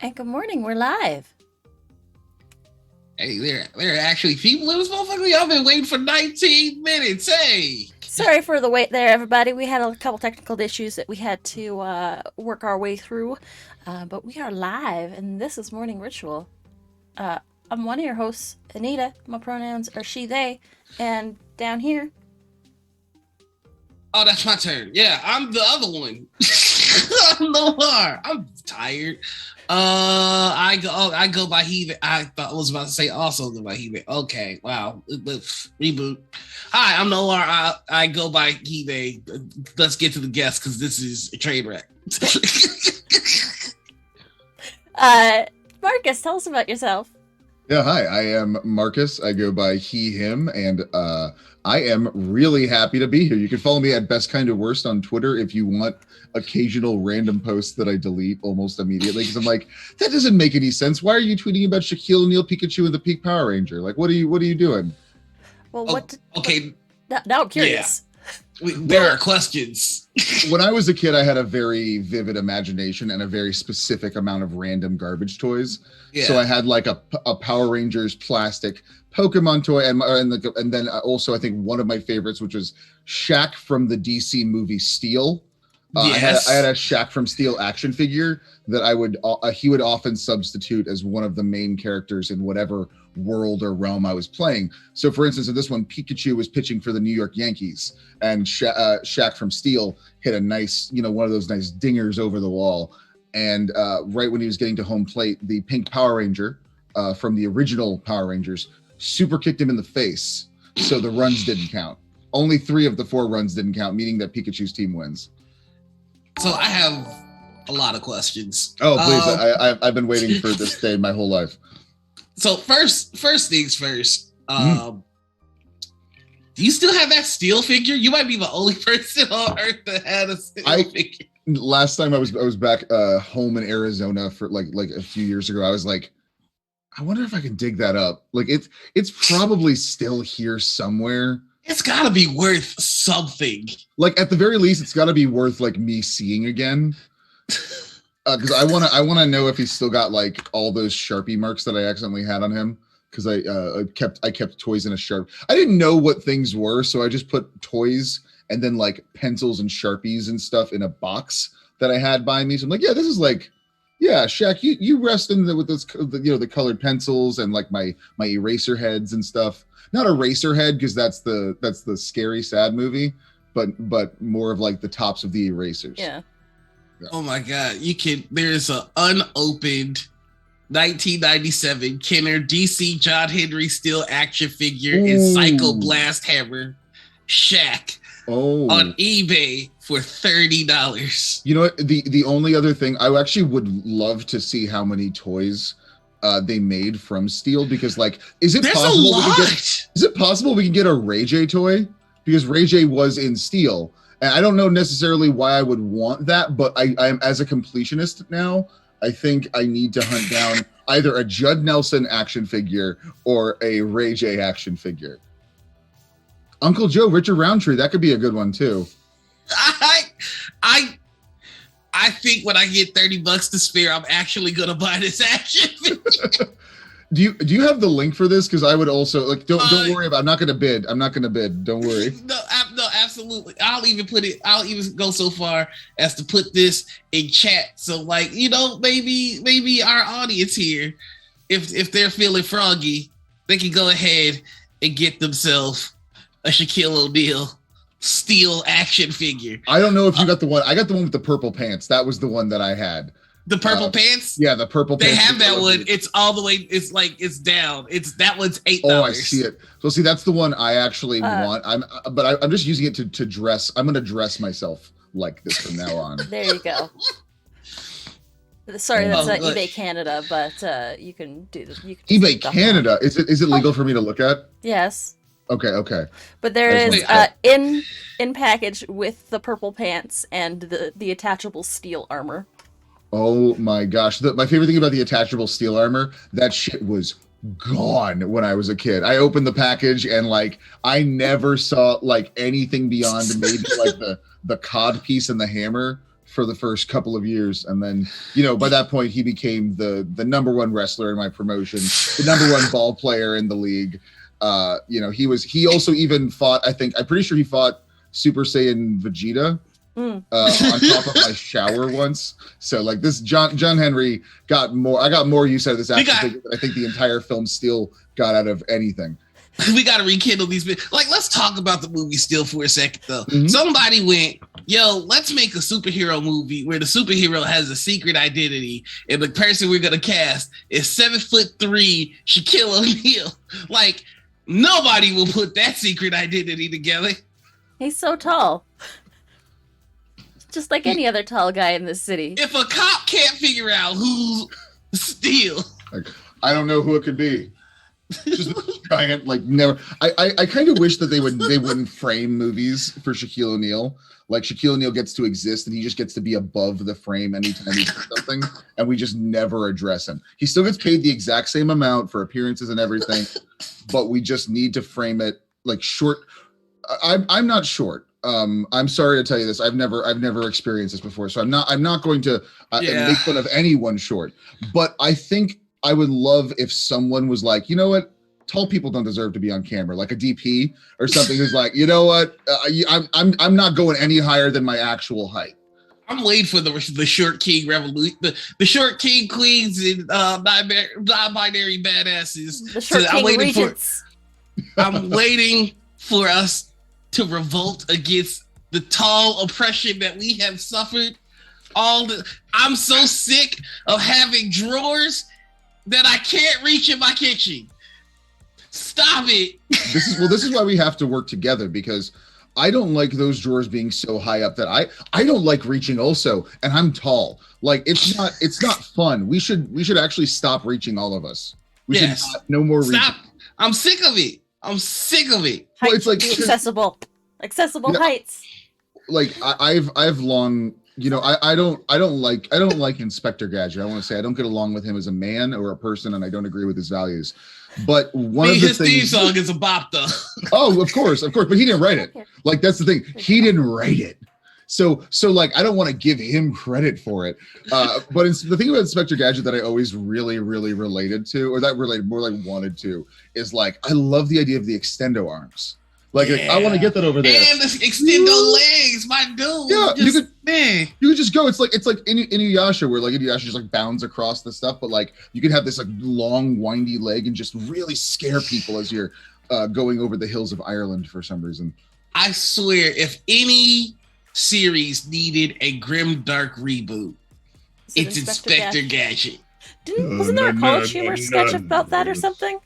And good morning, we're live. Hey, there are actually people in this motherfucker. Y'all been waiting for 19 minutes. Hey. Sorry for the wait there, everybody. We had a couple technical issues that we had to work our way through. But we are live, and this is Morning Ritual. I'm one of your hosts, Anita. My pronouns are she, they. And down here... Oh, that's my turn. Yeah, I'm the other one. I'm Noir. I'm tired. I go by he. I was about to say also go by he. Okay, wow. Reboot. Hi, I'm Noir. I go by he. Let's get to the guest because this is a train wreck. Markus, tell us about yourself. Yeah, hi, I am Markus. I go by he, him, and I am really happy to be here. You can follow me at Best Kind of Worst on Twitter if you want occasional random posts that I delete almost immediately because I'm like, that doesn't make any sense. Why are you tweeting about Shaquille O'Neal, Pikachu, and the Pink Power Ranger? Like, what are you doing? Well, okay. Now I'm curious. Yeah. There are questions. When I was a kid, I had a very vivid imagination and a very specific amount of random garbage toys. Yeah. So I had like a Power Rangers plastic Pokemon toy, and then also I think one of my favorites, which was Shaq from the DC movie Steel. Yes. I had a Shaq from Steel action figure that he would often substitute as one of the main characters in whatever world or realm I was playing. So for instance, in this one, Pikachu was pitching for the New York Yankees, and Shaq from Steel hit a nice, one of those nice dingers over the wall. And right when he was getting to home plate, the Pink Power Ranger from the original Power Rangers super kicked him in the face. So the runs didn't count. Only 3 of the 4 runs didn't count, meaning that Pikachu's team wins. So I have a lot of questions. Oh, please. I've been waiting for this day my whole life. So first things first, do you still have that Steel figure? You might be the only person on Earth that had a Steel figure. Last time I was back home in Arizona for like a few years ago, I was like, I wonder if I can dig that up. Like it's probably still here somewhere. It's gotta be worth something. Like at the very least, it's gotta be worth like me seeing again. Because I wanna know if he's still got like all those Sharpie marks that I accidentally had on him. Because I kept toys in a Sharpie. I didn't know what things were, so I just put toys and then like pencils and Sharpies and stuff in a box that I had by me. So I'm like, yeah, this is like, yeah, Shaq, you rest in with this, the colored pencils and like my eraser heads and stuff. Not eraser head because that's the scary sad movie, but more of like the tops of the erasers. Yeah. Oh my God, there's an unopened 1997 Kenner DC John Henry Steel action figure in Psycho Blast Hammer Shaq on eBay for $30. You know what? The only other thing, I actually would love to see how many toys they made from Steel, because like, is it possible we can get a Ray J toy? Because Ray J was in Steel. And I don't know necessarily why I would want that, but I'm as a completionist now, I think I need to hunt down either a Judd Nelson action figure or a Ray J action figure. Uncle Joe, Richard Roundtree, that could be a good one too. I think when I get $30 to spare, I'm actually gonna buy this action figure. Do you have the link for this? Because I would also like. Don't worry about. I'm not gonna bid. Don't worry. No, absolutely. I'll even go so far as to put this in chat. So like, maybe our audience here, if they're feeling froggy, they can go ahead and get themselves a Shaquille O'Neal Steel action figure. I don't know if you got the one. I got the one with the purple pants. That was the one that I had. The purple pants? Yeah, the purple pants. They have that one. It's all the way, it's down. That one's $8. Oh, I see it. So see, that's the one I actually want. I'm just using it to dress. I'm gonna dress myself like this from now on. There you go. Sorry, that's not eBay Canada, but you can do this. eBay Canada? Is it legal for me to look at? Yes. Okay. But there is in package with the purple pants and the attachable steel armor. Oh my gosh. My favorite thing about the attachable steel armor, that shit was gone when I was a kid. I opened the package and like I never saw like anything beyond maybe like the cod piece and the hammer for the first couple of years, and then by that point he became the number one wrestler in my promotion, the number one ball player in the league. He also even fought, I'm pretty sure he fought Super Saiyan Vegeta on top of my shower once. So like this John Henry I got more use out of this action figure than I think the entire film Steel got out of anything. We got to rekindle these. Like, let's talk about the movie Steel for a second, though. Mm-hmm. Somebody went, let's make a superhero movie where the superhero has a secret identity, and the person we're gonna cast is 7'3" Shaquille O'Neal. Like, nobody will put that secret identity together. He's so tall. Just like any other tall guy in this city. If a cop can't figure out who's Steel, like, I don't know who it could be. Just giant, like never. I kind of wish that they wouldn't frame movies for Shaquille O'Neal. Like Shaquille O'Neal gets to exist and he just gets to be above the frame anytime he does something, and we just never address him. He still gets paid the exact same amount for appearances and everything, but we just need to frame it like short. I'm not short. I'm sorry to tell you this. I've never experienced this before, so I'm not going to make fun of anyone short. But I think I would love if someone was like, you know what, tall people don't deserve to be on camera, like a DP or something who's like, you know what, I'm not going any higher than my actual height. I'm waiting for the short king revolution, the short king queens and non-binary badasses. The short king regents. I'm waiting for us to revolt against the tall oppression that we have suffered. I'm so sick of having drawers that I can't reach in my kitchen. Stop it. This is why we have to work together, because I don't like those drawers being so high up that I don't like reaching also, and I'm tall. Like it's not fun. We should actually stop reaching, all of us. We should no more reaching. Stop. I'm sick of it. Well, it's like accessible heights. Like I've long, I don't like Inspector Gadget. I want to say I don't get along with him as a man or a person, and I don't agree with his values. But his theme song is a bop, though. Oh, of course, but he didn't write it. Like that's the thing, he didn't write it. So like I don't want to give him credit for it. But it's the thing about Inspector Gadget that I always really, really related to, or that related more like wanted to, is like I love the idea of the extendo arms. Like I want to get that over there. And extend those legs, my dude. Yeah, you could just go. It's like Inuyasha, where like Inuyasha just like bounds across the stuff, but like you could have this like long, windy leg and just really scare people as you're going over the hills of Ireland for some reason. I swear, if any series needed a grim dark reboot, it's Inspector Gadget. Wasn't there a College Humor sketch about that or something?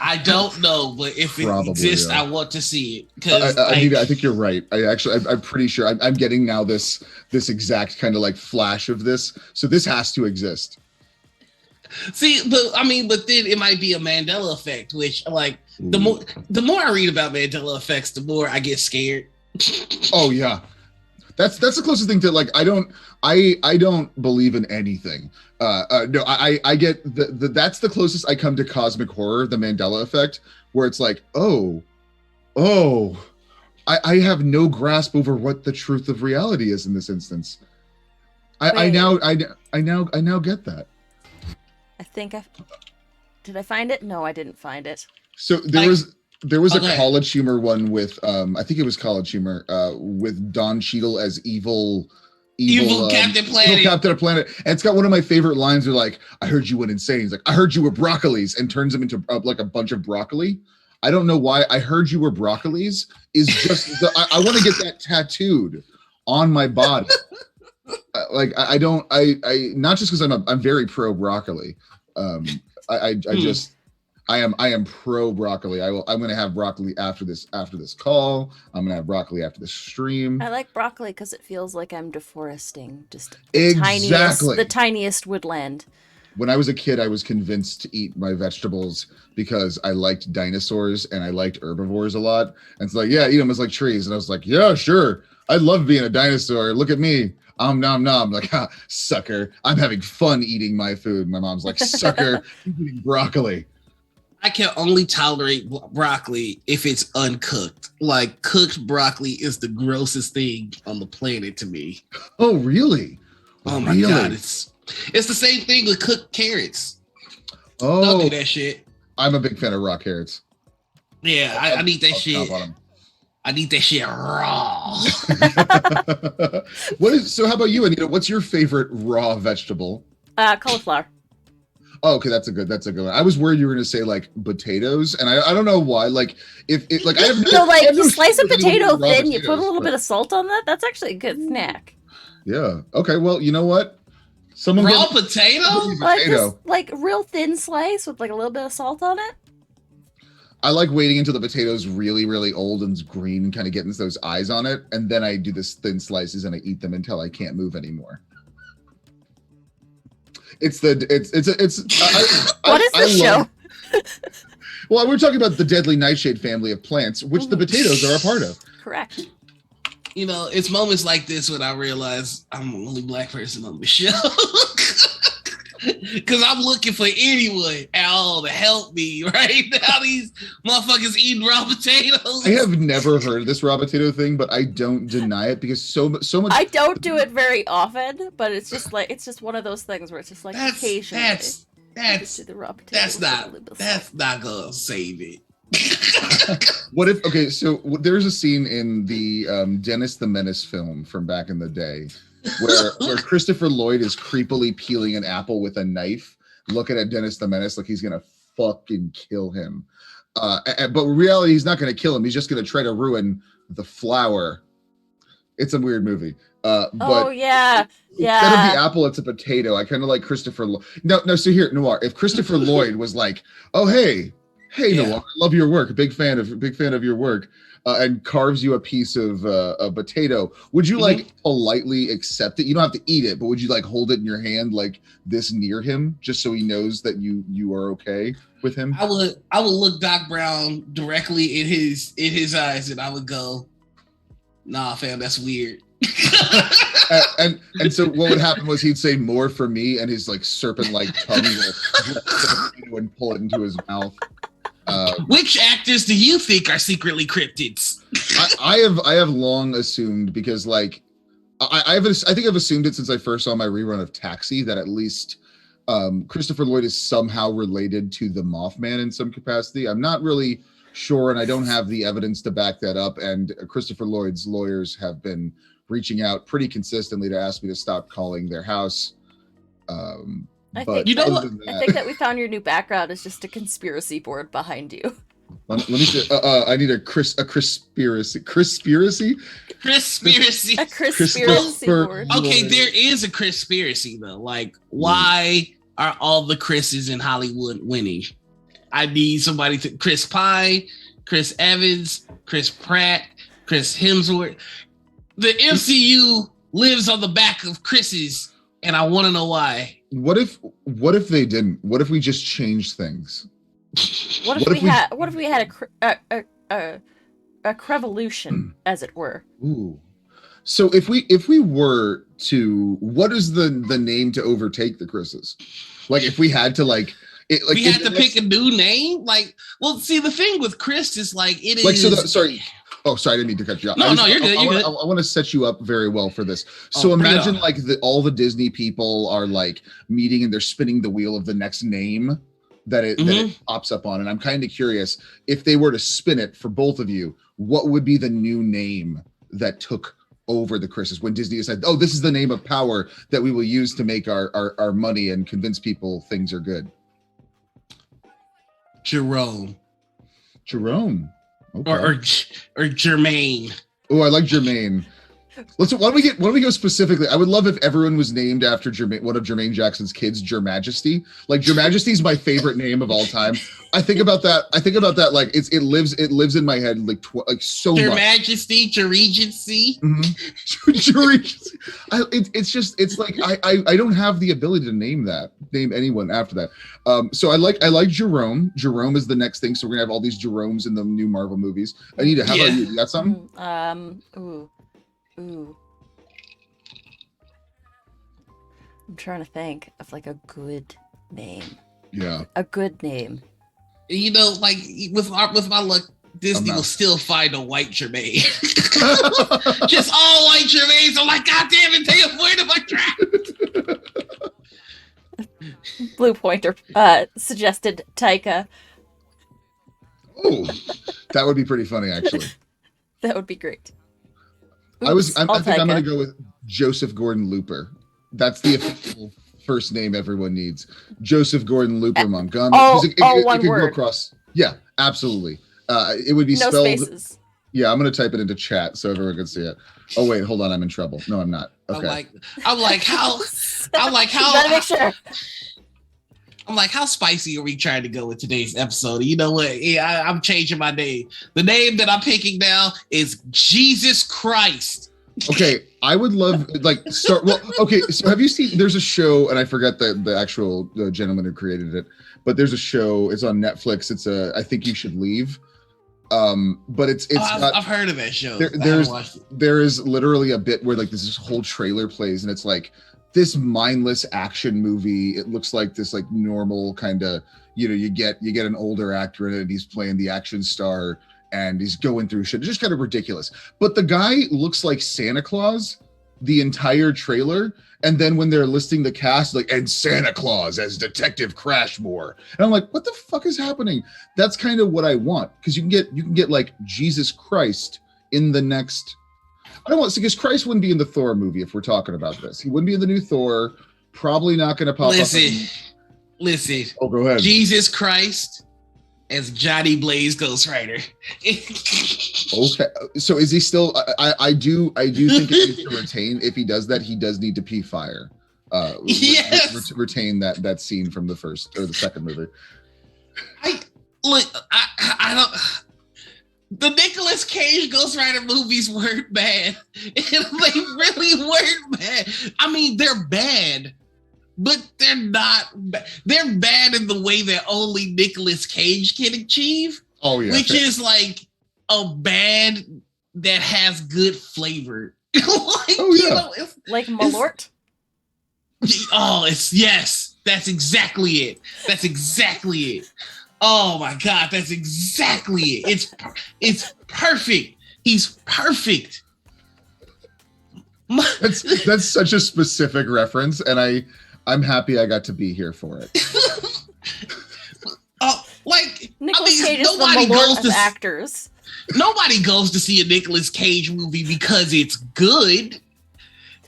I don't know, but if it exists, I want to see it. Because I think you're right. I'm pretty sure I'm getting now this exact kind of like flash of this. So this has to exist. See, but then it might be a Mandela effect, which like the more I read about Mandela effects, the more I get scared. Oh yeah. That's the closest thing to like I don't believe in anything. No, I get that's the closest I come to cosmic horror, the Mandela effect, where it's like, I have no grasp over what the truth of reality is in this instance. I now get that. I think did I find it? No, I didn't find it. So there was a College Humor one with I think it was College Humor with Don Cheadle as evil Captain Planet. Evil Captain Planet. And it's got one of my favorite lines. They're like, I heard you went insane. He's like, I heard you were broccolis, and turns him into like a bunch of broccoli. I don't know why. I heard you were broccolis is just I want to get that tattooed on my body. Like I not just because I'm very pro broccoli. I am pro broccoli. I'm going to have broccoli after this call. I'm going to have broccoli after the stream. I like broccoli because it feels like I'm deforesting just the tiniest woodland. When I was a kid, I was convinced to eat my vegetables because I liked dinosaurs and I liked herbivores a lot. And it's like, yeah, eat them as like trees. And I was like, yeah, sure. I love being a dinosaur. Look at me. Nom nom. Like, sucker. I'm having fun eating my food. My mom's like, sucker, you're eating broccoli. I can only tolerate broccoli if it's uncooked. Like cooked broccoli is the grossest thing on the planet to me. Oh, really? Oh my Really? god, it's the same thing with cooked carrots. Oh, Don't do that shit. I'm a big fan of raw carrots. Yeah, I need that I'll shit. chomp on 'em. I need that shit raw. So how about you, Anita? What's your favorite raw vegetable? Cauliflower. Oh, okay, that's a good one. I was worried you were gonna say like potatoes, and I don't know why. Like if it like I have No, like I have you no slice a shame with anyone potato eating raw thin, you put a potatoes, little but- bit of salt on that. That's actually a good snack. Yeah. Okay. Well, you know what? Someone Raw get- potato? Like potato. just like real thin slice with like a little bit of salt on it. I like waiting until the potato's really, really old and green, kind of getting those eyes on it, and then I do this thin slices and I eat them until I can't move anymore. It's What is this show? Well, we're talking about the deadly nightshade family of plants, which the potatoes are a part of. Correct. You know, it's moments like this when I realize I'm the only black person on the show. Because I'm looking for anyone at all to help me right now. These motherfuckers eating raw potatoes. I have never heard of this raw potato thing, but I don't deny it because so much. I don't do it very often, but it's just one of those things where it's just like occasionally. Just do the raw potatoes that's not gonna save it. What if? Okay, so there's a scene in the Dennis the Menace film from back in the day where Christopher Lloyd is creepily peeling an apple with a knife, looking at Dennis the Menace like he's gonna fucking kill him. But in reality, he's not gonna kill him. He's just gonna try to ruin the flower. It's a weird movie. But oh yeah, instead of the apple, it's a potato. I kind of like Christopher. No. So here, Noir. If Christopher Lloyd was like, "Oh hey, Noir, I love your work. Big fan of your work," and carves you a piece of a potato, would you like politely accept it? You don't have to eat it, but would you like hold it in your hand like this near him, just so he knows that you are okay with him? I would look Doc Brown directly in his eyes, and I would go, "Nah, fam, that's weird." and so what would happen was he'd say more for me, and his like serpent-like tongue will and pull it into his mouth. Which actors do you think are secretly cryptids? I have long assumed, because like I think I've assumed it since I first saw my rerun of Taxi, that at least Christopher Lloyd is somehow related to the Mothman in some capacity. I'm not really sure, and I don't have the evidence to back that up. And Christopher Lloyd's lawyers have been reaching out pretty consistently to ask me to stop calling their house. I But think, you know what? I think that we found your new background is just a conspiracy board behind you. let me say, I need a conspiracy. Conspiracy. A conspiracy board. Okay, there is a conspiracy though. Like, why are all the Chris's in Hollywood winning? I need somebody to Chris Pine, Chris Evans, Chris Pratt, Chris Hemsworth. The MCU lives on the back of Chris's, and I want to know why. What if they didn't? What if we just changed things? What if we had a crevolution, as it were? Ooh. So if we were to, what is the name to overtake the Chris's? Like if we had to we had to pick a new name. Like, well, see, the thing with Chris is like it like is. sorry. Oh, sorry, I didn't mean to cut you off. No, you're good. I want to set you up very well for this. So imagine like all the Disney people are like meeting and they're spinning the wheel of the next name that it pops up on. And I'm kind of curious, if they were to spin it for both of you, what would be the new name that took over the Chris's when Disney said, "Oh, this is the name of power that we will use to make our money and convince people things are good"? Jerome. Okay. Or Jermaine. Oh, I like Jermaine. Why don't we go specifically? I would love if everyone was named after one of Jermaine Jackson's kids, Jer Majesty. Like Jer Majesty is my favorite name of all time. I think about that like it lives in my head like so much. Your Majesty, Your Regency. Your Regency. It's like I don't have the ability to name anyone after that. So I like Jerome. Jerome is the next thing. So we're gonna have all these Jeromes in the new Marvel movies. Anita, how about you? You got something? Ooh. I'm trying to think of like a good name. Yeah. A good name. You know, like with my luck, Disney will still find a white Jermaine. Just all white Jermaines. I'm like, God damn it, they avoided my trap. Blue Pointer suggested Taika. Oh, that would be pretty funny, actually. That would be great. Oops, I think I'm going to go with Joseph Gordon-Looper. That's the official first name everyone needs. Joseph Gordon-Looper Montgomery. One could word. Go across. Yeah, absolutely. It would be no spelled. Spaces. Yeah, I'm going to type it into chat so everyone can see it. Oh wait, hold on, I'm in trouble. No, I'm not. Okay. I'm like how. Gotta make sure. I'm like, how spicy are we trying to go with today's episode? You know what? Yeah, I'm changing my name. The name that I'm picking now is Jesus Christ. Okay, I would love start. Well, okay. So have you seen? There's a show, and I forgot the actual gentleman who created it, but there's a show. It's on Netflix. It's I think you should leave. But it's I've heard of that show. There is literally a bit where like this whole trailer plays, and it's like this mindless action movie. It looks like this like normal kind of, you know, you get an older actor in it and he's playing the action star and he's going through shit. It's just kind of ridiculous. But the guy looks like Santa Claus the entire trailer. And then when they're listing the cast, like, and Santa Claus as Detective Crashmore. And I'm like, what the fuck is happening? That's kind of what I want. Because you can get like Jesus Christ in the next. I don't want to, because Christ wouldn't be in the Thor movie if we're talking about this. He wouldn't be in the new Thor. Probably not going to pop up. Listen. Oh, go ahead. Jesus Christ as Johnny Blaze Ghost Rider. Okay, so is he still? I do think it needs to retain. If he does that, he does need to pee fire. Yes. Retain that scene from the first or the second movie. I don't. The Nicolas Cage Ghost Rider movies weren't bad. They really weren't bad. I mean, they're bad, but they're not bad. They're bad in the way that only Nicolas Cage can achieve. Oh yeah, which is like a bad that has good flavor. Like, oh yeah, you know, like Malort. Yes, that's exactly it. That's exactly it. Oh my God, that's exactly it. It's perfect. He's perfect. That's such a specific reference, and I'm happy I got to be here for it. Nicolas Cage is the Malort of actors. Nobody goes to see a Nicolas Cage movie because it's good.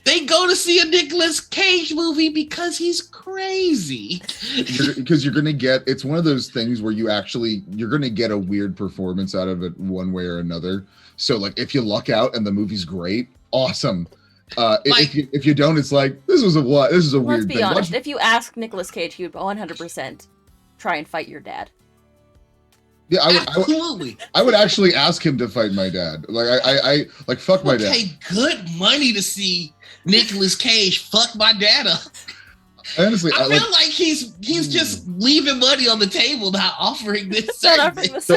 They go to see a Nicolas Cage movie because he's crazy. Because you're gonna get, it's one of those things where you're gonna get a weird performance out of it one way or another. So like if you luck out and the movie's great, awesome. If you don't, it's like this is a weird thing. Let's be honest. If you ask Nicolas Cage, he would 100% try and fight your dad. Yeah, absolutely. I would actually ask him to fight my dad. Like I like fuck my dad. Pay good money to see Nicolas Cage fuck my dad up. Honestly, I feel like he's just leaving money on the table, not offering this service.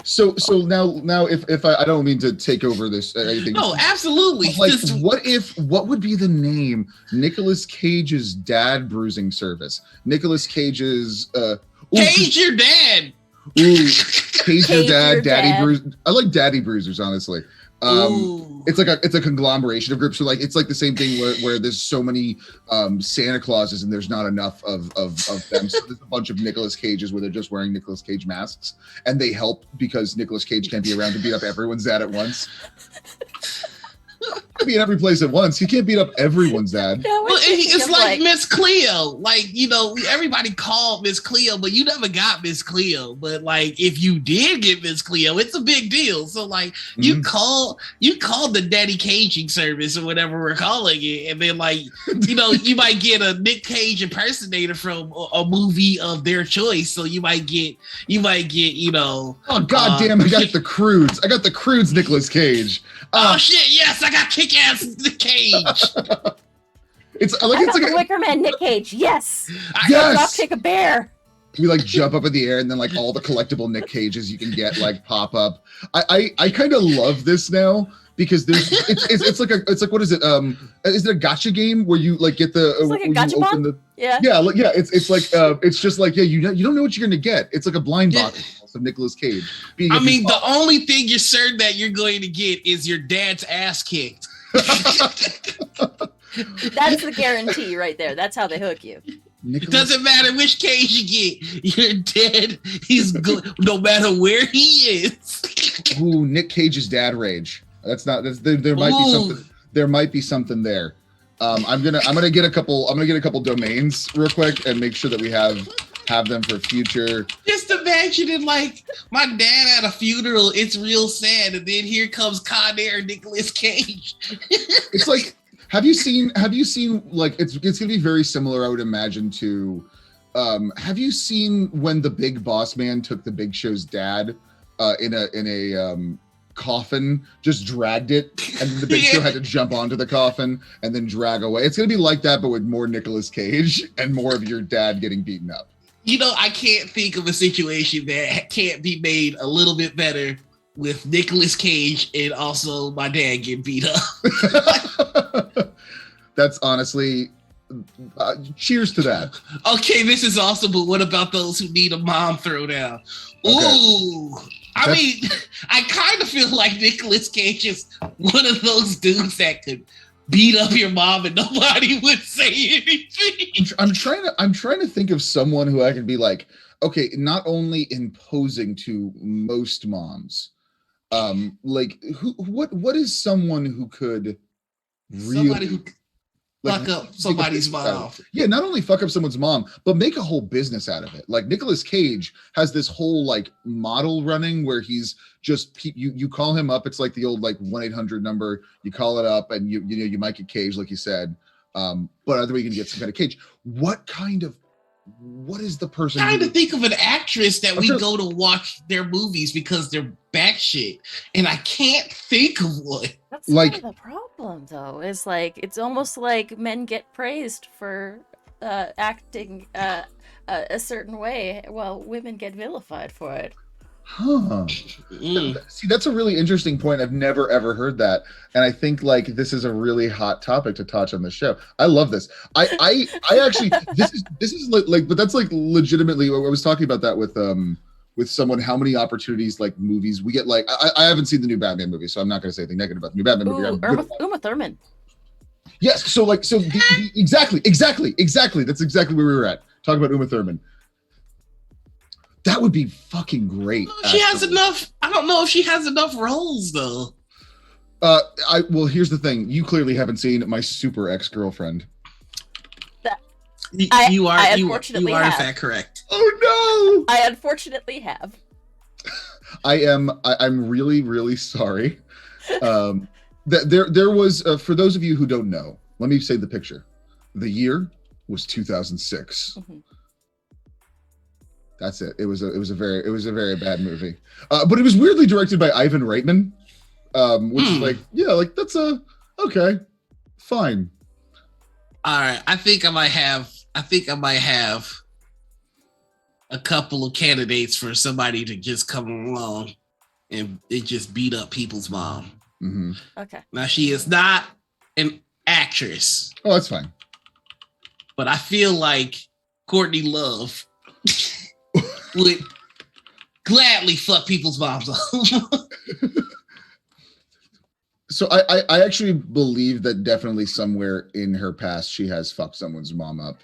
So now if I don't mean to take over this anything. No, absolutely. Like what would be the name? Nicolas Cage's dad bruising service. Nicolas Cage's Cage your dad. Ooh, Cage your dad, Daddy Bruise. I like Daddy Bruisers, honestly. It's a conglomeration of groups. So like it's like the same thing where there's so many Santa Clauses and there's not enough of them. So there's a bunch of Nicolas Cages where they're just wearing Nicolas Cage masks, and they help because Nicolas Cage can't be around to beat up everyone's dad at once. Be in every place at once. He can't beat up everyone's dad. No, well, it's like Miss Cleo. Like, you know, everybody called Miss Cleo, but you never got Miss Cleo. But like, if you did get Miss Cleo, it's a big deal. So like, you call the Daddy Caging service or whatever we're calling it, and then like, you know, you might get a Nick Cage impersonator from a movie of their choice. So you might get, you know. Oh God damn! I got the Crudes Nicolas Cage. Oh shit! Yes, I got kick-ass Nick Cage. It's like Wicker Man Nick Cage. Yes. Yes. Drop kick a bear. We like jump up in the air and then like all the collectible Nick Cages you can get like pop up. I kind of love this now because there's it's like what is it? Is it a gotcha game where you like get the It's like a gotcha you open ball? the Yeah. yeah, it's like it's just like you don't know what you're gonna get. It's like a blind box of Nicolas Cage. I mean, the only thing you're certain that you're going to get is your dad's ass kicked. That's the guarantee right there. That's how they hook you. It doesn't matter which cage you get. You're dead. He's good no matter where he is. Ooh, Nick Cage's dad rage. There might be something. There might be something there. I'm gonna get a couple domains real quick and make sure that we have them for future. Just imagine it like my dad at a funeral. It's real sad, and then here comes Con Air Nicolas Cage. It's like, have you seen like it's gonna be very similar, I would imagine, to have you seen when the Big Boss Man took the Big Show's dad in a coffin, just dragged it, and the Big Show had to jump onto the coffin and then drag away? It's gonna be like that, but with more Nicolas Cage and more of your dad getting beaten up. You know, I can't think of a situation that can't be made a little bit better with Nicolas Cage and also my dad getting beat up. That's honestly, cheers to that. Okay, this is awesome, but what about those who need a mom throwdown? Ooh. Okay. I mean, I kind of feel like Nicolas Cage is one of those dudes that could beat up your mom and nobody would say anything. I'm trying to think of someone who I can be like, okay, not only imposing to most moms, like what is someone who could really somebody who fuck up somebody's mom. Yeah, not only fuck up someone's mom, but make a whole business out of it. Like Nicolas Cage has this whole like model running where he's just you call him up. It's like the old like 1-800 number. You call it up and you might get Cage, like you said. But other way you can get some kind of Cage. What is the person? I'm trying to think of an actress that we go to watch their movies because they're batshit, and I can't think of one. That's like the problem, though. Is like it's almost like men get praised for acting a certain way, while women get vilified for it. Huh. See, that's a really interesting point. I've never ever heard that, and I think like this is a really hot topic to touch on the show. I love this. I actually this is like, but that's like legitimately. I was talking about that with someone. How many opportunities like movies we get? Like I haven't seen the new Batman movie, so I'm not going to say anything negative about the new Batman movie. Uma Thurman. Yes. So exactly. That's exactly where we were at. Talking about Uma Thurman. That would be fucking great. She has enough. I don't know if she has enough roles though. Well, here's the thing. You clearly haven't seen My Super Ex-Girlfriend. You are in fact correct. Oh no! I unfortunately have. I'm really, really sorry. That there was for those of you who don't know, let me say the picture. The year was 2006. Mm-hmm. That's it. It was a very bad movie. But it was weirdly directed by Ivan Reitman, which is like, yeah, like that's okay, fine. All right, I think I might have a couple of candidates for somebody to just come along and it just beat up people's mom. Mm-hmm. Okay. Now she is not an actress. Oh, that's fine. But I feel like Courtney Love would gladly fuck people's moms up. So I actually believe that definitely somewhere in her past she has fucked someone's mom up.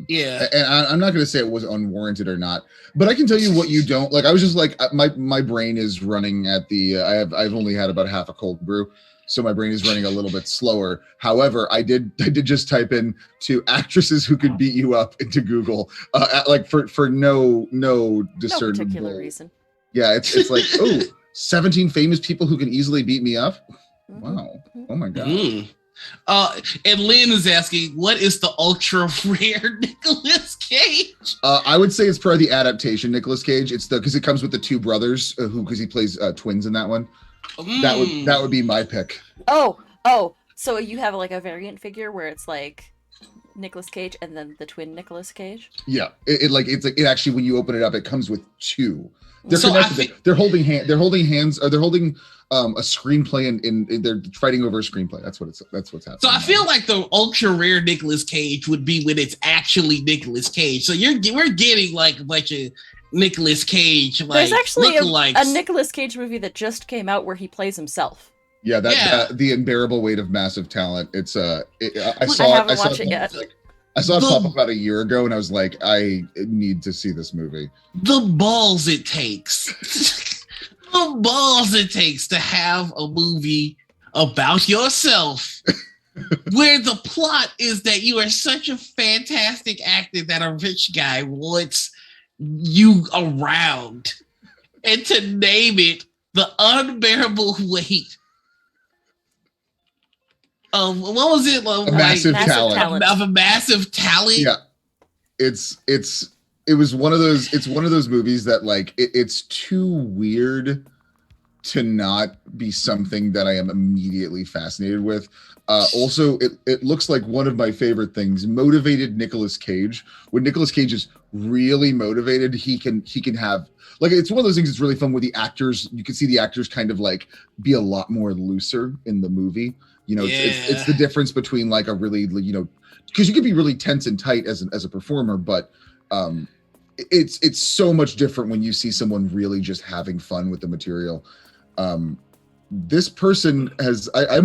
Yeah. And I'm not going to say it was unwarranted or not, but I can tell you what you don't like. I was just like my brain is running at the I've only had about half a cold brew, so my brain is running a little bit slower. However, I did just type in to actresses who could beat you up into Google, like for no discernible particular reason. Yeah, it's like 17 famous people who can easily beat me up. Wow. Oh my God. And Lynn is asking, what is the ultra rare Nicolas Cage? I would say it's probably the adaptation Nicolas Cage. It's because it comes with the two brothers because he plays twins in that one. That would be my pick. Oh, so you have like a variant figure where it's like Nicolas Cage and then the twin Nicolas Cage. Yeah, it actually, when you open it up, it comes with two. They're So connected. They're holding hands, or they're holding a screenplay, and they're fighting over a screenplay. That's what's happening. So I feel like the ultra rare Nicolas Cage would be when it's actually Nicolas Cage. So we're getting like a bunch of Nicolas Cage. Like, there's actually a Nicolas Cage movie that just came out where he plays himself. Yeah, that the unbearable weight of massive talent. I saw it pop up about a year ago, and I was like, I need to see this movie. The balls it takes. The balls it takes to have a movie about yourself where the plot is that you are such a fantastic actor that a rich guy wants you around, and to name it The Unbearable Weight of, what was it? Massive talent. Of a massive talent. Yeah. It was one of those, it's one of those movies that like, it's too weird to not be something that I am immediately fascinated with. Also, it looks like one of my favorite things, motivated Nicolas Cage. When Nicolas Cage is really motivated, he can have, like, it's one of those things that's really fun where the actors, you can see the actors kind of like be a lot more looser in the movie. You know, it's the difference between like a really, you know, because you can be really tense and tight as a performer, but it's so much different when you see someone really just having fun with the material. This person has, I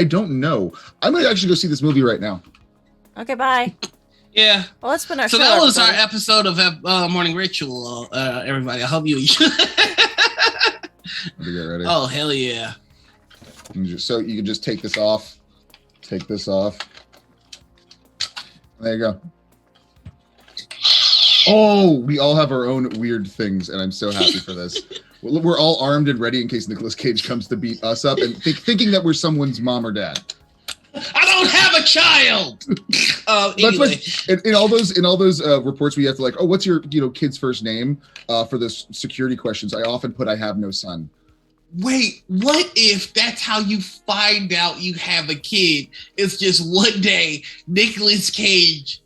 don't know. I might actually go see this movie right now. Okay, bye. Yeah. Well, that's been our show. So that was our episode of Morning Ritual, everybody. I hope you enjoyed. Let me get ready. Oh, hell yeah. So you can just take this off. Take this off. There you go. Oh, we all have our own weird things, and I'm so happy for this. We're all armed and ready in case Nicolas Cage comes to beat us up, and thinking that we're someone's mom or dad. I don't have a child. Anyway. In all those reports, we have to like, oh, what's your kid's first name? For the security questions, I often put I have no son. Wait, what if that's how you find out you have a kid? It's just one day Nicolas Cage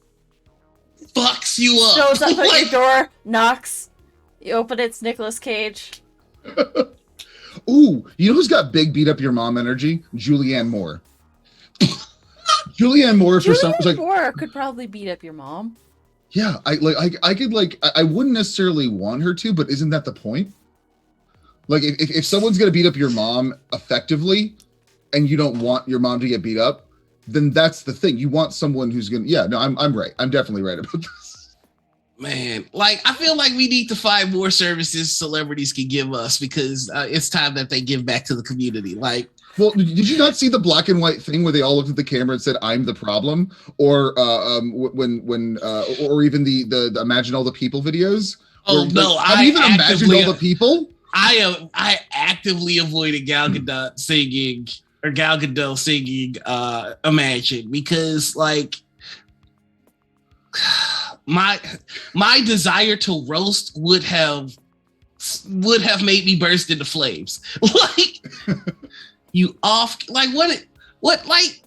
fucks you up. Shows up at your door, knocks, you open it, it's Nicolas Cage. Ooh, you know who's got big beat up your mom energy? Julianne Moore. Julianne Moore could probably beat up your mom. Yeah, I wouldn't necessarily want her to, but isn't that the point? Like, if someone's gonna beat up your mom effectively, and you don't want your mom to get beat up, then that's the thing. You want someone who's gonna. Yeah, no, I'm right. I'm definitely right about this. Man, like, I feel like we need to find more services celebrities can give us, because it's time that they give back to the community. Like, well, did you not see the black and white thing where they all looked at the camera and said, "I'm the problem," or or even the Imagine All the People videos? Oh no, I even imagined all the people. I actively avoided Gal Gadot singing Imagine, because like my desire to roast would have made me burst into flames. Like, you off, like, what like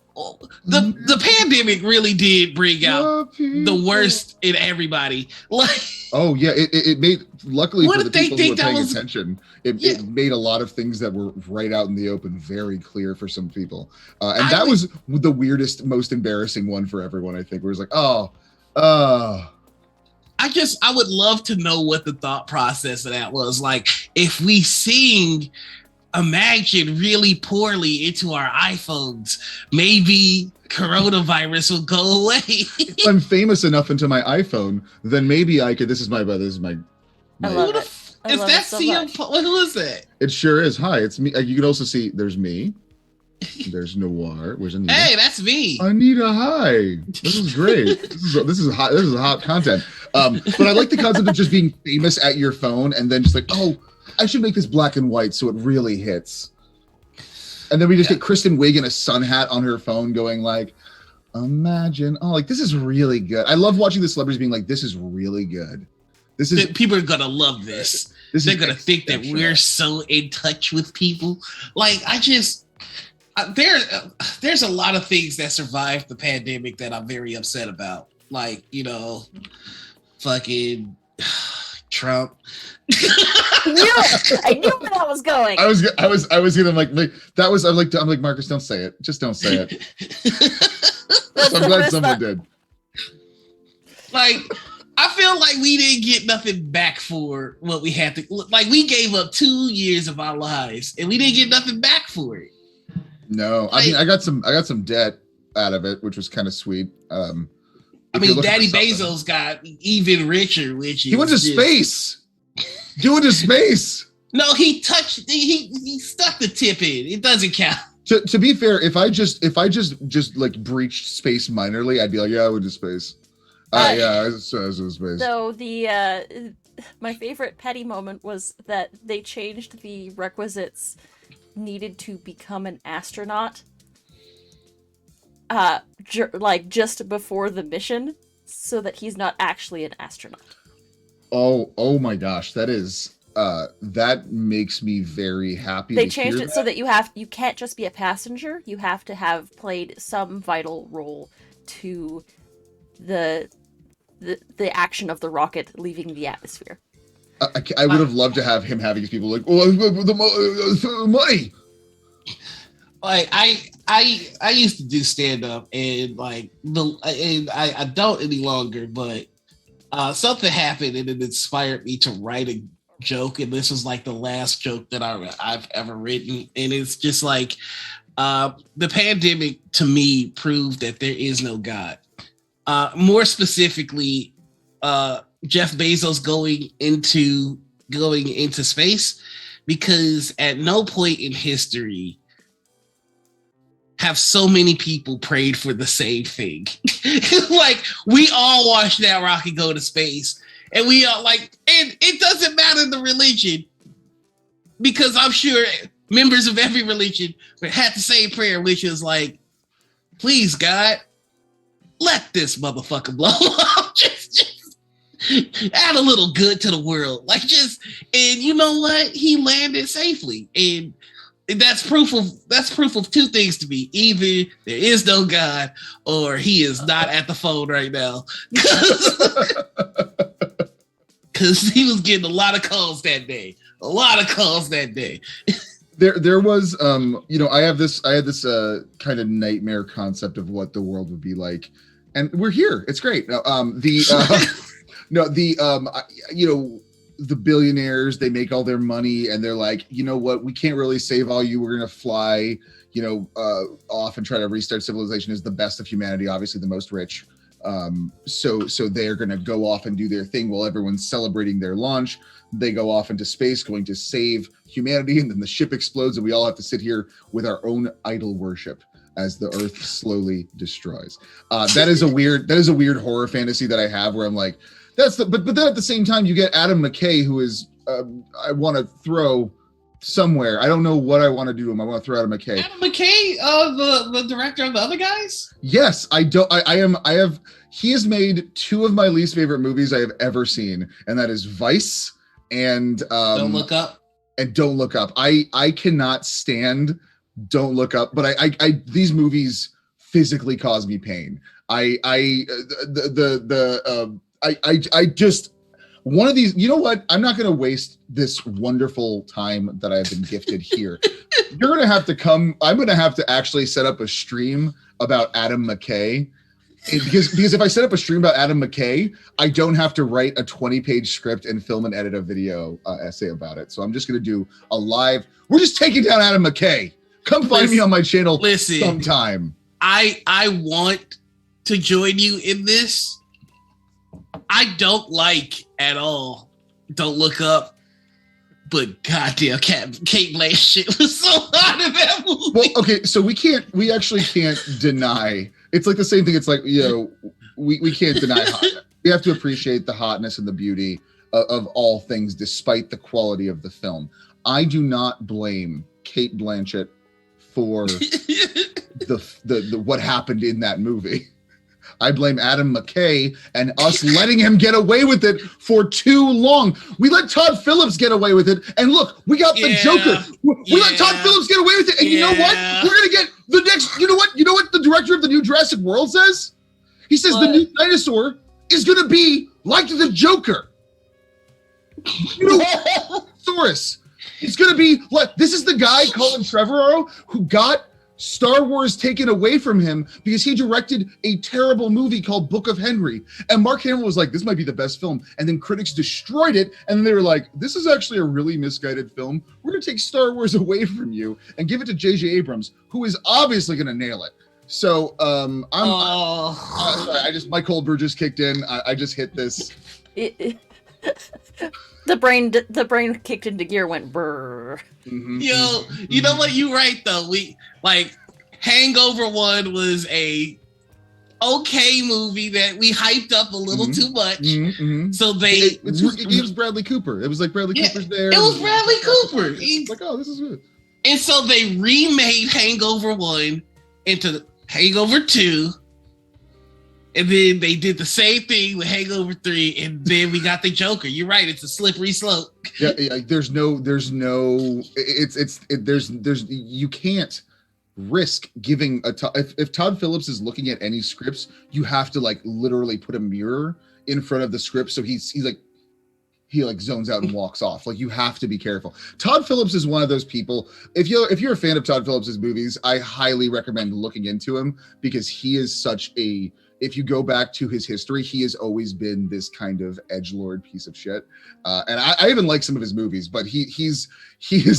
the pandemic really did bring out the worst in everybody. Like, oh yeah, it made, luckily for the people who were paying attention, it made a lot of things that were right out in the open very clear for some people, and that was the weirdest, most embarrassing one for everyone, I think, where it's like, I would love to know what the thought process of that was. Like, if we sing Imagine really poorly into our iPhones, maybe coronavirus will go away. If I'm famous enough into my iPhone, then maybe I could. This is my. I love it. Is that CM? Who is that? It sure is. Hi, it's me. You can also see there's me. There's Noir. Where's Anita? Hey, that's me. Anita, hi. This is great. This is hot. This is hot content. But I like the concept of just being famous at your phone and then just like, oh, I should make this black and white so it really hits. And then we just get Kristen Wiig in a sun hat on her phone going like, imagine. Oh, like, this is really good. I love watching the celebrities being like, this is really good. This is, people are gonna love this. They're gonna think that we're so in touch with people. Like, There's a lot of things that survived the pandemic that I'm very upset about. Like, fucking Trump. I knew where that was going. I was gonna like that was I'm like Marcus, don't say it. Just don't say it. So I'm glad someone did. Like, I feel like we didn't get nothing back for what we had to. Like, we gave up 2 years of our lives, and we didn't get nothing back for it. No, like, I mean, I got some debt out of it, which was kind of sweet. I mean, Daddy Bezos got even richer, which he went to space. You went to space. No, he stuck the tip in. It doesn't count. To be fair, if I just like breached space minorly, I'd be like, yeah, I went to space. I was in space. So my favorite petty moment was that they changed the requisites needed to become an astronaut. Like just before the mission, so that he's not actually an astronaut. Oh my gosh, that makes me very happy. They changed it so that you can't just be a passenger. You have to have played some vital role to the action of the rocket leaving the atmosphere. I would have loved to have him having people like, the money. Like I used to do stand up, and like I don't any longer, but something happened and it inspired me to write a joke, and this was like the last joke that I've ever written, and it's just like the pandemic to me proved that there is no God. More specifically, Jeff Bezos going into space, because at no point in history have so many people prayed for the same thing. Like, we all watched that rocket go to space, and we are like, and it doesn't matter the religion, because I'm sure members of every religion had the same prayer, which is like, please God, let this motherfucker blow up. Just add a little good to the world. Like, and you know what? He landed safely. And that's proof of two things to me. Either there is no God, or he is not at the phone right now. Because he was getting a lot of calls that day. There was I had this kind of nightmare concept of what the world would be like, and we're here. It's great. The billionaires, they make all their money, and they're like, you know what, we can't really save all you. We're gonna fly, off and try to restart civilization as the best of humanity, obviously the most rich. So they're gonna go off and do their thing while everyone's celebrating their launch. They go off into space, going to save humanity, and then the ship explodes, and we all have to sit here with our own idol worship as the Earth slowly destroys. That is a weird horror fantasy that I have, where I'm like, but then at the same time, you get Adam McKay, who is I want to throw somewhere. I don't know what I want to do to him. I want to throw Adam McKay. Adam McKay, the director of The Other Guys? Yes, he has made two of my least favorite movies I have ever seen, and that is Vice and Don't Look Up. And Don't Look Up. I cannot stand Don't Look Up, but I these movies physically cause me pain. I just, one of these, you know what? I'm not going to waste this wonderful time that I've been gifted here. I'm going to have to actually set up a stream about Adam McKay, because if I set up a stream about Adam McKay, I don't have to write a 20-page script and film and edit a video essay about it. So I'm just going to do a live, we're just taking down Adam McKay. Come find me on my channel sometime. I want to join you in this. I don't like at all Don't Look Up, but goddamn, Kate Blanchett was so hot in that movie. Well, okay, so we actually can't deny. It's like the same thing. It's like, we can't deny hotness. We have to appreciate the hotness and the beauty of all things, despite the quality of the film. I do not blame Kate Blanchett for the what happened in that movie. I blame Adam McKay and us letting him get away with it for too long. We let Todd Phillips get away with it, and look, we got the Joker. We let Todd Phillips get away with it, and you know what? We're gonna get the next. You know what? You know what the director of the new Jurassic World says? He says the new dinosaur is gonna be like the Joker. You know, Saurus. It's gonna be like, this is the guy, Colin Trevorrow, who got Star Wars taken away from him because he directed a terrible movie called Book of Henry. And Mark Hamill was like, this might be the best film. And then critics destroyed it. And then they were like, this is actually a really misguided film. We're gonna take Star Wars away from you and give it to J.J. Abrams, who is obviously gonna nail it. So sorry, my cold brew just kicked in. I just hit this. The brain kicked into gear, went brrr. Mm-hmm. Yo, you know what? You right though. We like Hangover 1 was a okay movie that we hyped up a little too much. Mm-hmm. So it was Bradley Cooper. It was like Bradley Cooper's there. It was Bradley Cooper. It's like, oh, this is good. And so they remade Hangover 1 into Hangover 2. And then they did the same thing with Hangover 3, and then we got the Joker. You're right; it's a slippery slope. Yeah, you can't risk giving if Todd Phillips is looking at any scripts, you have to like literally put a mirror in front of the script so he zones out and walks off. Like, you have to be careful. Todd Phillips is one of those people. If you're a fan of Todd Phillips's movies, I highly recommend looking into him because he is such a. If you go back to his history, he has always been this kind of edgelord piece of shit. And I even like some of his movies, but he is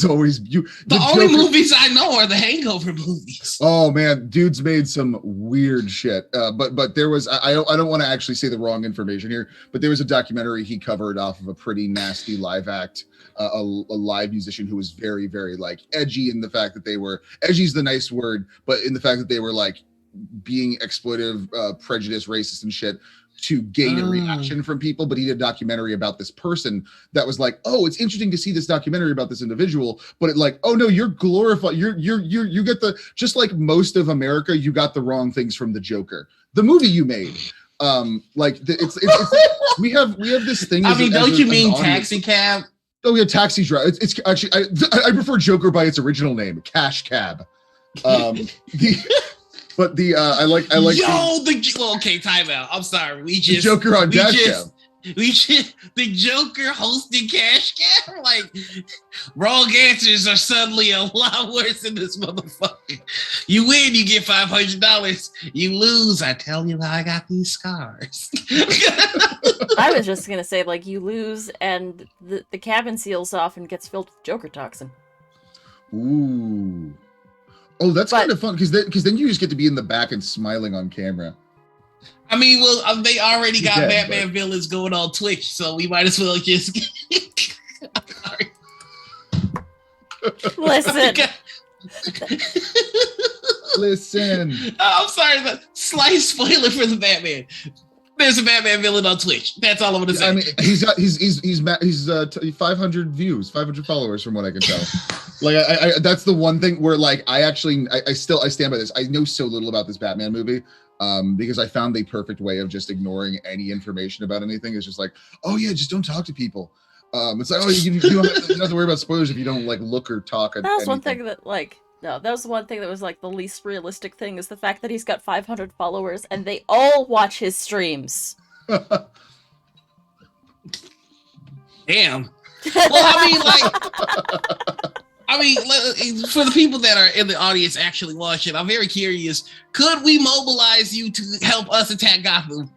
always The only movies I know are the Hangover movies. Oh man, dude's made some weird shit. But there was I don't want to actually say the wrong information here, but there was a documentary he covered off of a pretty nasty live act. A live musician who was very, very like edgy in the fact that they were edgy is the nice word, but in the fact that they were like being exploitive, prejudiced, racist and shit to gain a reaction from people. But he did a documentary about this person that was like, oh, it's interesting to see this documentary about this individual, but it like, oh no, you're glorified. You get the, just like most of America, you got the wrong things from the Joker, the movie you made. It's we have this thing. I mean, don't you mean Taxi Cab? Oh yeah, Taxi Driver. It's actually I prefer Joker by its original name, Cash Cab. But I like. Okay, time out. I'm sorry. The Joker on Cash Cab. The Joker hosting Cash Cab. Like, wrong answers are suddenly a lot worse in this motherfucker. You win, you get $500. You lose, I tell you how I got these scars. I was just gonna say, like, you lose and the cabin seals off and gets filled with Joker toxin. Ooh. Oh, that's kind of fun because then you just get to be in the back and smiling on camera. I mean, well, they already got Batman villains going on Twitch, so we might as well just. Listen. Listen. Oh, I'm sorry, but slight spoiler for the Batman. There's a Batman villain on Twitch. That's all I'm gonna say. I mean, he's 500 views, 500 followers, from what I can tell. Like, I that's the one thing where, like, I stand by this. I know so little about this Batman movie, because I found the perfect way of just ignoring any information about anything. It's just like, oh yeah, just don't talk to people. It's like, oh, you don't have to worry about spoilers if you don't like look or talk. That was one thing that, like, no, that was the one thing that was like the least realistic thing, is the fact that he's got 500 followers and they all watch his streams. Damn. Well, I mean, for the people that are in the audience actually watching, I'm very curious. Could we mobilize you to help us attack Gotham?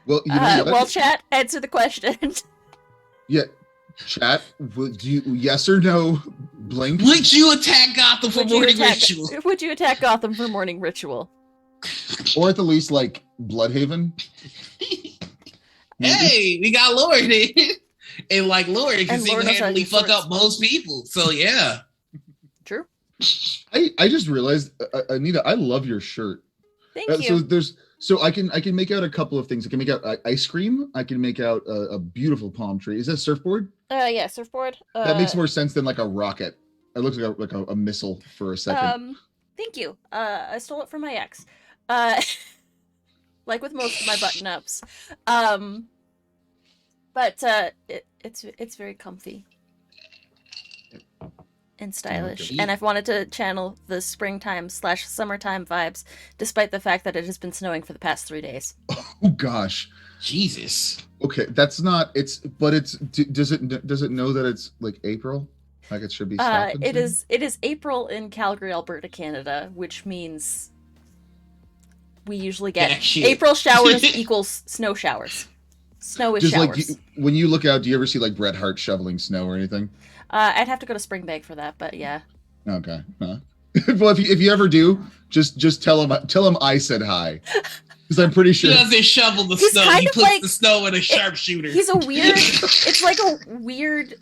Well, well, chat, answer the question. Yeah, chat. Would you, yes or no? Blink. Would you attack Gotham for morning ritual? Would you attack Gotham for morning ritual? Or at the least, like, Bloodhaven? Hey, we got Lord in. And like Lord can single-handedly fuck up most people. So yeah. True. I just realized, Anita, I love your shirt. Thank you. So I can make out a couple of things. I can make out ice cream. I can make out a beautiful palm tree. Is that a surfboard? Yeah, surfboard. That makes more sense than like a rocket. It looks like a missile for a second. Thank you. I stole it from my ex. like with most of my button-ups. But it's very comfy and stylish, Okay. and I've wanted to channel the springtime/summertime vibes, despite the fact that it has been snowing for the past 3 days. Oh gosh. Jesus. Okay, that's not. Does it know that it's like April? Like it should be stopping. It is April in Calgary, Alberta, Canada, which means we usually get Yeah, shit. April showers equals snow showers. Snow is Just showers. like when you look out, do you ever see like Bret Hart shoveling snow or anything? I'd have to go to Springbank for that, but yeah. Okay. Well, if you ever do, just tell him I said hi, because I'm pretty sure He doesn't shovel the He's snow. kind He of puts like- the snow in a sharpshooter. He's a weird. It's like a weird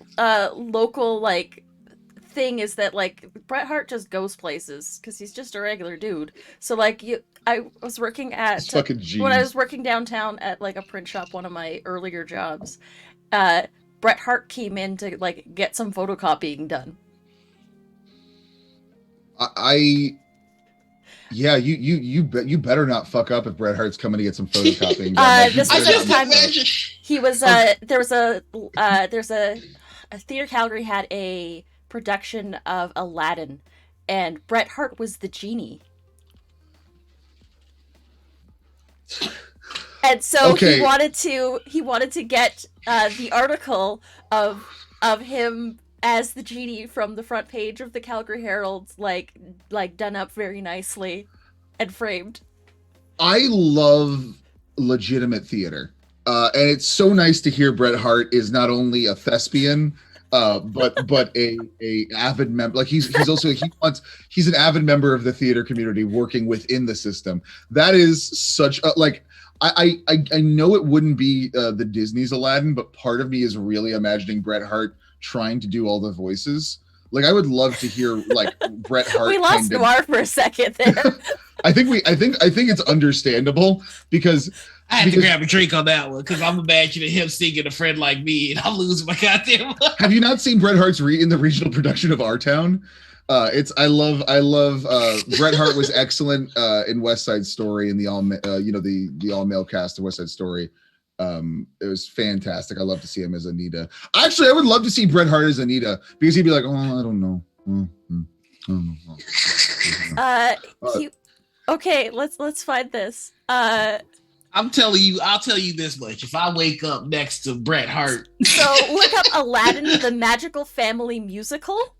local like thing is that like Bret Hart just goes places because he's just a regular dude. So like I was working at it's fucking genius. when I was working downtown at like a print shop, one of my earlier jobs. Bret Hart came in to like get some photocopying done. Yeah, you better not fuck up if Bret Hart's coming to get some photocopying done. This I was just at the time- imagine. He was there's a Theater Calgary had a production of Aladdin, and Bret Hart was the genie. And so Okay. he wanted to get the article of him as the genie from the front page of the Calgary Herald, like done up very nicely and framed. I love legitimate theater, and it's so nice to hear Bret Hart is not only a thespian, but a avid member. Like he's also he's an avid member of the theater community working within the system. That is such a like. I know it wouldn't be the Disney's Aladdin, but part of me is really imagining Bret Hart trying to do all the voices. Like I would love to hear like Bret Hart. We lost Noir for a second there. I think it's understandable because I had to grab a drink on that one because I'm imagining him singing "A Friend Like Me" and I'm losing my goddamn mind. have you not seen Bret Hart's in the regional production of Our Town? I love Bret Hart was excellent in West Side Story and the all male cast of West Side Story. It was fantastic. I love to see him as Anita. Actually, I would love to see Bret Hart as Anita because he'd be like, oh, I don't know. Okay, let's find this. I'm telling you, I'll tell you this much. If I wake up next to Bret Hart, So look up Aladdin, the Magical Family Musical,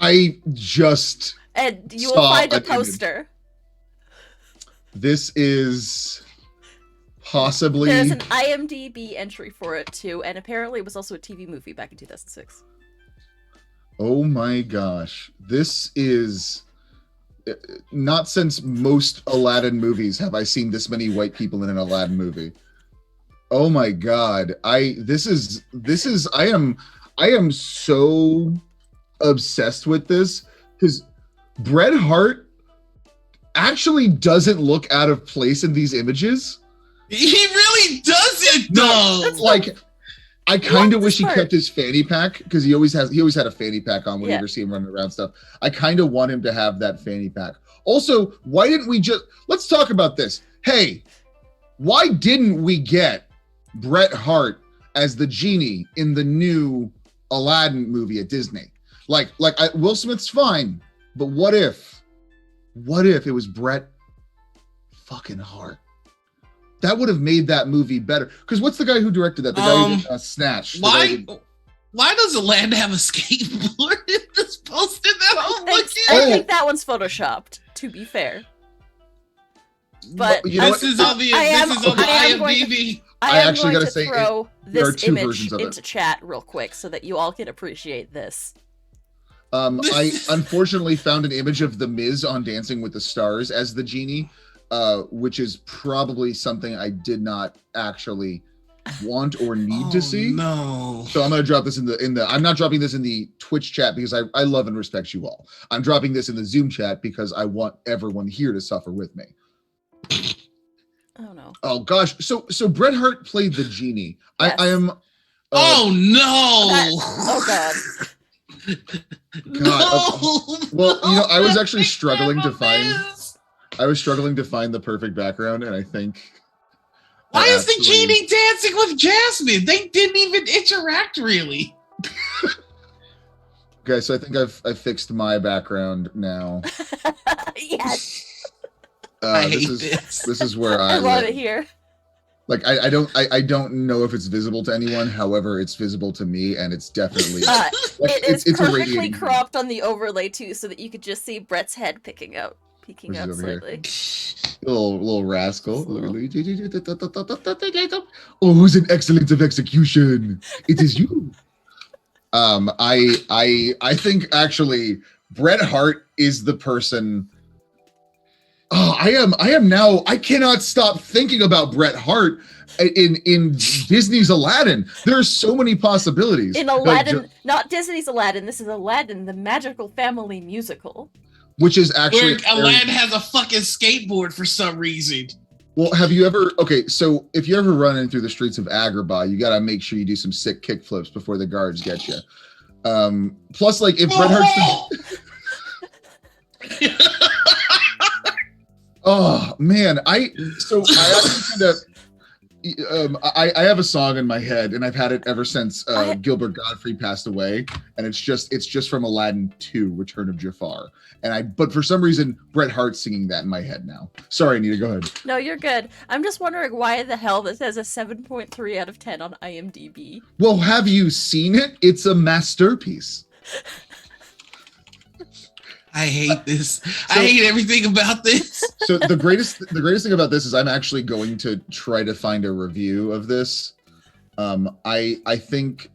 I just and you will saw find a an image. poster. This is possibly There's an IMDb entry for it too, and apparently it was also a TV movie back in 2006. oh my gosh. This is not since most Aladdin movies have I seen this many white people in an Aladdin movie. Oh my god. I am so obsessed with this because Bret Hart actually doesn't look out of place in these images. he really doesn't though. Like I kind of love wish this he part. kept his fanny pack because he always had a fanny pack on when you Yeah. ever see him running around stuff. I kind of want him to have that fanny pack. Also, why didn't we let's talk about this. Hey, why didn't we get Bret Hart as the genie in the new Aladdin movie at Disney? Will Smith's fine, but what if it was Bret fucking Hart? That would have made that movie better. Because what's the guy who directed that? The guy who did Snatch. The guy who- Why does Aladdin have a skateboard in this poster that I'm I looking? think that one's photoshopped, to be fair. But you know This what? is on the I am IMDb. I am actually going gotta to say, throw there are this two image versions of it. into chat real quick so that you all can appreciate this. I unfortunately found an image of The Miz on Dancing with the Stars as the genie, which is probably something I did not actually want or need to see. No. So I'm gonna drop this in the. I'm not dropping this in the Twitch chat because I love and respect you all. I'm dropping this in the Zoom chat because I want everyone here to suffer with me. Oh no. Oh gosh, so Bret Hart played the genie. Yes. I am. Oh no! Oh god. God, No! well, I was actually struggling to find. I was struggling to find the perfect background, and I think. Why is the genie dancing with Jasmine? They didn't even interact really. Okay, so I think I've fixed my background now. Yes. I hate this. This is where I love it here. Like I don't know if it's visible to anyone. However, it's visible to me, and it's definitely it's perfectly cropped on the overlay too, so that you could just see Brett's head peeking out slightly. Little rascal. Oh, who's an excellence of execution? It is you. I think actually Bret Hart is the person. Oh, I am now. I cannot stop thinking about Bret Hart in Disney's Aladdin. There are so many possibilities. In Aladdin, not Disney's Aladdin. This is Aladdin, the Magical Family musical. Which is actually where Aladdin has a fucking skateboard for some reason. Well, have you ever? Okay, so if you ever run in through the streets of Agrabah, you gotta make sure you do some sick kick flips before the guards get you. Plus, like if Bret Hart's. Oh man, I actually kind of I have a song in my head, and I've had it ever since Gilbert Gottfried passed away, and it's just from Aladdin 2: Return of Jafar, but for some reason Bret Hart's singing that in my head now. Sorry, Anita, go ahead. No, you're good. I'm just wondering why the hell this has a 7.3 out of 10 on IMDb. Well, have you seen it? It's a masterpiece. I hate this. I hate everything about this. So the greatest thing about this is I'm actually going to try to find a review of this. I think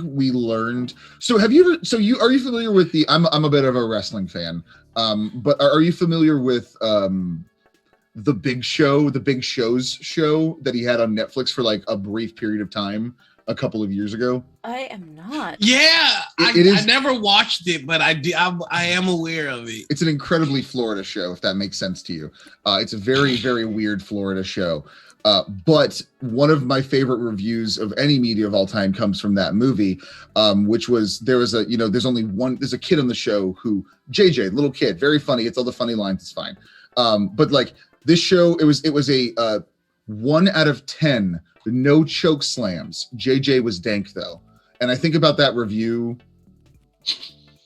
we learned. So have you ever? So are you familiar with the? I'm a bit of a wrestling fan. But are you familiar with the Big Show, the Big Show's show that he had on Netflix for like a brief period of time a couple of years ago? I am not. Yeah, I never watched it, but I am aware of it. It's an incredibly Florida show, if that makes sense to you. It's a very, very weird Florida show. But one of my favorite reviews of any media of all time comes from that movie, which was there's a kid on the show who JJ, little kid, very funny. It's all the funny lines. It's fine. But like this show, it was a 1 out of 10. No choke slams. JJ was dank though. And I think about that review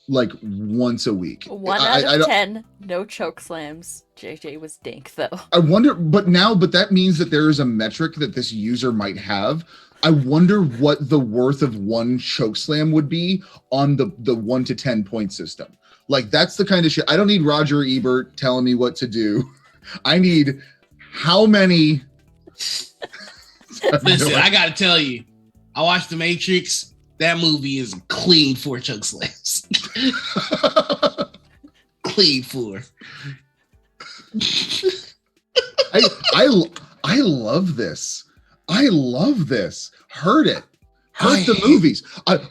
like once a week. 1 out of 10, no choke slams. JJ was dank though. I wonder, but that means that there is a metric that this user might have. I wonder what the worth of one choke slam would be on the 1 to 10 point system. Like that's the kind of shit. I don't need Roger Ebert telling me what to do. I need how many. Listen, I gotta tell you, I watched The Matrix. That movie is clean for choke slams. Clean for. I love this. I love this. Hurt it. Hurt the movies.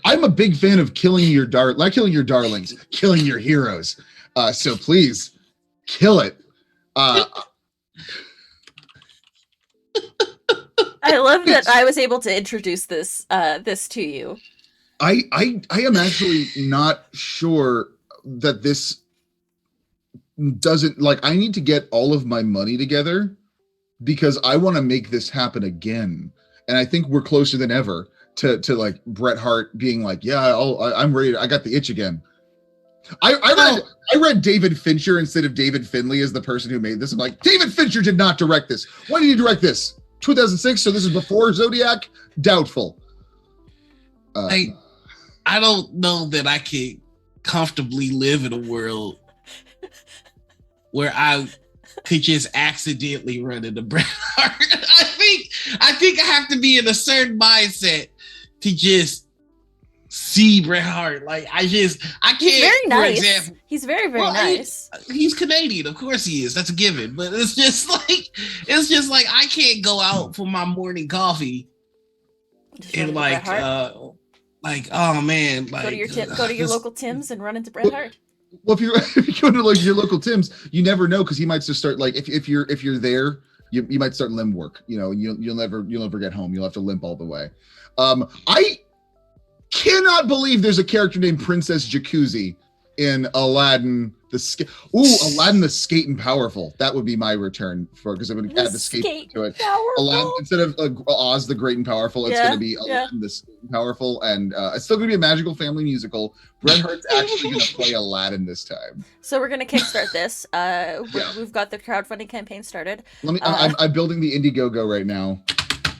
I'm a big fan of killing your not killing your darlings, killing your heroes. So please kill it. I love that I was able to introduce this to you. I am actually not sure that this doesn't like I need to get all of my money together because I want to make this happen again. And I think we're closer than ever to like Bret Hart being like, yeah, I'm ready. I got the itch again. I read David Fincher instead of David Finley as the person who made this. I'm like, David Fincher did not direct this. When did he direct this? 2006, so this is before Zodiac? Doubtful. I don't know that I can comfortably live in a world where I could just accidentally run into Bret Hart. I think I have to be in a certain mindset to just see Bret Hart. Like I can't. Very nice. For example, he's very nice. He's Canadian, of course he is. That's a given. But it's just like I can't go out for my morning coffee and like oh man, like go to your local Tim's and run into Bret Hart. Well, if you go to like your local Tim's, you never know because he might just start like if you're there, you might start limb work. You know, you'll never get home. You'll have to limp all the way. I cannot believe there's a character named Princess Jacuzzi in Aladdin Aladdin the Skate and Powerful. That would be my return for, because I'm going to add the skate to it. Aladdin, instead of Oz the Great and Powerful, it's going to be Aladdin the Skate and Powerful, and it's still going to be a magical family musical. Bret Hart's actually going to play Aladdin this time. So we're going to kickstart this. We've got the crowdfunding campaign started. I'm building the Indiegogo right now.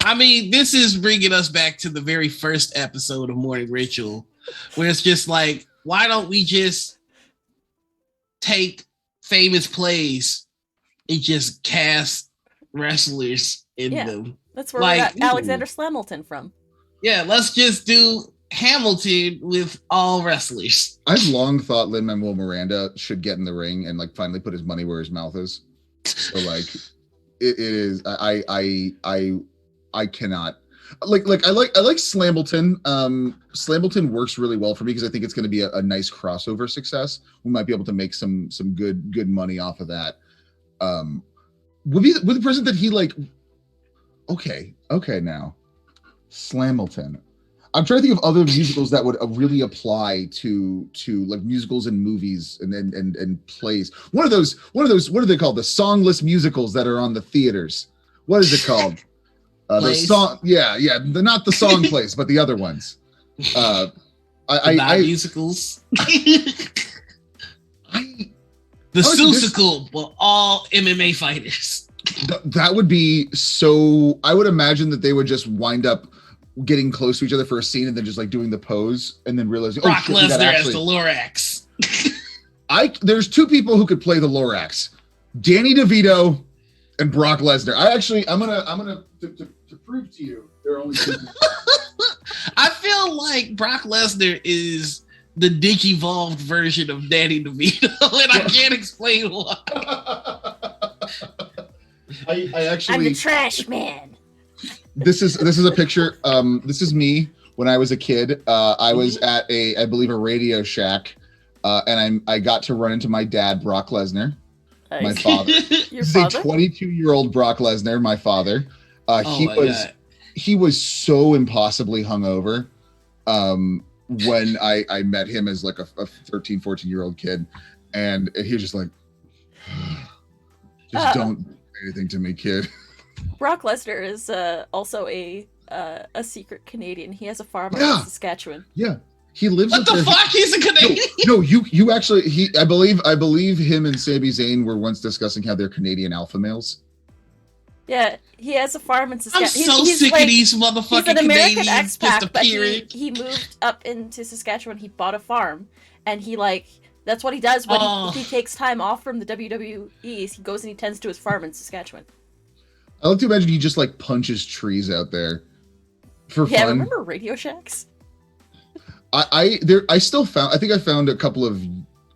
I mean, this is bringing us back to the very first episode of Morning Ritual, where it's just like, why don't we just take famous plays and just cast wrestlers in them? That's where we got Alexander Slamilton from. Yeah, let's just do Hamilton with all wrestlers. I've long thought Lin-Manuel Miranda should get in the ring and like finally put his money where his mouth is. So like, it is. I cannot. I like Slamilton. Slamilton works really well for me because I think it's going to be a nice crossover success. We might be able to make some good money off of that. Would the person that he like. Okay, now, Slamilton. I'm trying to think of other musicals that would really apply to like musicals and movies and plays. One of those. What are they called? The songless musicals that are on the theaters. What is it called? The song, not the song plays, but the other ones. Musicals. The Susical, well, all MMA fighters. That would be so. I would imagine that they would just wind up getting close to each other for a scene and then just like doing the pose and then realizing Brock Lesnar as the Lorax. There's two people who could play the Lorax: Danny DeVito and Brock Lesnar. I'm gonna to prove to you there are only two people. I feel like Brock Lesnar is the dick evolved version of Danny DeVito, and I can't explain why. I actually, I'm the trash man. This is a picture. This is me when I was a kid. I was at I believe a Radio Shack, and I got to run into my dad, Brock Lesnar, my father. Your this father? is a 22-year-old Brock Lesnar, my father. He was so impossibly hungover when I met him as like a 13, 14-year-old kid, and he was just like, don't say anything to me, kid. Brock Lesnar is also a secret Canadian. He has a farm in Saskatchewan. Yeah, he lives. What the fuck? He's a Canadian. No, you actually. I believe him and Sami Zayn were once discussing how they're Canadian alpha males. Yeah, he has a farm in Saskatchewan. I'm so sick of these motherfucking He's an American Canadians expat, but disappearing. he moved up into Saskatchewan. He bought a farm, and that's what he does when he takes time off from the WWE. He goes and he tends to his farm in Saskatchewan. I like to imagine he just like punches trees out there for fun. Yeah, remember Radio Shacks? I still found. I think I found a couple of.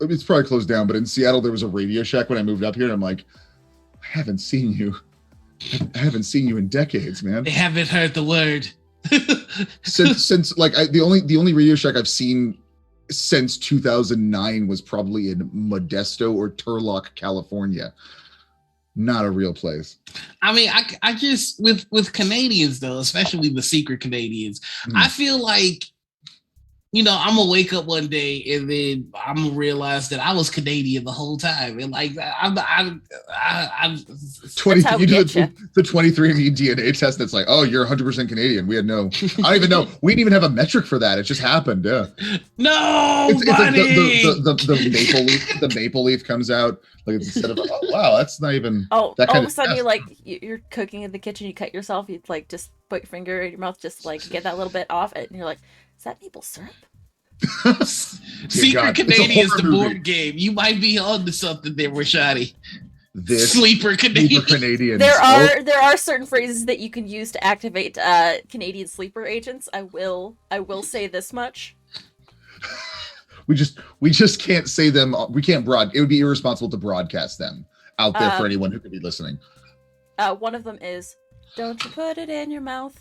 It's probably closed down, but in Seattle there was a Radio Shack when I moved up here, and I'm like, I haven't seen you in decades, man. They haven't heard the word since like the only Radio Shack I've seen since 2009 was probably in Modesto or Turlock, California. Not a real place. I mean, I just with Canadians though, especially the secret Canadians, I feel like, you know, I'm gonna wake up one day and then I'm gonna realize that I was Canadian the whole time, and like I'm 20. You do the 23andMe DNA test. That's like, oh, you're 100% Canadian. We had no. I don't even know. We didn't even have a metric for that. It just happened. Yeah. No, it's like the maple leaf comes out. Like instead of wow, that's not even. Oh, that all of a sudden you're cooking in the kitchen. You cut yourself. You like just put your finger in your mouth, just like get that little bit off it, and you're like, is that maple syrup? Secret Canadians, the board game. You might be on to something there, Rashadi. Sleeper Canadians. There are certain phrases that you can use to activate Canadian sleeper agents. I will say this much. We just can't say them. We can't it would be irresponsible to broadcast them out there for anyone who could be listening. One of them is, don't you put it in your mouth.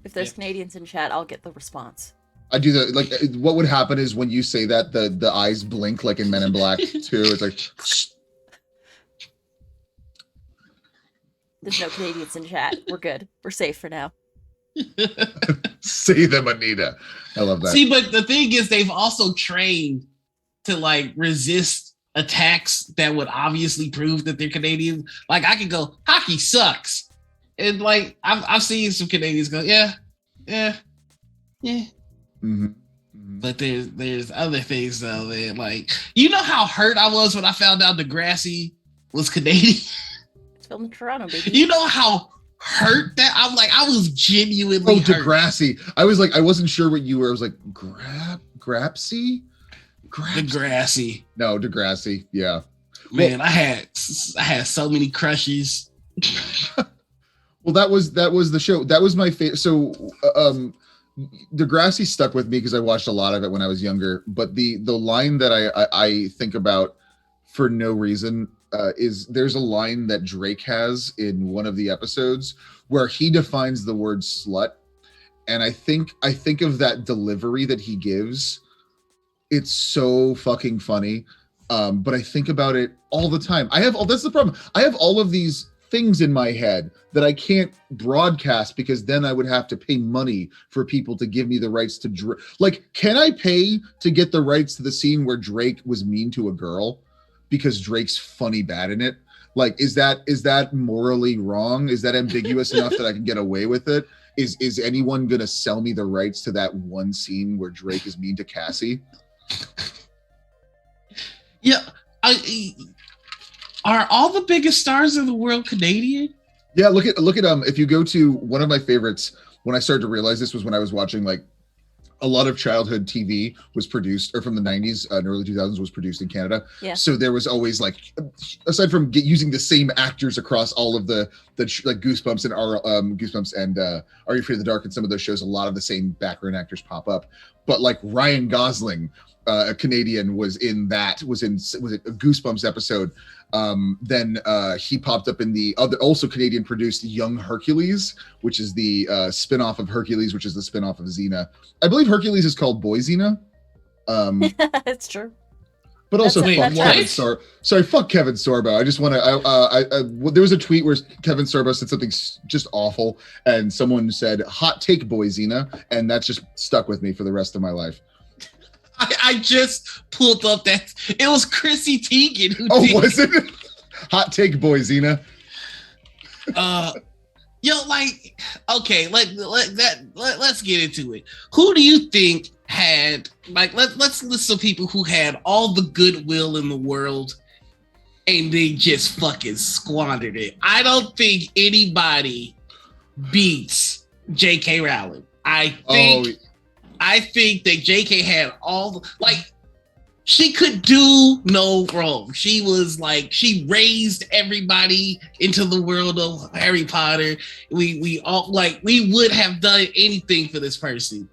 If there's Canadians in chat, I'll get the response. I do that. Like, what would happen is when you say that, the eyes blink like in Men in Black 2. It's like. There's no Canadians in chat. We're good. We're safe for now. Say them, Anita. I love that. See, but the thing is, they've also trained to like resist attacks that would obviously prove that they're Canadian. Like I could go, hockey sucks, and like I've seen some Canadians go, yeah. Mm-hmm. But there's other things though that like, you know how hurt I was when I found out Degrassi was Canadian. It's filmed in Toronto, baby. You know how hurt that I'm like, I was genuinely hurt. Degrassi. I was like, I wasn't sure what you were. I was like, Grapsy? Degrassi. No, Degrassi. Yeah. Man, I had so many crushes. Well, that was the show. That was my favorite. So, Degrassi stuck with me because I watched a lot of it when I was younger. But the line that I think about for no reason is there's a line that Drake has in one of the episodes where he defines the word slut, and I think of that delivery that he gives. It's so fucking funny, but I think about it all the time. That's the problem. I have all of these things in my head that I can't broadcast because then I would have to pay money for people to give me the rights to Drake. Like, can I pay to get the rights to the scene where Drake was mean to a girl because Drake's funny bad in it? Like, is that morally wrong? Is that ambiguous enough that I can get away with it? Is anyone gonna sell me the rights to that one scene where Drake is mean to Cassie? Yeah, are all the biggest stars in the world Canadian? Yeah, look at if you go to one of my favorites, when I started to realize this was when I was watching like a lot of childhood TV was produced, or from the 90s and early 2000s was produced in Canada. Yeah. So there was always like, aside from using the same actors across all of the like Goosebumps and Are You Afraid of the Dark and some of those shows, a lot of the same background actors pop up. But like Ryan Gosling, a Canadian, was in a Goosebumps episode. Then he popped up in the other, also Canadian produced Young Hercules, which is the spin-off of Hercules, which is the spin-off of Xena. I believe Hercules is called Boy Xena. It's true. But also fuck Kevin Sorbo. I just want to, there was a tweet where Kevin Sorbo said something just awful, and someone said, hot take Boy Xena, and that's just stuck with me for the rest of my life. I just pulled up that it was Chrissy Teigen who did. Was it? Hot take Boy Xena. Like, okay, let's get into it. Who do you think had, like, let's list some people who had all the goodwill in the world and they just fucking squandered it. I don't think anybody beats J.K. Rowling. I think that J.K. had all she could do no wrong. She was like, she raised everybody into the world of Harry Potter. We all we would have done anything for this person.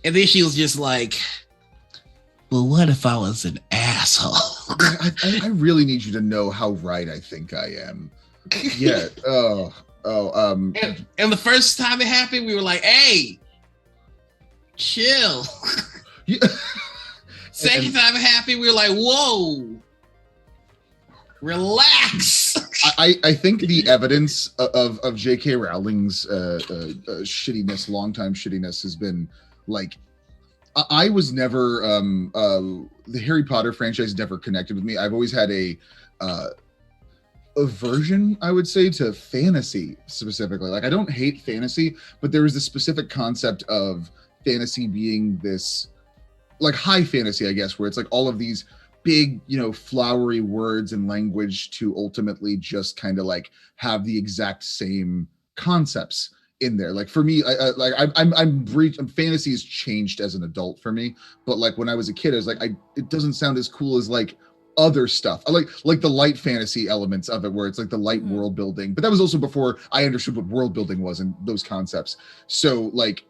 And then she was just like, well, what if I was an asshole? I really need you to know how right I think I am. Yeah. And the first time it happened, we were like, hey, chill. Yeah. Second time it happened, we were like, whoa, relax. I think the evidence of J.K. Rowling's shittiness, longtime shittiness, has been like, I was never the Harry Potter franchise never connected with me. I've always had a aversion, I would say, to fantasy specifically. Like, I don't hate fantasy, but there was this specific concept of fantasy being this, like, high fantasy, I guess, where it's like all of these big, flowery words and language to ultimately just kind of like have the exact same concepts in there. Like, for me, fantasy has changed as an adult for me, but like when I was a kid, I was like, it doesn't sound as cool as like other stuff. I like the light fantasy elements of it, where it's like the light world building, but that was also before I understood what world building was and those concepts. So like,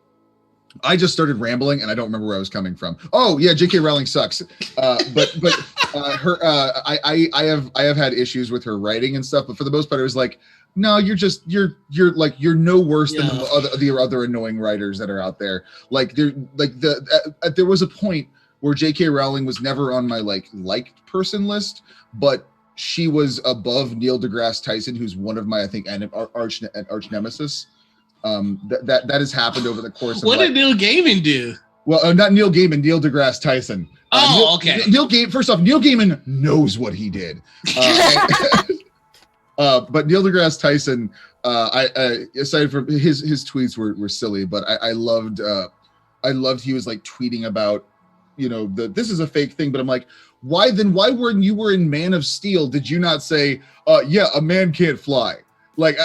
I just started rambling and I don't remember where I was coming from. Oh yeah, J.K. Rowling sucks. But her, I have had issues with her writing and stuff, but for the most part, it was like, no, you're no worse than the other annoying writers that are out there. Like there was a point where J.K. Rowling was never on my liked person list, but she was above Neil deGrasse Tyson, who's one of my, I think, arch nemesis. That has happened over the course of what did Neil Gaiman do? Well, not Neil Gaiman, Neil deGrasse Tyson. Okay. First off, Neil Gaiman knows what he did. But Neil deGrasse Tyson, aside from his tweets were silly, but I loved he was like tweeting about, this is a fake thing, but I'm like, why when you were in Man of Steel, did you not say, yeah, a man can't fly? Like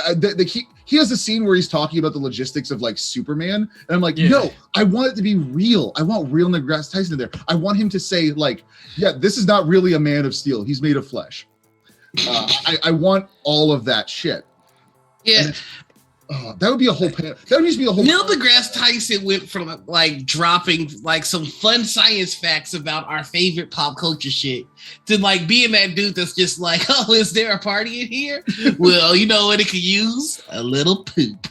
he has a scene where he's talking about the logistics of like Superman, and I'm like, no, I want it to be real. I want real Neil deGrasse Tyson in there. I want him to say like, yeah, this is not really a Man of Steel. He's made of flesh. I want all of that shit. Yeah. That would be a whole. That would just be a whole. Neil deGrasse Tyson went from like dropping like some fun science facts about our favorite pop culture shit to like being that dude that's just like, oh, is there a party in here? Well, you know what it could use? A little poop.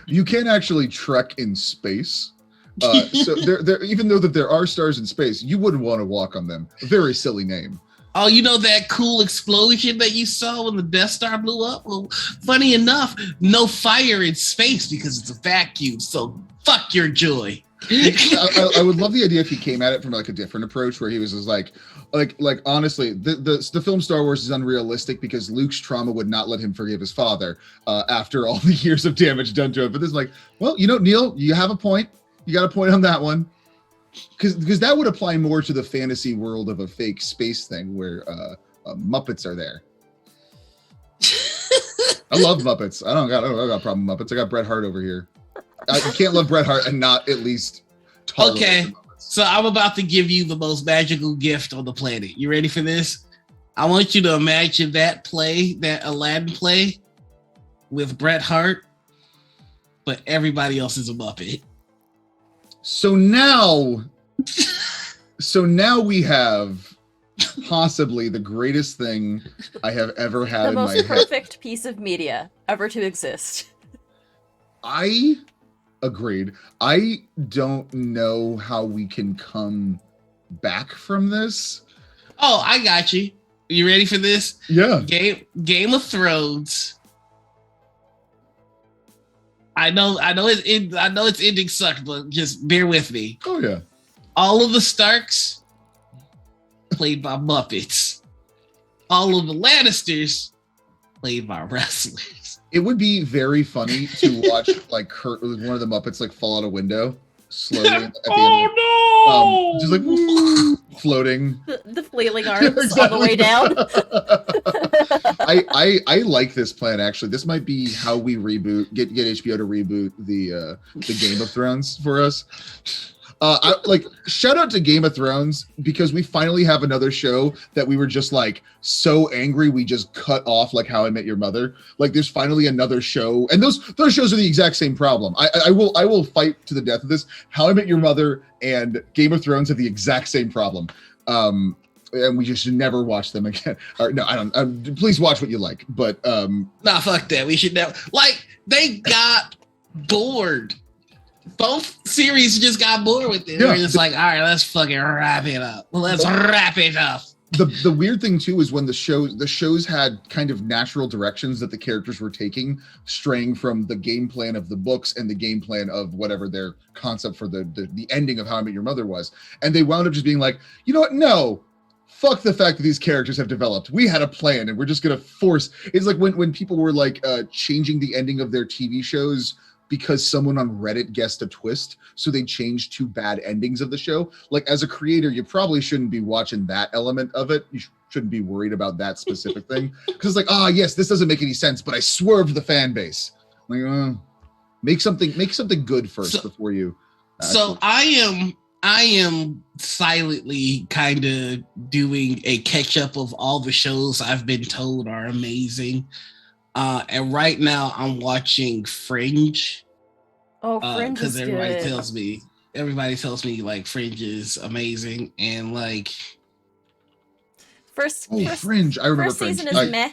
You can't actually trek in space. So there, even though that there are stars in space, you wouldn't want to walk on them. A very silly name. Oh, you know that cool explosion that you saw when the Death Star blew up? Well, funny enough, no fire in space because it's a vacuum. So fuck your joy. I would love the idea if he came at it from like a different approach, where he was just like honestly, the film Star Wars is unrealistic because Luke's trauma would not let him forgive his father after all the years of damage done to him. But this is like, well, Neil, you have a point. You got a point on that one. Because that would apply more to the fantasy world of a fake space thing where Muppets are there. I love Muppets. I don't got a problem with Muppets. I got Bret Hart over here. You can't love Bret Hart and not at least tolerate the Muppets. So I'm about to give you the most magical gift on the planet. You ready for this? I want you to imagine that Aladdin play with Bret Hart, but everybody else is a Muppet. So now we have possibly the greatest thing I have ever had in my head. The most perfect piece of media ever to exist. I agreed. I don't know how we can come back from this. Oh, I got you. You ready for this? Yeah. Game of Thrones. I know it's ending sucked, but just bear with me. Oh yeah. All of the Starks played by Muppets. All of the Lannisters played by wrestlers. It would be very funny to watch like Kurt with one of the Muppets like fall out a window slowly at the end. No! Just like woo, floating. The flailing arms all the way down. I like this plan actually. This might be how we get HBO to reboot the Game of Thrones for us. Shout out to Game of Thrones because we finally have another show that we were just like so angry we just cut off, like How I Met Your Mother. Like there's finally another show, and those shows are the exact same problem. I will fight to the death of this. How I Met Your Mother and Game of Thrones have the exact same problem. And we just should never watch them again. Or, no, I don't. Please watch what you like, but nah, fuck that. We should never. Like they got bored. Both series just got bored with it. We're just like, all right, let's fucking wrap it up. Let's wrap it up. The weird thing too is when the shows had kind of natural directions that the characters were taking, straying from the game plan of the books and the game plan of whatever their concept for the ending of How I Met Your Mother was, and they wound up just being like, you know what? No, fuck the fact that these characters have developed. We had a plan, and we're just gonna force. It's like when people were like changing the ending of their TV shows because someone on Reddit guessed a twist, so they changed 2 bad endings of the show. Like as a creator, you probably shouldn't be watching that element of it. You shouldn't be worried about that specific thing. Because it's like, yes, this doesn't make any sense, but I swerved the fan base. Like, make something good first before you. So I am silently kind of doing a catch up of all the shows I've been told are amazing. And right now I'm watching Fringe. Oh, Fringe is everybody good. Everybody tells me like Fringe is amazing, and like first Fringe. I remember first Fringe. season is meh.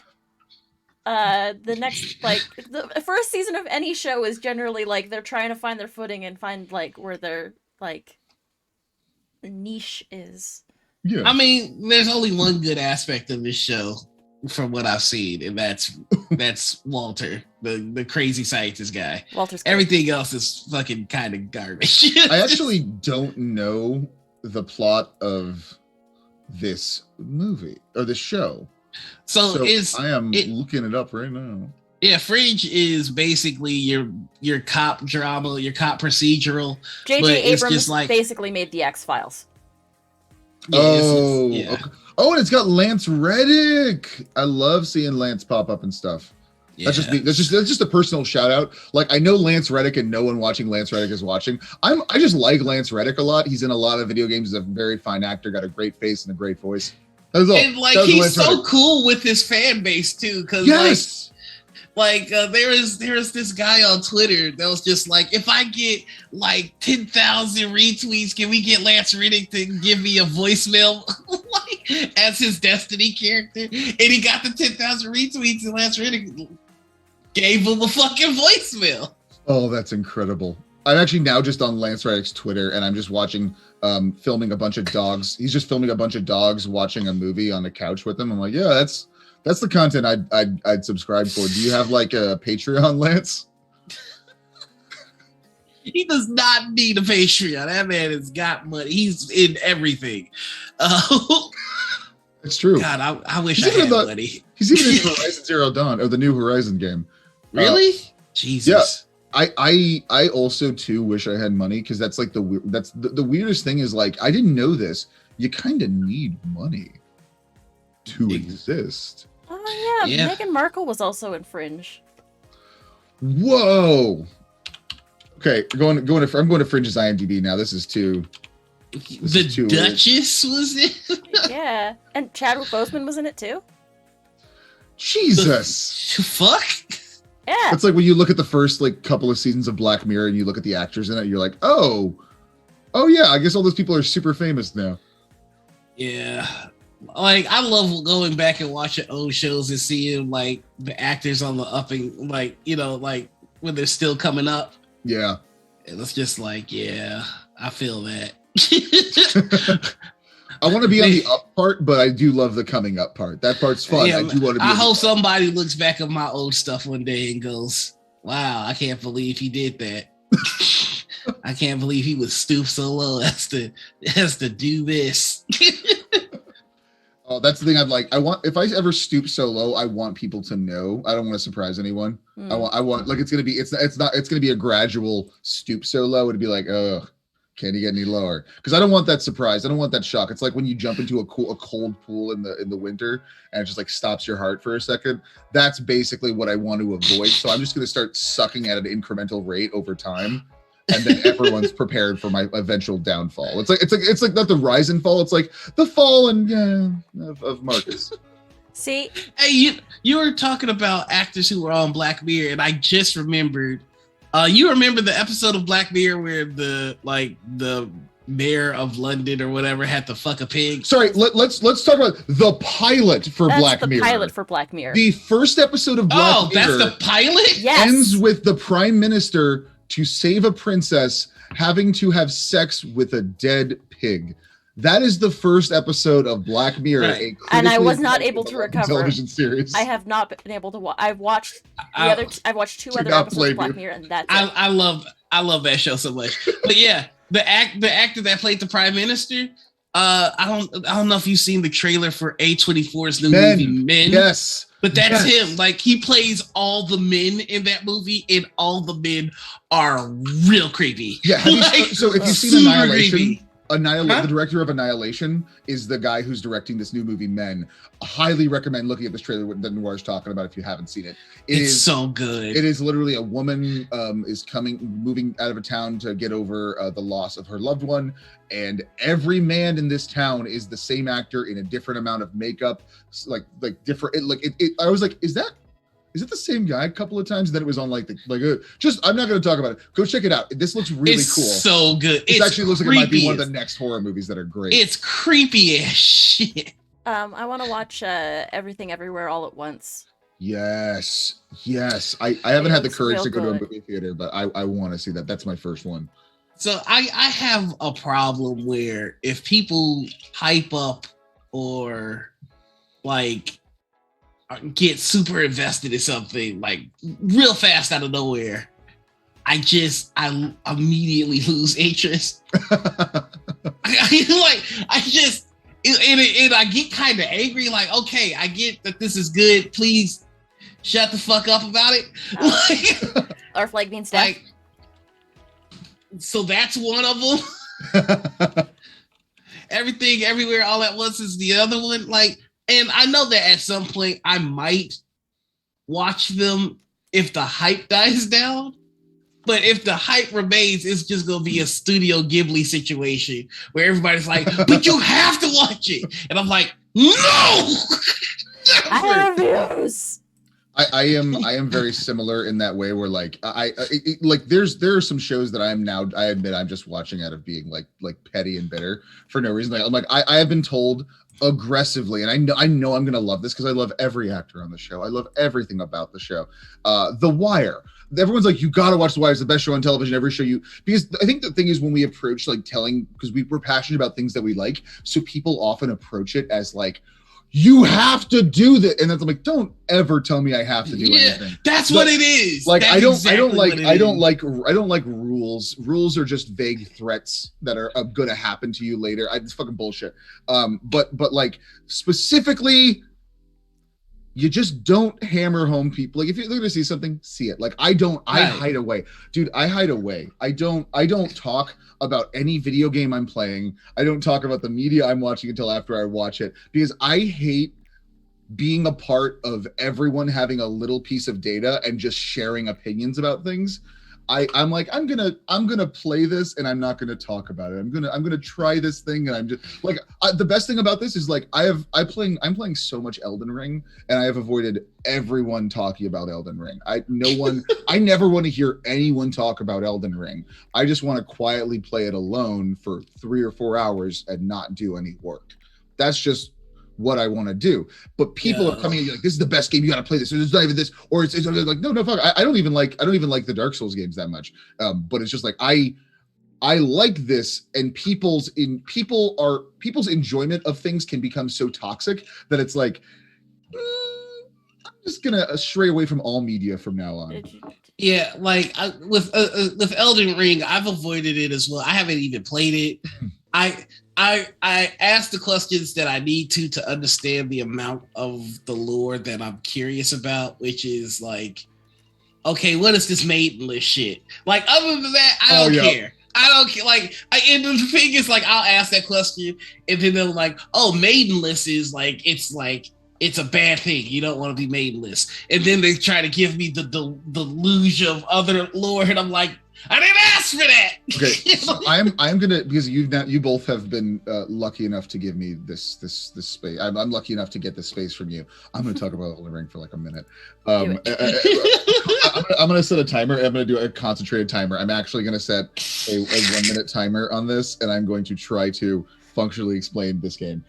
The next the first season of any show is generally like they're trying to find their footing and find like where their like niche is. Yeah. I mean, there's only one good aspect of this show. from what I've seen, and that's Walter, the crazy scientist guy. Walter's great. Everything else is fucking kind of garbage. I actually don't know the plot of this movie or this show. So I am looking it up right now. Yeah, Fringe is basically your cop drama, your cop procedural. J.J. Abrams basically made the X-Files. Yeah, Okay. Oh, and it's got Lance Reddick. I love seeing Lance pop up and stuff. Yeah. That's just a personal shout out. Like, I know Lance Reddick, and no one watching Lance Reddick is watching. I just like Lance Reddick a lot. He's in a lot of video games. He's a very fine actor, got a great face and a great voice. And like, he's so cool with his fan base too, because there is this guy on Twitter that was just like, if I get like 10,000 retweets, can we get Lance Reddick to give me a voicemail like as his Destiny character? And he got the 10,000 retweets, and Lance Reddick gave him a fucking voicemail. Oh, that's incredible. I'm actually now just on Lance Reddick's Twitter, and I'm just watching filming a bunch of dogs. He's just filming a bunch of dogs watching a movie on the couch with him. I'm like, yeah, that's the content I'd subscribe for. Do you have like a Patreon, Lance? He does not need a Patreon. That man has got money. He's in everything. It's true. God, I wish I had money. He's even in Horizon Zero Dawn, or the new Horizon game. Really? Jesus. Yeah. I also too wish I had money, because that's like the weirdest thing is, like, I didn't know this. You kind of need money to exist. Oh yeah, Meghan Markle was also in Fringe. Whoa. Okay, I'm going to Fringe's IMDb now. This is too. The Duchess was in. Yeah, and Chadwick Boseman was in it too. Jesus. Fuck. Yeah. It's like when you look at the first like couple of seasons of Black Mirror and you look at the actors in it, you're like, oh yeah, I guess all those people are super famous now. Yeah. Like, I love going back and watching old shows and seeing like the actors on the upping, like, you know, like when they're still coming up. Yeah. And it's just like, yeah, I feel that. I want to be on the up part, but I do love the coming up part. That part's fun. Yeah, I do want to be. I hope somebody looks back at my old stuff one day and goes, wow, I can't believe he did that. I can't believe he would stoop so low as to do this. Oh, that's the thing I'd like. If I ever stoop so low, I want people to know. I don't want to surprise anyone. I want like it's gonna be a gradual stoop so low. It'd be like, oh, can you get any lower? Because I don't want that surprise. I don't want that shock. It's like when you jump into a cold pool in the winter and it just like stops your heart for a second. That's basically what I want to avoid. So I'm just gonna start sucking at an incremental rate over time. And then everyone's prepared for my eventual downfall. It's like not the rise and fall. It's like the fall of Markus. See, hey, you were talking about actors who were on Black Mirror, and I just remembered. You remember the episode of Black Mirror where the mayor of London or whatever had to fuck a pig? Sorry, let's talk about the pilot for Black Mirror. The pilot for Black Mirror. The first episode of Black Mirror. Oh, that's the pilot? Yes. Ends with the prime minister, to save a princess, having to have sex with a dead pig. That is the first episode of Black Mirror, right. And I was not able to recover. Television series. I have not been able to watch. I've watched I've watched two other episodes of Black Mirror, and that's it. I love that show so much. But yeah, the actor that played the prime minister. I don't know if you've seen the trailer for A24's new movie Men. Yes. But that's him. Like, he plays all the men in that movie, and all the men are real creepy. Yeah. So if you've seen Annihilation, the director of Annihilation is the guy who's directing this new movie Men. I highly recommend looking at this trailer that Noir's talking about if you haven't seen it. It's so good. It is literally a woman is moving out of a town to get over the loss of her loved one, and every man in this town is the same actor in a different amount of makeup, like different. I was like, is it the same guy a couple of times? Then it was on I'm not going to talk about it. Go check it out. This looks really cool. It's so good. It actually looks like it might be one of the next horror movies that are great. It's creepy as shit. I want to watch Everything Everywhere All at Once. Yes. I haven't had the courage to go to a movie theater, but I want to see that. That's my first one. So I have a problem where if people hype up or like get super invested in something like real fast out of nowhere, I immediately lose interest. I get kind of angry. Like, okay, I get that this is good. Please shut the fuck up about it. Or flag means death. Like, so that's one of them. Everything, everywhere, all at once is the other one. Like, and I know that at some point I might watch them if the hype dies down. But if the hype remains, it's just going to be a Studio Ghibli situation where everybody's like, but you have to watch it. And I'm like, no! I refuse. I am very similar in that way where like there are some shows that I admit I'm just watching out of being like petty and bitter for no reason. I have been told aggressively, and I know I'm gonna love this because I love every actor on the show. I love everything about the show. The Wire. Everyone's like, you gotta watch The Wire. It's the best show on television. Every show because I think the thing is when we approach like telling, because we're passionate about things that we like, so people often approach it as like, you have to do that, and then I'm like, don't ever tell me I have to do anything. That's what it is. Like that's I don't like rules. Rules are just vague threats that are going to happen to you later. It's fucking bullshit. But like specifically, you just don't hammer home people. Like if you're going to see something, see it. Like I hide away, dude. I hide away. I don't talk about any video game I'm playing. I don't talk about the media I'm watching until after I watch it, because I hate being a part of everyone having a little piece of data and just sharing opinions about things. I'm like, I'm gonna play this and I'm not gonna talk about it. I'm gonna try this thing, and I'm just like, the best thing about this is like I'm playing so much Elden Ring, and I have avoided everyone talking about Elden Ring. I never want to hear anyone talk about Elden Ring. I just want to quietly play it alone for 3 or 4 hours and not do any work. That's just what I want to do. But people are coming in like, this is the best game, you got to play this. It's not even this, or it's like, no, fuck. I don't even like the Dark Souls games that much. But it's just like, I like this, and people's enjoyment of things can become so toxic that it's like, I'm just gonna stray away from all media from now on. Yeah, like with Elden Ring, I've avoided it as well. I haven't even played it. I ask the questions that I need to understand the amount of the lore that I'm curious about, which is like, okay, what is this maidenless shit? Like, other than that, I don't care. I don't care. Like, and the thing is, like, I'll ask that question, and then they're like, oh, maidenless is like, it's a bad thing. You don't want to be maidenless. And then they try to give me the deluge of other lore, and I'm like, I didn't ask for that. Okay, so I'm gonna, because you both have been lucky enough to give me this space. I'm lucky enough to get this space from you. I'm gonna talk about Elden Ring for like a minute. I'm gonna set a timer. I'm gonna do a concentrated timer. I'm actually gonna set a 1 minute timer on this, and I'm going to try to functionally explain this game.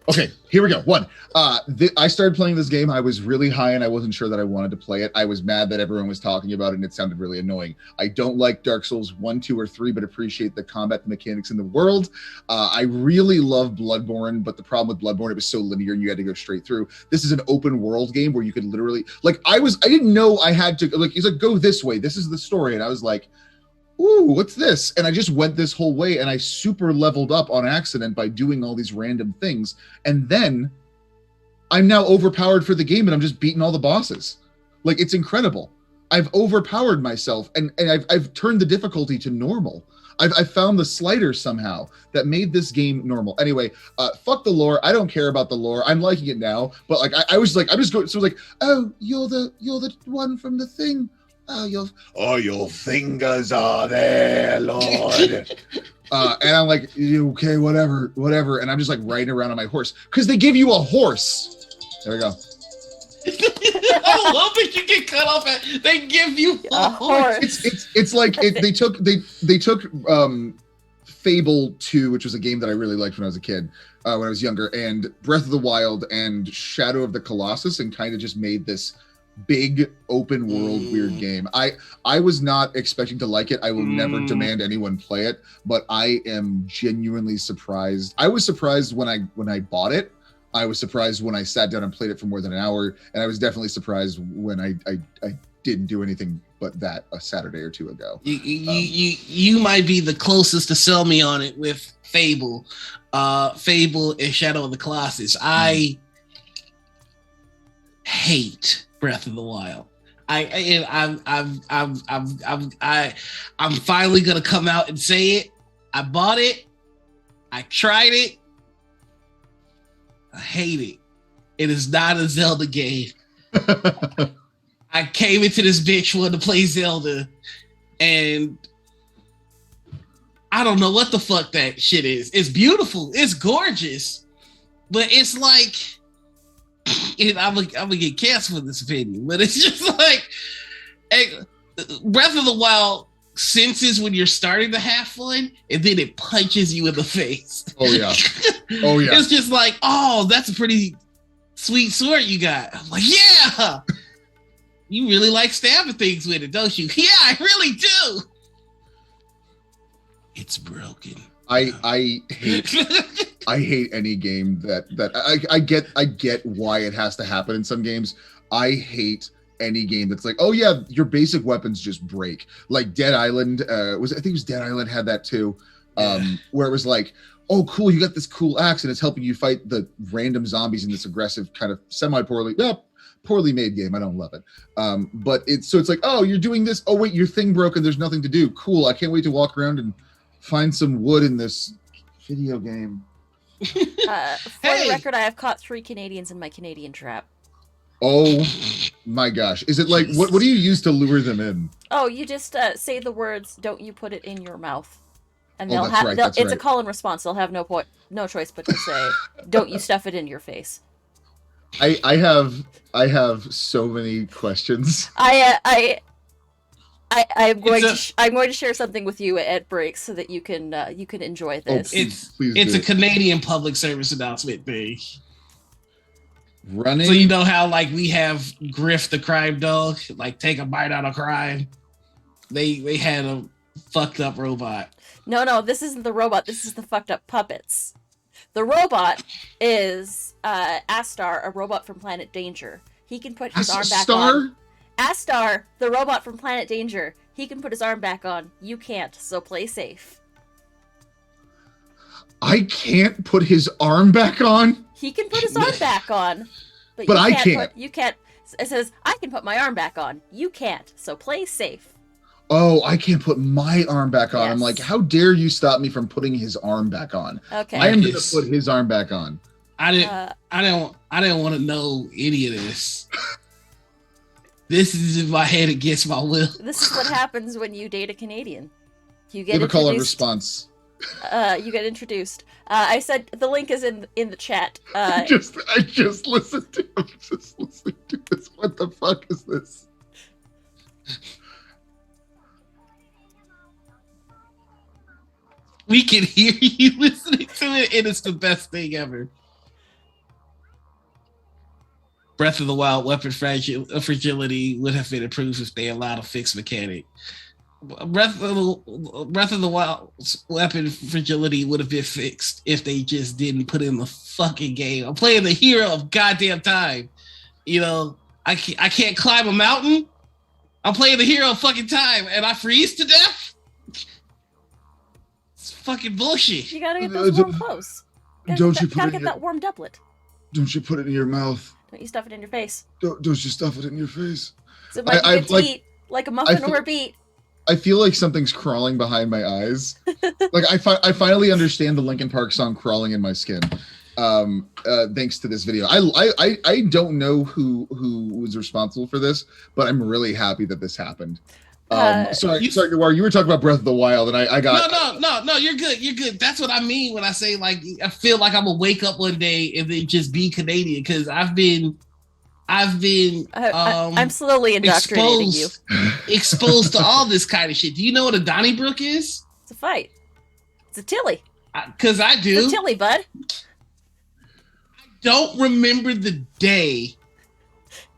Okay, here we go. One, I started playing this game. I was really high and I wasn't sure that I wanted to play it. I was mad that everyone was talking about it and it sounded really annoying. I don't like Dark Souls 1, 2, or 3, but appreciate the combat mechanics in the world. I really love Bloodborne, but the problem with Bloodborne, it was so linear and you had to go straight through. This is an open world game where you could literally, like, I didn't know I had to, like, he's like, go this way. This is the story. And I was like, ooh, what's this? And I just went this whole way, and I super leveled up on accident by doing all these random things. And then I'm now overpowered for the game, and I'm just beating all the bosses. Like, it's incredible. I've overpowered myself, and I've turned the difficulty to normal. I've found the slider somehow that made this game normal. Anyway, fuck the lore. I don't care about the lore. I'm liking it now. But like, I was like, I'm just going. So like, oh, you're the one from the thing. Oh, your fingers are there, Lord. And I'm like, okay, whatever. And I'm just like riding around on my horse because they give you a horse. There we go. I love that you get cut off at. They give you a horse. It's like they took Fable 2, which was a game that I really liked when I was a kid, when I was younger, and Breath of the Wild and Shadow of the Colossus, and kind of just made this big open world weird game. I was not expecting to like it. I will never demand anyone play it, but I am genuinely surprised. I was surprised when I bought it. I was surprised when I sat down and played it for more than an hour, and I was definitely surprised when I didn't do anything but that a Saturday or two ago. You might be the closest to sell me on it with Fable, Fable and Shadow of the Colossus. I hate Breath of the Wild. I'm finally gonna come out and say it. I bought it. I tried it. I hate it. It is not a Zelda game. I came into this bitch wanting to play Zelda, and I don't know what the fuck that shit is. It's beautiful. It's gorgeous, but it's like, and I'm gonna get canceled for this opinion, but it's just like, Breath of the Wild senses when you're starting to have fun, and then it punches you in the face. Oh yeah. Oh yeah. It's just like, oh, that's a pretty sweet sword you got. I'm like, yeah. You really like stabbing things with it, don't you? Yeah, I really do. It's broken. I hate any game that I get why it has to happen in some games. I hate any game that's like, oh yeah, your basic weapons just break. Like Dead Island, I think it was Dead Island had that too, where it was like, oh cool, you got this cool axe and it's helping you fight the random zombies in this aggressive kind of poorly made game. I don't love it. But it's like, oh, you're doing this. Oh wait, your thing broke and there's nothing to do. Cool. I can't wait to walk around and find some wood in this video game. For the record, I have caught 3 Canadians in my Canadian trap. Oh my gosh. Is it like, what do you use to lure them in? Oh, you just say the words, don't you put it in your mouth. And Oh, they'll that's right, that's it's a right. call and response. They'll have no choice but to say, don't you stuff it in your face. I have so many questions. I'm going to share something with you at breaks so that you can enjoy this. It's a Canadian public service announcement thing. Running. So you know how like we have Griff the crime dog, like take a bite out of crime. They had a fucked up robot. No, this isn't the robot. This is the fucked up puppets. The robot is Astar, a robot from Planet Danger. He can put his arm back on. Astar, the robot from Planet Danger. He can put his arm back on. You can't, so play safe. I can't put his arm back on? He can put his arm back on. But I can't. You can't. It says, I can put my arm back on. You can't, so play safe. Oh, I can't put my arm back on. Yes. I'm like, how dare you stop me from putting his arm back on? Okay. I am going to put his arm back on. I didn't want to know any of this. This is in my head against my will. This is what happens when you date a Canadian. You get Give a call and introduced. response. You get introduced. I said the link is in the chat. I just listened to him. Just listening to this. What the fuck is this? We can hear you listening to it, and it's the best thing ever. Breath of the Wild weapon fragility would have been improved if they allowed a fixed mechanic. Breath of the Wild's weapon fragility would have been fixed if they just didn't put in the fucking game. I'm playing the hero of goddamn time. You know, I can't climb a mountain. I'm playing the hero of fucking time, and I freeze to death. It's fucking bullshit. You gotta get those warm clothes. Don't you gotta get that warm doublet. Don't you put it in your mouth? Don't you stuff it in your face? Don't you stuff it in your face? So it might be good to eat like a muffin or a beet. I feel like something's crawling behind my eyes. Like I finally understand the Linkin Park song "Crawling in My Skin," thanks to this video. I don't know who was responsible for this, but I'm really happy that this happened. Sorry, Noir, you were talking about Breath of the Wild, and I got no. You're good. That's what I mean when I say like I feel like I'm gonna wake up one day and then just be Canadian because I've been I'm slowly indoctrinating you. Exposed to all this kind of shit. Do you know what a Donnybrook is? It's a fight. It's a Tilly. Because I do. It's a Tilly, bud. I don't remember the day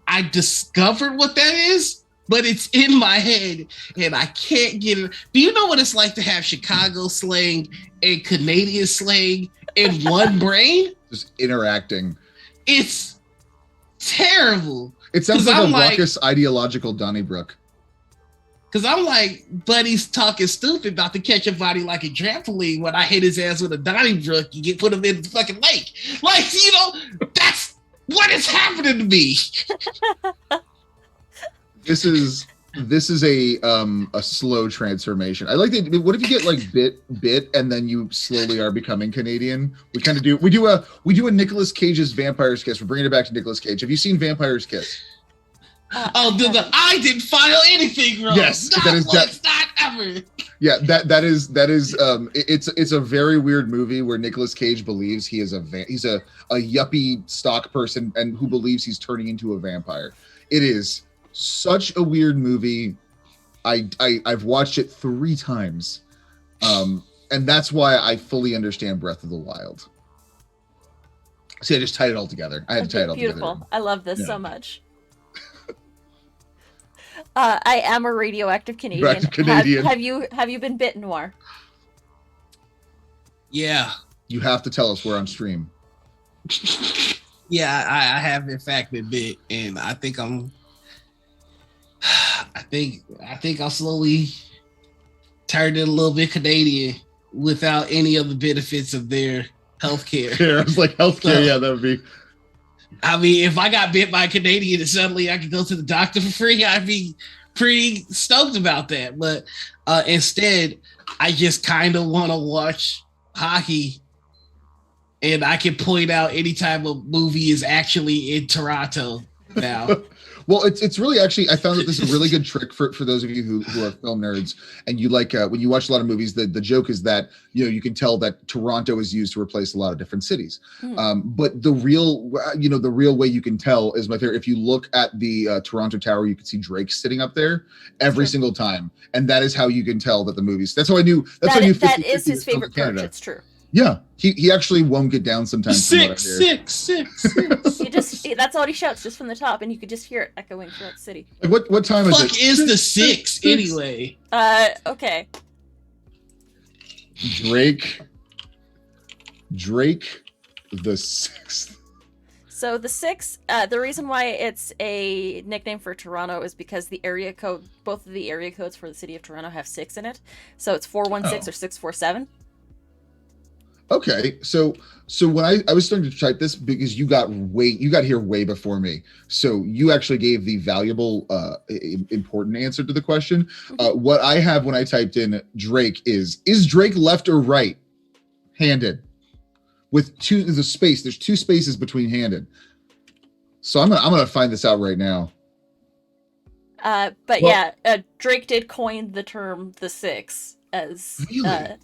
I discovered what that is, but it's in my head and I can't get it. Do you know what it's like to have Chicago slang and Canadian slang in one brain? just interacting. It's terrible. It sounds 'Cause like I'm a like- raucous ideological Donnybrook. Cause I'm like, Buddy's talking stupid about to catch a body like a trampoline when I hit his ass with a Donnybrook, you get put him in the fucking lake. Like, that's what is happening to me. This is a slow transformation. I like that. What if you get like bit and then you slowly are becoming Canadian? We do a Nicolas Cage's Vampire's Kiss. We're bringing it back to Nicolas Cage. Have you seen Vampire's Kiss? I didn't file anything wrong. Yes, not that is once, not ever. Yeah, that is it's a very weird movie where Nicolas Cage believes he's a yuppie stock person and who believes he's turning into a vampire. It is such a weird movie. I've watched it 3 times, and that's why I fully understand Breath of the Wild. See, I just tied it all together. I had to tie it all together. Beautiful. I love this so much. I am a radioactive Canadian. Have you been bit, Noir? Yeah. You have to tell us we're on stream. Yeah, I have in fact been bit, and I think I'll slowly turn it a little bit Canadian without any of the benefits of their healthcare. Yeah, I was like healthcare. Yeah, that would be. I mean, if I got bit by a Canadian and suddenly I could go to the doctor for free, I'd be pretty stoked about that. But instead, I just kind of want to watch hockey, and I can point out any time a movie is actually in Toronto now. Well, it's really actually, I found that this is a really good trick for those of you who are film nerds, and you like when you watch a lot of movies, the joke is that you can tell that Toronto is used to replace a lot of different cities. But the real way you can tell is my favorite. If you look at the Toronto Tower, you can see Drake sitting up there every single time, and that is how you can tell that the movies. That's how I knew. That's how I knew. That is his favorite perch. It's true. Yeah, he actually won't get down sometimes. Six. That's all he shouts just from the top, and you could just hear it echoing throughout the city. Like what time is it? Fuck is the 6 anyway? Okay. Drake the 6th. So the 6, the reason why it's a nickname for Toronto is because the area code, both of the area codes for the city of Toronto have 6 in it. So it's 416 or 647. Okay, so when I was starting to type this, because you got here way before me, so you actually gave the valuable, important answer to the question. What I have when I typed in Drake is Drake left or right handed? With there's a space. There's 2 spaces between handed. So I'm gonna find this out right now. Drake did coin the term the 6 as really?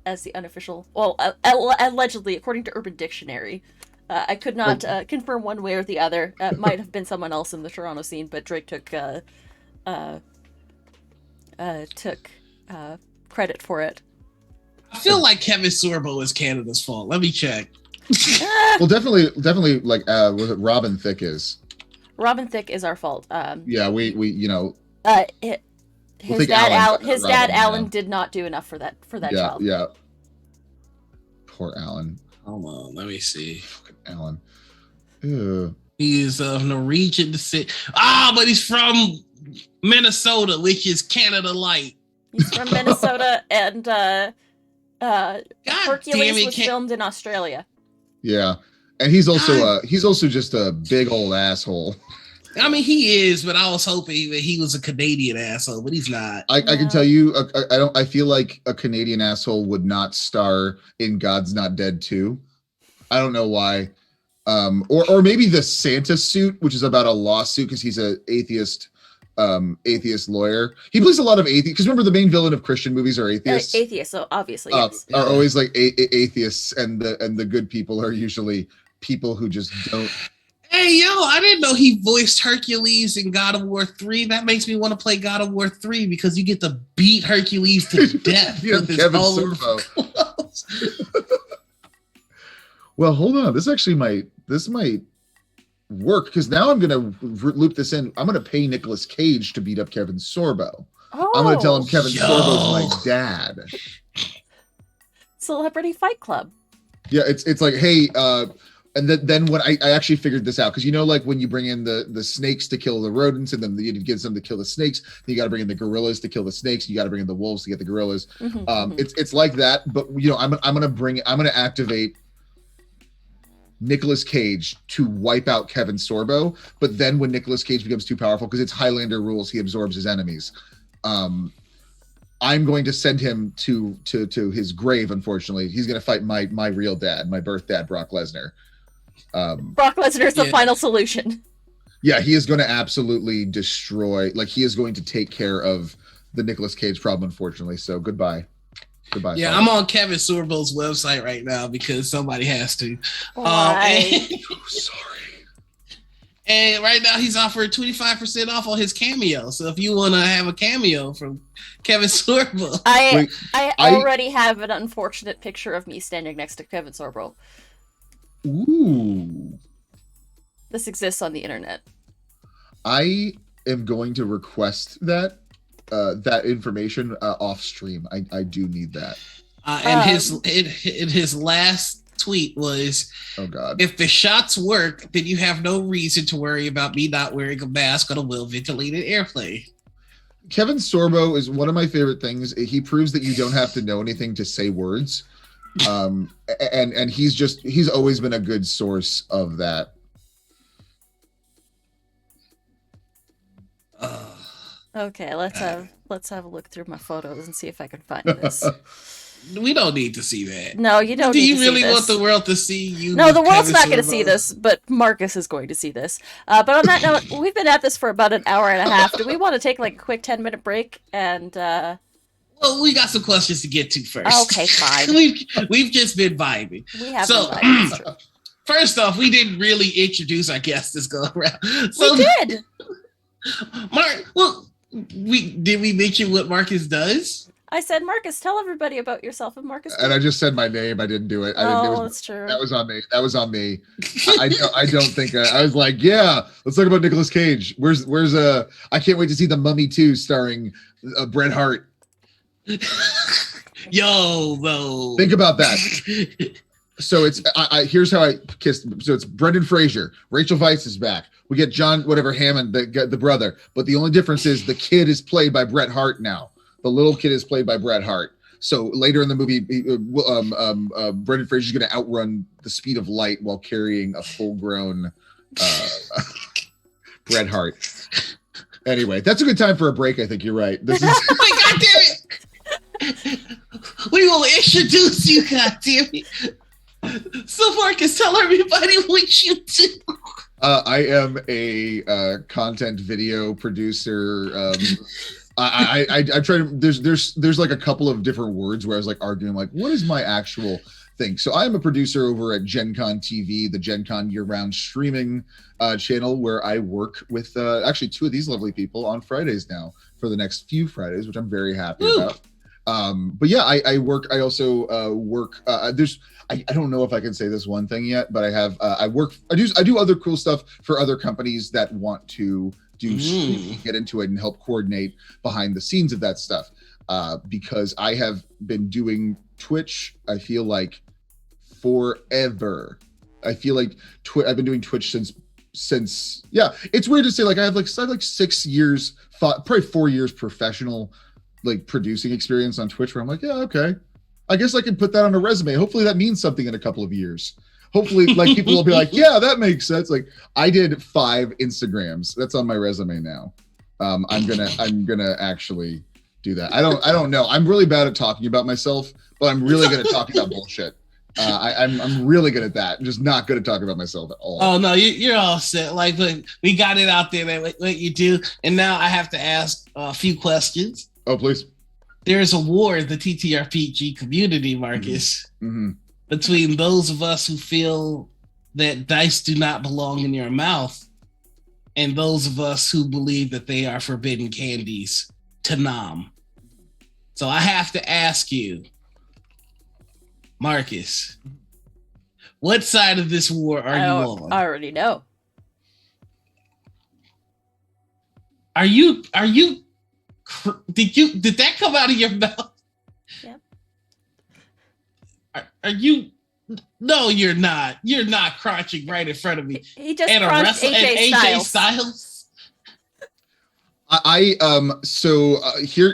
As the unofficial, allegedly, according to Urban Dictionary. I could not confirm one way or the other. It might have been someone else in the Toronto scene, but Drake took credit for it. I feel like Kevin Sorbo is Canada's fault. Let me check. Well, definitely, like was it Robin Thicke is? Robin Thicke is our fault. Yeah, we his dad Alan did not do enough for that child. Yeah. Poor Alan. Hold on, let me see. Fucking Alan. Ew. He is of Norwegian descent. But he's from Minnesota, which is Canada Light. He's from Minnesota, and Hercules was filmed in Australia. Yeah, and he's also just a big old asshole. I mean, he is, but I was hoping that he was a Canadian asshole, but he's not. I can tell you, I feel like a Canadian asshole would not star in God's Not Dead 2. I don't know why. Or maybe the Santa Suit, which is about a lawsuit because he's an atheist lawyer. He plays a lot of atheists. Because remember, the main villain of Christian movies are atheists. Atheists, so obviously, yes. Are always like atheists, and the good people are usually people who just don't. Hey, yo, I didn't know he voiced Hercules in God of War 3. That makes me want to play God of War 3 because you get to beat Hercules to death. Kevin Sorbo. Well, hold on. This might work because now I'm going to loop this in. I'm going to pay Nicolas Cage to beat up Kevin Sorbo. I'm going to tell him Kevin Sorbo's my dad. Celebrity Fight Club. Yeah, it's like, hey, And then when I actually figured this out, because you know, like when you bring in the snakes to kill the rodents, and then you get them to kill the snakes, then you got to bring in the gorillas to kill the snakes. You got to bring in the wolves to get the gorillas. It's like that, but you know, I'm gonna activate Nicolas Cage to wipe out Kevin Sorbo. But then when Nicolas Cage becomes too powerful, because it's Highlander rules, he absorbs his enemies. I'm going to send him to his grave. Unfortunately, he's going to fight my real dad, my birth dad, Brock Lesnar. Brock Lesnar's the final solution. Yeah, he is going to absolutely destroy. Like, he is going to take care of the Nicolas Cage problem. Unfortunately, so goodbye. Yeah, I'm on Kevin Sorbo's website right now because somebody has to. Sorry. And right now he's offered 25% off on his cameo. So if you want to have a cameo from Kevin Sorbo, I already have an unfortunate picture of me standing next to Kevin Sorbo. Ooh. This exists on the internet. I am going to request that information off stream. I do need that. And his last tweet was, "Oh God! If the shots work, then you have no reason to worry about me not wearing a mask on a well-ventilated airplane." Kevin Sorbo is one of my favorite things. He proves that you don't have to know anything to say words, and he's always been a good source of that. Okay, let's have a look through my photos and see if I can find this. We don't need to see that. No, you don't. Do you really want the world to see you? No, the world's not going to see this, but Marcus is going to see this. But on that note, we've been at this for about an hour and a half. Do we want to take like a quick 10-minute break? And well, we got some questions to get to first. Okay, fine. we've just been vibing. We have been vibing. First off, we didn't really introduce our guest this go around. So, we did. Mark, did we mention what Marcus does? I said, Marcus, tell everybody about yourself. And Marcus, and I just said my name. I didn't do it. That's true. That was on me. I don't think I was like, yeah, let's talk about Nicolas Cage. Where's I can't wait to see The Mummy 2 starring Bret Hart. Yo, though. Think about that. So it's here's how I kissed. So it's Brendan Fraser, Rachel Weisz is back. We get John Hammond, the brother, but the only difference is the kid is played by Bret Hart now. The little kid is played by Bret Hart. So later in the movie, Brendan Fraser is going to outrun the speed of light while carrying a full-grown Bret Hart. Anyway, that's a good time for a break. I think you're right. This is. Oh my God damn it! We will introduce you. God damn it! So Marcus, tell everybody what you do. I am a content video producer. I try to. There's like a couple of different words where I was like arguing like, what is my actual thing? So I'm a producer over at Gen Con TV, the Gen Con year-round streaming channel, where I work with actually two of these lovely people on Fridays now for the next few Fridays, which I'm very happy about. But yeah, I work. I also work. I don't know if I can say this one thing yet, but I have. I do other cool stuff for other companies that want to get into it and help coordinate behind the scenes of that stuff. Because I have been doing Twitch, I feel like forever. I feel like I've been doing Twitch since yeah. It's weird to say like I have like 6 years, probably 4 years professional like producing experience on Twitch where I'm like, yeah, okay. I guess I can put that on a resume. Hopefully that means something in a couple of years. Hopefully like people will be like, yeah, that makes sense. Like I did 5 Instagrams. That's on my resume now. I'm gonna actually do that. I don't know. I'm really bad at talking about myself, but I'm really good at talking about bullshit. I'm really good at that. I'm just not good at talking about myself at all. Oh no, you're all set. Like, look, we got it out there that what you do, and now I have to ask a few questions. Oh please. There's a war in the TTRPG community, Marcus, between those of us who feel that dice do not belong in your mouth, and those of us who believe that they are forbidden candies to nom. So I have to ask you, Marcus, what side of this war are you on? I already know. Are you did that come out of your mouth? Yep. Are you No, you're not. You're not crouching right in front of me. He just And crunched AJ Styles.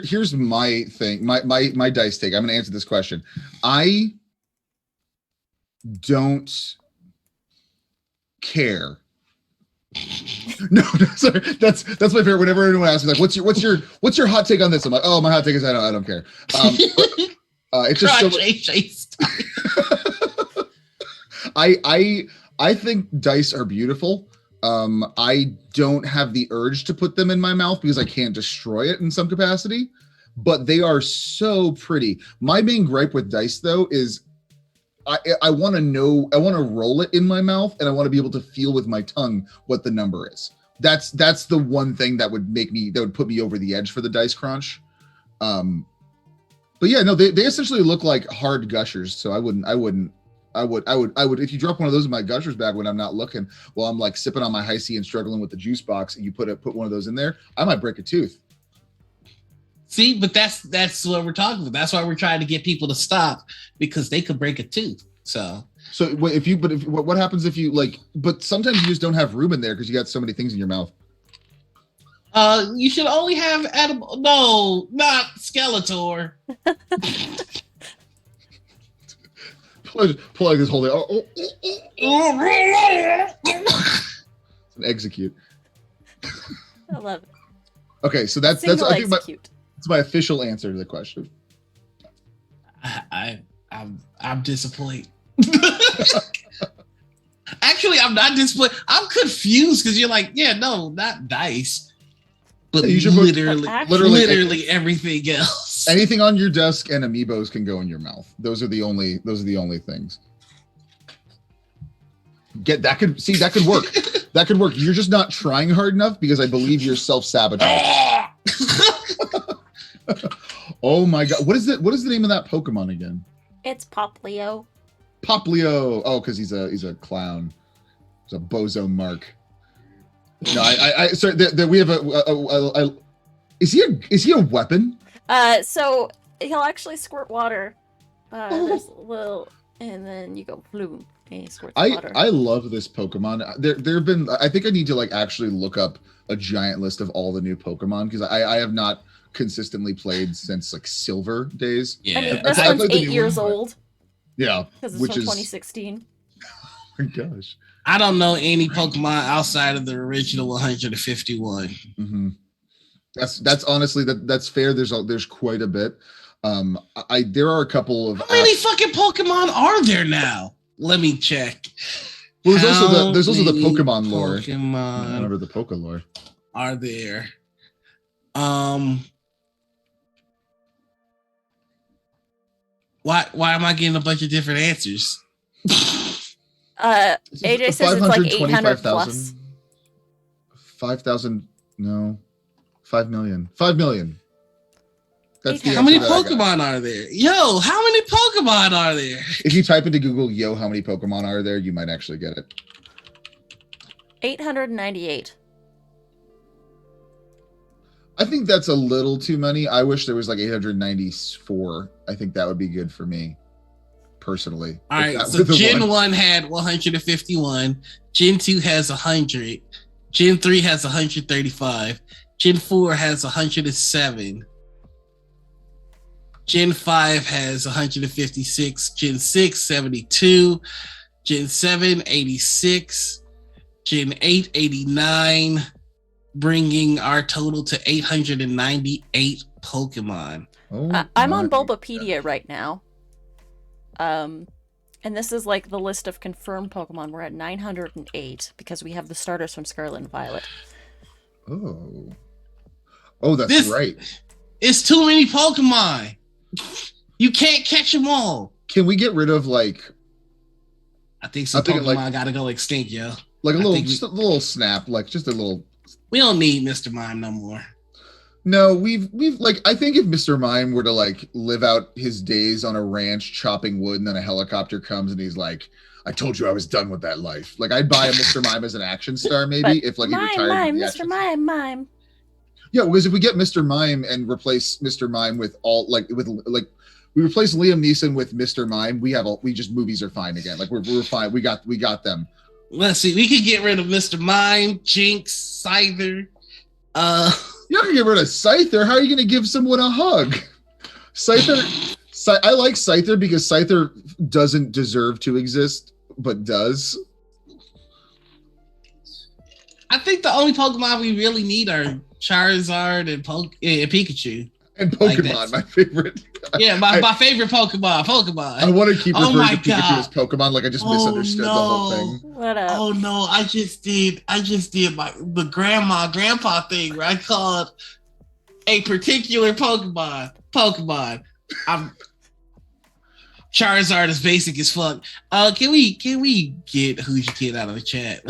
Here's my thing. My dice take. I'm gonna answer this question. I don't care. No, sorry. That's my favorite. Whenever anyone asks me, like, what's your hot take on this? I'm like, oh, my hot take is I don't care. It's just so. AJ Styles. I think dice are beautiful. I don't have the urge to put them in my mouth because I can't destroy it in some capacity, but they are so pretty. My main gripe with dice, though, is I want to roll it in my mouth, and I want to be able to feel with my tongue what the number is. That's the one thing that would put me over the edge for the dice crunch. But yeah, no, they essentially look like hard gushers. So I would if you drop one of those in my gushers bag when I'm not looking, while I'm like sipping on my high C and struggling with the juice box, and you put one of those in there, I might break a tooth. See, but that's what we're talking about. That's why we're trying to get people to stop, because they could break a tooth. So what happens if you like? But sometimes you just don't have room in there because you got so many things in your mouth. You should only have edible. No, not Skeletor. Pull like this whole thing. It's an execute. I love it. Okay, so that's I think that's my official answer to the question. I'm disappointed. Actually, I'm not disappointed. I'm confused because you're like, yeah, no, not dice, but literally everything else. Anything on your desk and amiibos can go in your mouth. Those are the only things. That could work. That could work. You're just not trying hard enough because I believe you're self-sabotaging. Oh my god. What is the name of that Pokemon again? It's Poplio. Poplio. Oh, because he's a clown. He's a bozo mark. No, sorry, we have is he a weapon? So he'll actually squirt water. There's a little, and then you go bloom, and he squirts water. I love this Pokemon. There have been. I think I need to like actually look up a giant list of all the new Pokemon because I have not consistently played since like Silver days. Yeah, I mean, this one's 8 years old. Yeah, because it's from 2016. Oh my gosh. I don't know any Pokemon outside of the original 151. Mm-hmm. That's honestly that's fair. There's quite a bit. There are a couple of. How many fucking Pokemon are there now? Let me check. Well, there's also the Pokemon lore. Pokemon. I remember the Poke lore. Are there? Why am I getting a bunch of different answers? AJ says it's like 800 plus. 5,000, no. 5 million. 5 million. That's the how many Pokemon are there? Yo, how many Pokemon are there? If you type into Google, yo, how many Pokemon are there, you might actually get it. 898. I think that's a little too many. I wish there was like 894. I think that would be good for me, personally. All right, so Gen 1 had 151. Gen 2 has 100. Gen 3 has 135. Gen 4 has 107. Gen 5 has 156. Gen 6, 72. Gen 7, 86. Gen 8, 89. Bringing our total to 898 Pokemon. I'm on Bulbapedia right now. And this is like the list of confirmed Pokemon. We're at 908 because we have the starters from Scarlet and Violet. Oh, that's right. It's too many Pokemon. You can't catch them all. Can we get rid of like? I think some Pokemon gotta go extinct, yo. Like a little snap, like just a little. We don't need Mr. Mime no more. No, we've like I think if Mr. Mime were to like live out his days on a ranch chopping wood and then a helicopter comes and he's like, I told you I was done with that life. Like I'd buy a Mr. Mime as an action star maybe if like he retired. Mr. Mime. Yeah, because if we get Mr. Mime and replace Mr. Mime with all with We replaced Liam Neeson with Mr. Mime. Movies are fine again. Like we're fine. We got them. Let's see. We could get rid of Mr. Mime, Jinx, Scyther. You're not gonna get rid of Scyther. How are you gonna give someone a hug? Scyther. I like Scyther because Scyther doesn't deserve to exist, but does. I think the only Pokemon we really need are Charizard and Pikachu. And Pokemon, my favorite. Yeah, my favorite Pokemon. I want to keep referring to Pikachu God. as Pokemon, like I just misunderstood the whole thing. What up? Oh no, I just did the grandpa thing where I called a particular Pokemon. Charizard is basic as fuck. Can we get Who's Your Kid out of the chat?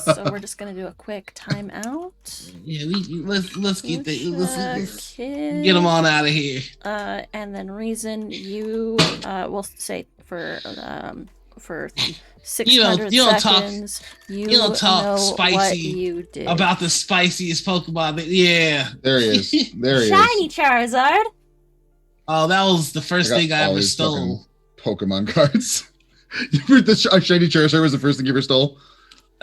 So we're just gonna do a quick timeout. Yeah, let's get Let's get them on out of here. And then Reason, you will say for 600 you don't seconds. You don't talk know spicy what you did. about the spiciest Pokemon. Yeah, there he is. There he Shiny is. Charizard. Oh, that was the first thing I ever stole. Pokemon cards. The shiny Charizard was the first thing you ever stole.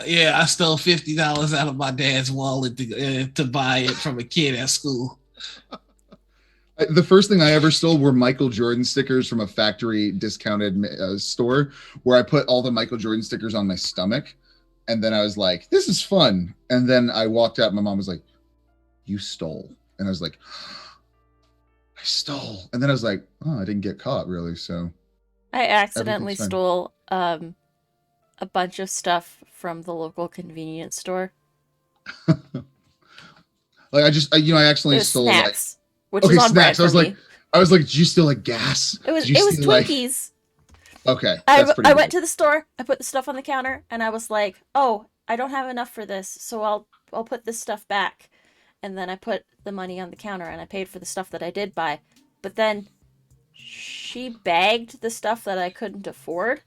Yeah, I stole $50 out of my dad's wallet to buy it from a kid at school. The first thing I ever stole were Michael Jordan stickers from a factory discounted store where I put all the Michael Jordan stickers on my stomach. And then I was like, this is fun. And then I walked out and my mom was like, you stole. And I was like, I stole. And then I was like, oh, I didn't get caught really. So I accidentally stole a bunch of stuff from the local convenience store. Like I accidentally stole snacks, like which is on snacks. brand for me. I was like, did you steal like gas? It was Twinkies. Okay. I went to the store, I put the stuff on the counter, and I was like, oh, I don't have enough for this, so I'll put this stuff back. And then I put the money on the counter and I paid for the stuff that I did buy. But then she bagged the stuff that I couldn't afford.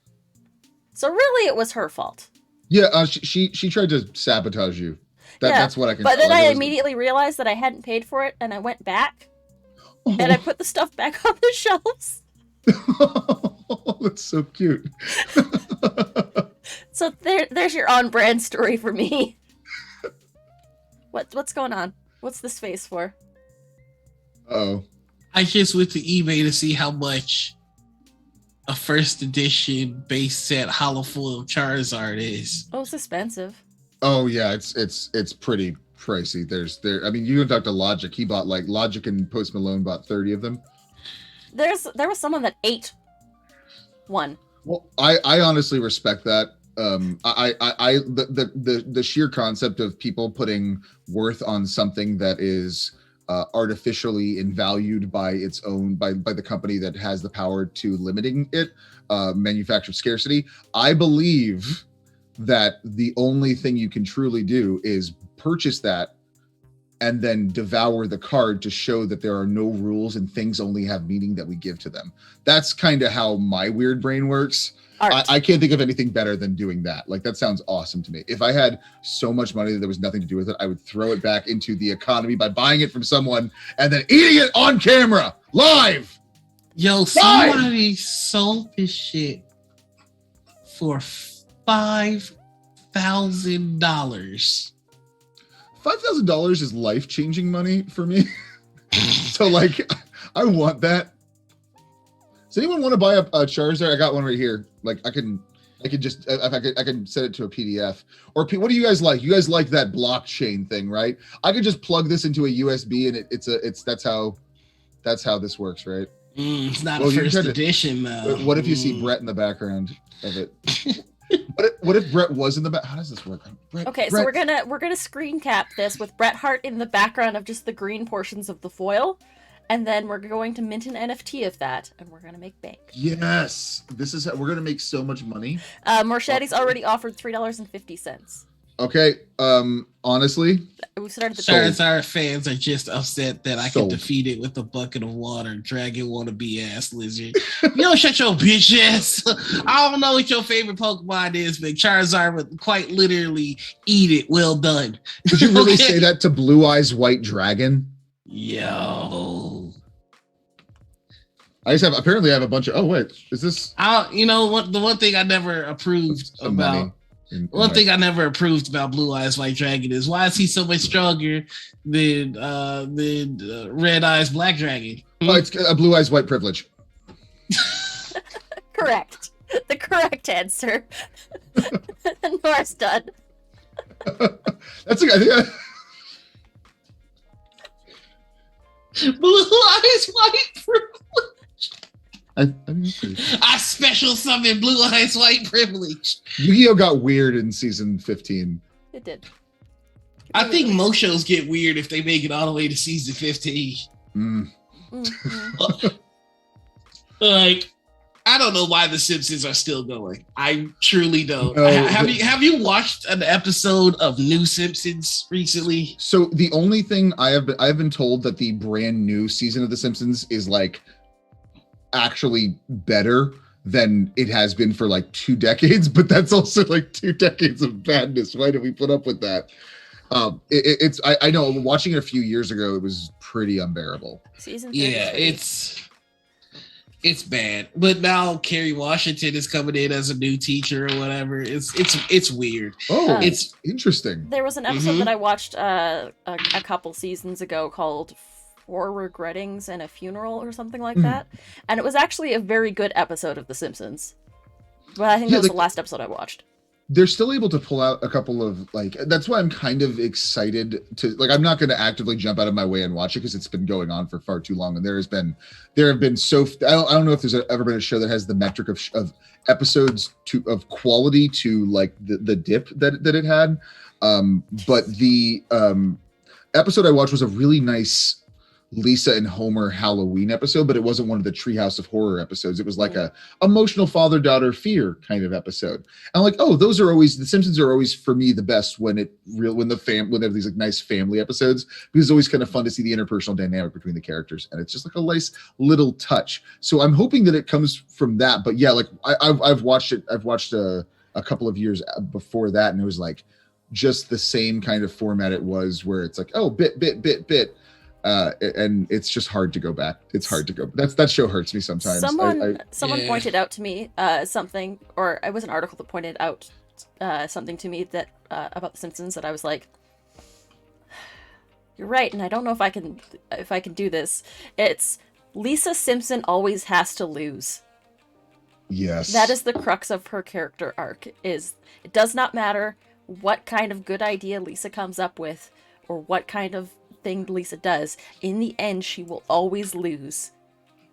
So really it was her fault. Yeah, she tried to sabotage you. That's what I can But tell. then I immediately realized that I hadn't paid for it and I went back and I put the stuff back on the shelves. Oh, that's so cute. So there's your on-brand story for me. What's going on? What's this face for? Oh. I just went to eBay to see how much a first edition base set hollow foil Charizard is. Oh, it's expensive. Oh yeah, it's pretty pricey. I mean, you can talk to Logic. He bought like Logic and Post Malone bought 30 of them. There was someone that ate one. Well, I honestly respect that. The sheer concept of people putting worth on something that is artificially invalued by the company that has the power to limiting it, manufactured scarcity. I believe that the only thing you can truly do is purchase that and then devour the card to show that there are no rules and things only have meaning that we give to them. That's kind of how my weird brain works. I can't think of anything better than doing that. Like, that sounds awesome to me. If I had so much money that there was nothing to do with it, I would throw it back into the economy by buying it from someone and then eating it on camera, live. Yo, somebody sold this shit for $5,000. $5,000 is life-changing money for me. So, like, I want that. Does anyone want to buy a Charizard? I got one right here. Like, I can just, if I can set it to a PDF. Or what do you guys like? You guys like that blockchain thing, right? I could just plug this into a USB, and that's how this works, right? It's not a first edition, though. What if you see Brett in the background of it? What if Brett was in the back? How does this work? Brett. So we're gonna screen cap this with Bret Hart in the background of just the green portions of the foil. And then we're going to mint an NFT of that, and we're going to make bank. Yes, we're going to make so much money. Marchetti's already offered $3.50. Okay, honestly, we started the Charizard fans are just upset that I can defeat it with a bucket of water. Dragon wannabe ass lizard. You don't shut your bitch ass. I don't know what your favorite Pokemon is, but Charizard would quite literally eat it. Well done. Did you really say that to Blue Eyes White Dragon? Yo. I just have apparently I have a bunch of. Oh wait, is this? You know what? The one thing I never approved about. One thing I never approved about Blue Eyes White Dragon is why is he so much stronger than Red Eyes Black Dragon? Oh, it's a Blue Eyes White privilege. Correct. The correct answer. Nora's done. That's I think. Blue Eyes White privilege. I think that's pretty cool. I special summon Blue Eyes White privilege. Yu-Gi-Oh got weird in season 15. It did. I think most shows get weird if they make it all the way to season 15. Mm-hmm. Like, I don't know why The Simpsons are still going. I truly don't. No, have you watched an episode of New Simpsons recently? So the only thing I've been told that the brand new season of The Simpsons is like actually better than it has been for like 2 decades, but that's also like 2 decades of badness. Why did we put up with that? I know watching it a few years ago, it was pretty unbearable. Season 33. Yeah, it's bad. But now Kerry Washington is coming in as a new teacher or whatever. It's weird. Oh, it's interesting. There was an episode that I watched a couple seasons ago called Four Regrettings and a Funeral or something like that. And it was actually a very good episode of The Simpsons. But I think that was the last episode I watched. They're still able to pull out a couple of that's why I'm kind of excited to I'm not going to actively jump out of my way and watch it because it's been going on for far too long. And there have been I don't know if there's ever been a show that has the metric of episodes of quality to like the dip that it had. But the episode I watched was a really nice Lisa and Homer Halloween episode, but it wasn't one of the Treehouse of Horror episodes. It was like a emotional father-daughter fear kind of episode. And I'm like, oh, those are always The Simpsons are always for me the best when they have these like nice family episodes, because it's always kind of fun to see the interpersonal dynamic between the characters, and it's just like a nice little touch. So I'm hoping that it comes from that. But yeah, like I've watched it. I've watched a couple of years before that, and it was like just the same kind of format it was, where it's like, oh, bit. And it's just hard to go back. It's hard to go. That show hurts me sometimes. Someone pointed out to me something, or it was an article that pointed out something to me that about The Simpsons that I was like, you're right, and I don't know if I can do this. It's Lisa Simpson always has to lose. Yes. That is the crux of her character arc. Is it does not matter what kind of good idea Lisa comes up with or what kind of thing Lisa does, in the end she will always lose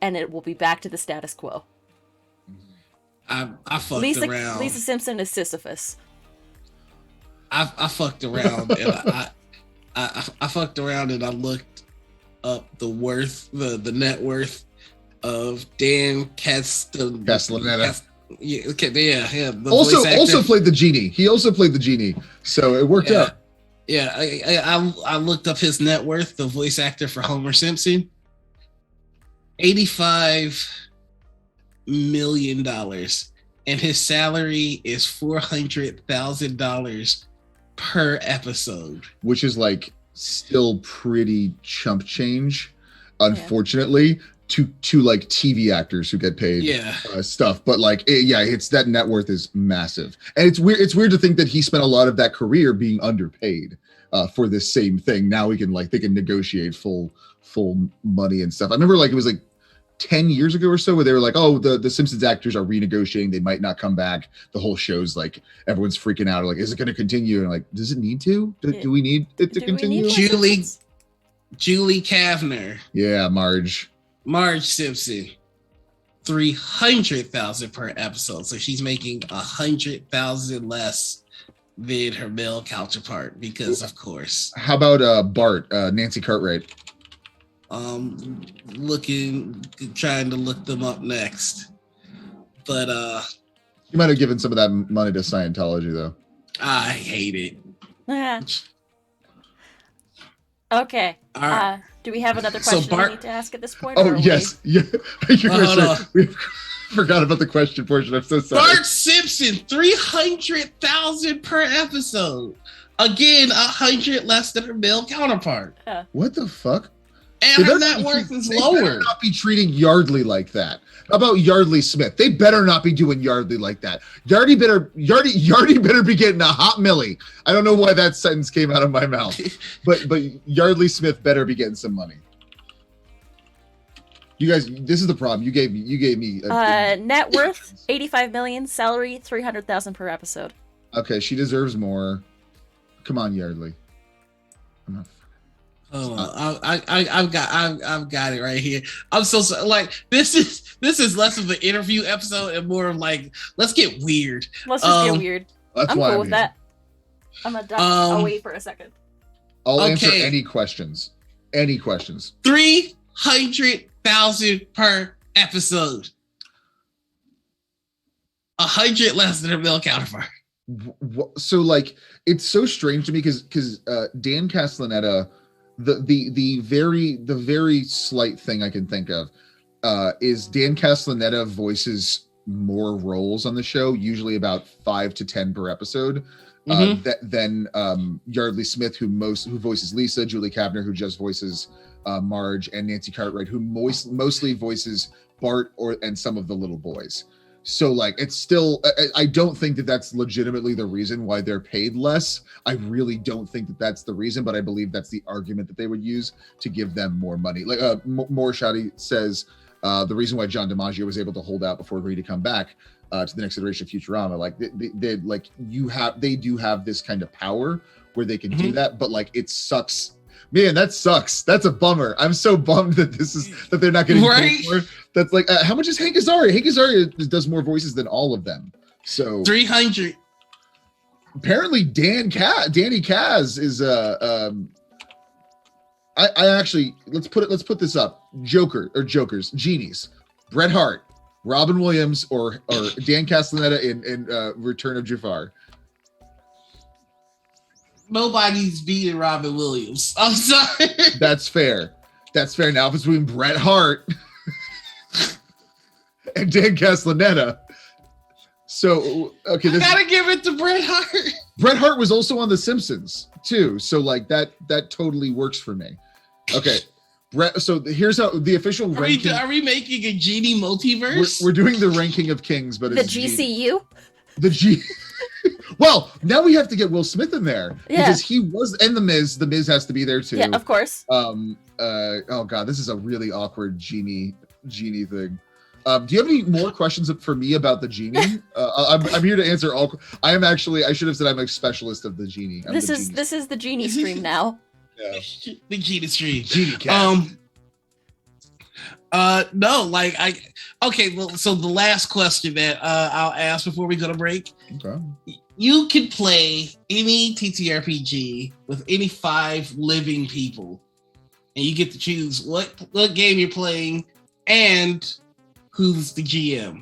and it will be back to the status quo. I fucked around. Lisa Simpson is Sisyphus. I fucked around and I fucked around and I looked up the net worth of Dan Castellaneta. Yeah. Also played the genie. He also played the genie, so it worked out. Yeah, I looked up his net worth, the voice actor for Homer Simpson. $85 million, and his salary is $400,000 per episode, which is like still pretty chump change, unfortunately. To like TV actors who get paid stuff, but like it's that net worth is massive, and it's weird to think that he spent a lot of that career being underpaid for this same thing. Now they can negotiate full money and stuff. I remember it was like 10 years ago or so where they were like, oh, the Simpsons actors are renegotiating, they might not come back. The whole show's like everyone's freaking out, like, is it going to continue? And like, does it need to? Do we need it to continue? Julie Kavner. Yeah, Marge Simpson, $300,000 per episode, so she's making $100,000 less than her male counterpart because, of course. How about Bart, Nancy Cartwright? Trying to look them up next, but you might have given some of that money to Scientology, though. I hate it. Okay. All right. Do we have another question we need to ask at this point? Oh, yes. Yeah. We forgot about the question portion. I'm so sorry. Bart Simpson, $300,000 per episode. Again, 100 less than her male counterpart. What the fuck? And her net worth is lower. They better not be treating Yardley like that. How about Yardley Smith? They better not be doing Yardley like that. Yardy better be getting a hot millie. I don't know why that sentence came out of my mouth, but Yardley Smith better be getting some money. You guys, this is the problem. You gave me net worth 85 million, salary 300,000 per episode. Okay, she deserves more. Come on, Yardley. I've got it right here. I'm so sorry. Like this is less of an interview episode and more of like, let's get weird. Let's just get weird. That's I'm why cool with that. I'm gonna duck away for a second. I'll answer any questions. 300,000 per episode. 100 less than a male counterpart. So like, it's so strange to me because Dan Castellaneta, the very slight thing I can think of is Dan Castellaneta voices more roles on the show, usually about 5 to 10 per episode. Than Yardley Smith, who voices Lisa, Julie Kavner, who just voices Marge, and Nancy Cartwright, who mostly voices Bart and some of the little boys. So like, it's still, I don't think that that's legitimately the reason why they're paid less. I really don't think that that's the reason, but I believe that's the argument that they would use to give them more money. Like More Shadi says, the reason why John DiMaggio was able to hold out before agreeing to come back to the next iteration of Futurama, like they do have this kind of power where they can do that, but like, it sucks. Man, that sucks. That's a bummer. I'm so bummed that they're not getting paid more. That's like, how much is Hank Azaria? Hank Azaria does more voices than all of them. So 300. Apparently, Danny Kaz is I actually let's put this up. Jokers, genies, Bret Hart, Robin Williams, or Dan Castellaneta in Return of Jafar. Nobody's beating Robin Williams. I'm sorry. That's fair. Now if it's between Bret Hart and Dan Castellaneta. So okay, I gotta give it to Bret Hart. Bret Hart was also on The Simpsons too, so like that totally works for me. Okay, Brett. So here's how the official ranking. Are we making a genie multiverse? We're doing the ranking of kings, but the GCU. The G. Well, now we have to get Will Smith in there because he was, and the Miz. The Miz has to be there too. Yeah, of course. Oh god, this is a really awkward genie thing. Do you have any more questions for me about the genie? I'm here to answer all. I should have said I'm a specialist of the genie. This is the genie stream now. Yeah. The genie stream. Genie cat. No, like okay, well, so the last question that I'll ask before we go to break. Okay. You can play any TTRPG with any 5 living people, and you get to choose what game you're playing and who's the GM.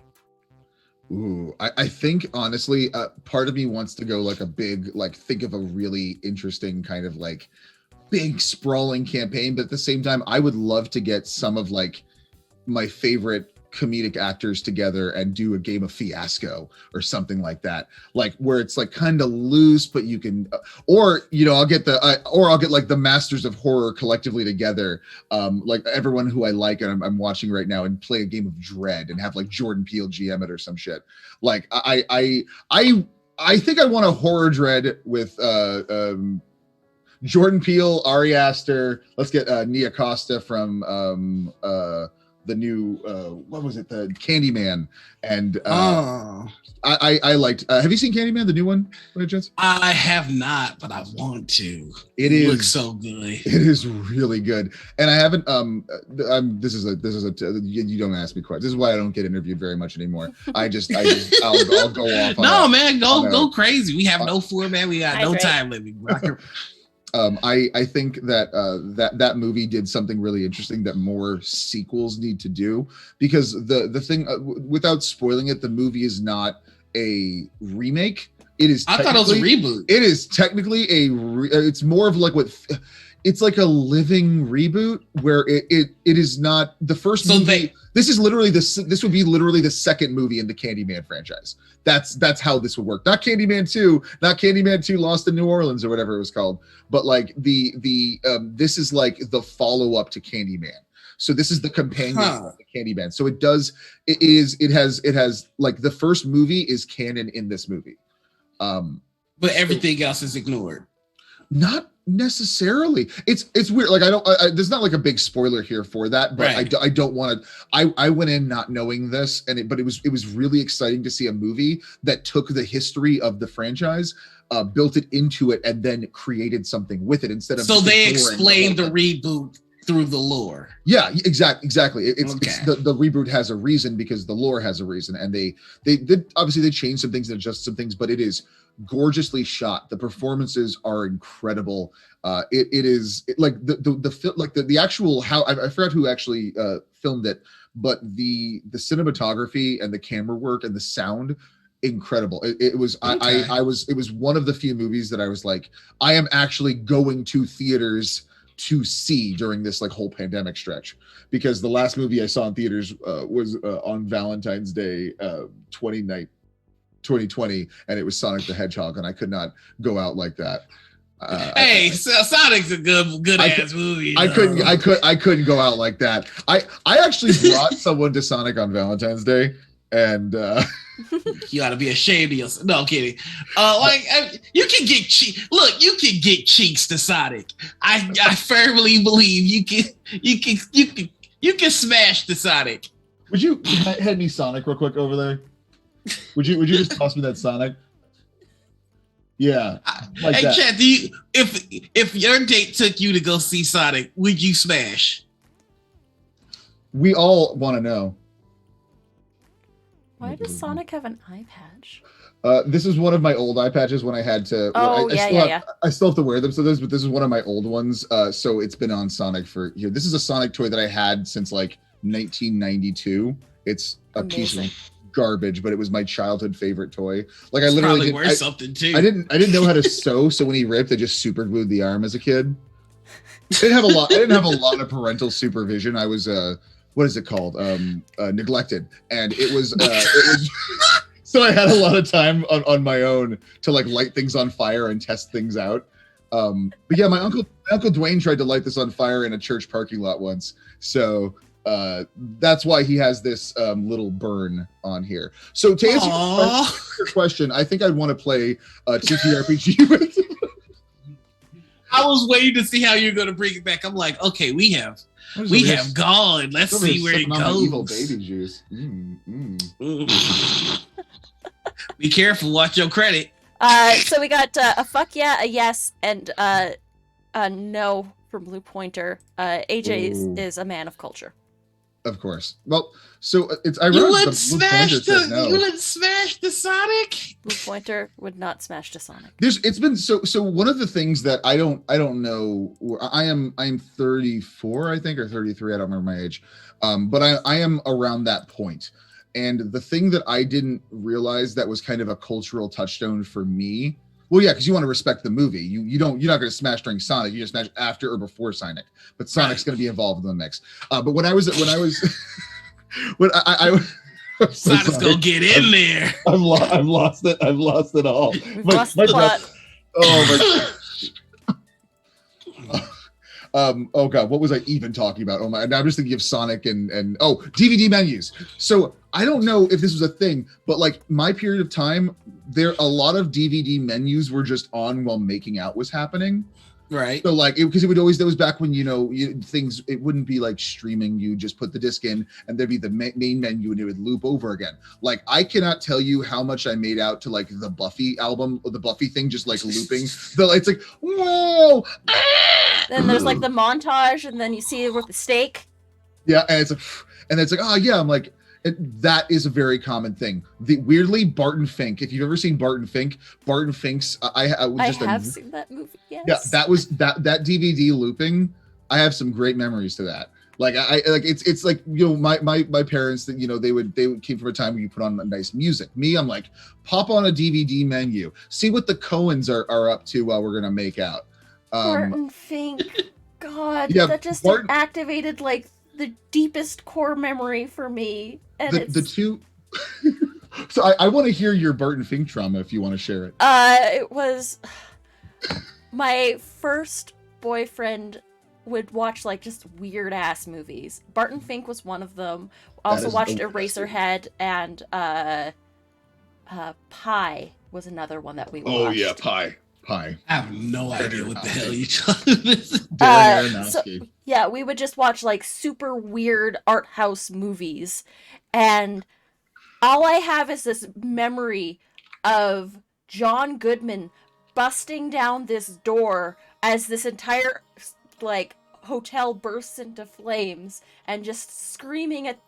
Ooh, I think honestly, part of me wants to go like a big, like think of a really interesting kind of like big sprawling campaign, but at the same time, I would love to get some of like my favorite comedic actors together and do a game of Fiasco or something like that, like where it's like kind of loose, but you can, or I'll get like the masters of horror collectively together, like everyone who I like and I'm watching right now, and play a game of Dread and have like Jordan Peele GM it or some shit. Like I think I want a horror Dread with Jordan Peele, Ari Aster. Let's get Nia Costa from the new what was it, the Candyman, and I liked have you seen Candyman, the new one by chance? I have not, but I want to. It looks so good. It is really good, and I haven't this is a you don't ask me questions. This is why I don't get interviewed very much anymore. I'll go off. No, man, go crazy. We have no format. We got no time limit. I think that that movie did something really interesting that more sequels need to do, because the thing, without spoiling it, the movie is not a remake. It is. I thought it was a reboot. It is technically it's more of like what it's like a living reboot where it is not the first movie. This would be literally the second movie in the Candyman franchise. That's how this would work. Not Candyman 2, not Candyman 2 Lost in New Orleans or whatever it was called, but like this is like the follow-up to Candyman. So this is the companion of the Candyman. So it has like the first movie is canon in this movie. But everything else is ignored. Not necessarily. It's weird. Like there's not like a big spoiler here for that, but right. I don't want to. I went in not knowing this, but it was really exciting to see a movie that took the history of the franchise, built it into it, and then created something with it instead of. So they explained the reboot through the lore. Yeah, exactly. It's the reboot has a reason because the lore has a reason, and they obviously they changed some things and adjusted some things, but it is gorgeously shot. The performances are incredible. It is like the actual how I forgot who actually filmed it, but the cinematography and the camera work and the sound, incredible. It was one of the few movies that I was like, I am actually going to theaters to see during this like whole pandemic stretch, because the last movie I saw in theaters was on Valentine's Day 2020, and it was Sonic the Hedgehog, and I could not go out like that. Sonic's a good ass movie. I couldn't go out like that. I actually brought someone to Sonic on Valentine's Day, and you ought to be ashamed of yourself. No, I'm kidding. You can get you can get cheeks to Sonic. I firmly believe you can smash the Sonic. Would you head me Sonic real quick over there? Would you just toss me that Sonic? Yeah. Like hey, that. Chad, if your date took you to go see Sonic, would you smash? We all want to know. Why does Sonic have an eye patch? This is one of my old eye patches when I had to. I still have to wear them. So this is one of my old ones. So it's been on Sonic for here. This is a Sonic toy that I had since like 1992. It's a piece of garbage, but it was my childhood favorite toy. Like I literally worth something too. I didn't know how to sew, so when he ripped, I just super glued the arm as a kid. I didn't have a lot of parental supervision. I was what is it called? Neglected, and it was so I had a lot of time on my own to like light things on fire and test things out. But yeah, my uncle Dwayne tried to light this on fire in a church parking lot once, so that's why he has this little burn on here. So to answer your question, I think I'd want to play TTRPG with. I was waiting to see how you're going to bring it back. I'm like, okay, we have gone. Let's see where it goes. Evil baby juice. Be careful. Watch your credit. So we got a fuck yeah, a yes, and a no from Blue Pointer. AJ is a man of culture. Of course. Well, so it's ironic. You wouldn't smash the Sonic? Blue Pointer would not smash the Sonic. It's been so one of the things that I don't know. I'm 34, I think, or 33. I don't remember my age. But I am around that point. And the thing that I didn't realize that was kind of a cultural touchstone for me. Well, yeah, because you want to respect the movie. You're not going to smash during Sonic. You just smash after or before Sonic. But Sonic's going to be involved in the mix. But when I Sonic's gonna get in there. I've lost it. I've lost it all. Lost the plot. Oh my. Oh god, what was I even talking about? Oh my! Now I'm just thinking of Sonic and DVD menus. So I don't know if this was a thing, but like my period of time, a lot of DVD menus were just on while making out was happening. Right. So like, because it would always, that was back when, things, it wouldn't be like streaming. You just put the disc in and there'd be the main menu and it would loop over again. Like, I cannot tell you how much I made out to like the Buffy album or the Buffy thing, just like looping. It's like, whoa. Then there's like the montage and then you see it with the steak. Yeah. And it's like, oh yeah. I'm like, that is a very common thing. Weirdly, Barton Fink. If you've ever seen Barton Fink's, I have seen that movie. Yes. Yeah, that was that DVD looping. I have some great memories to that. Like it's like my parents that they came from a time where you put on nice music. Me, I'm like, pop on a DVD menu, see what the Coens are up to while we're gonna make out. Barton Fink. God, Yeah, that just Bart, activated like the deepest core memory for me, and the it's two. So I want to hear your Barton Fink trauma if you want to share it. it was my first boyfriend would watch like just weird ass movies. Barton Fink was one of them. That Also is watched the best movie. Eraserhead, and Pie was another one that we Oh yeah, watched. Pie. I have no idea what the hell Aronofsky. you're talking about. Darren So Aronofsky. yeah, we would just watch like super weird art house movies, and all I have is this memory of John Goodman busting down this door as this entire like hotel bursts into flames and just screaming at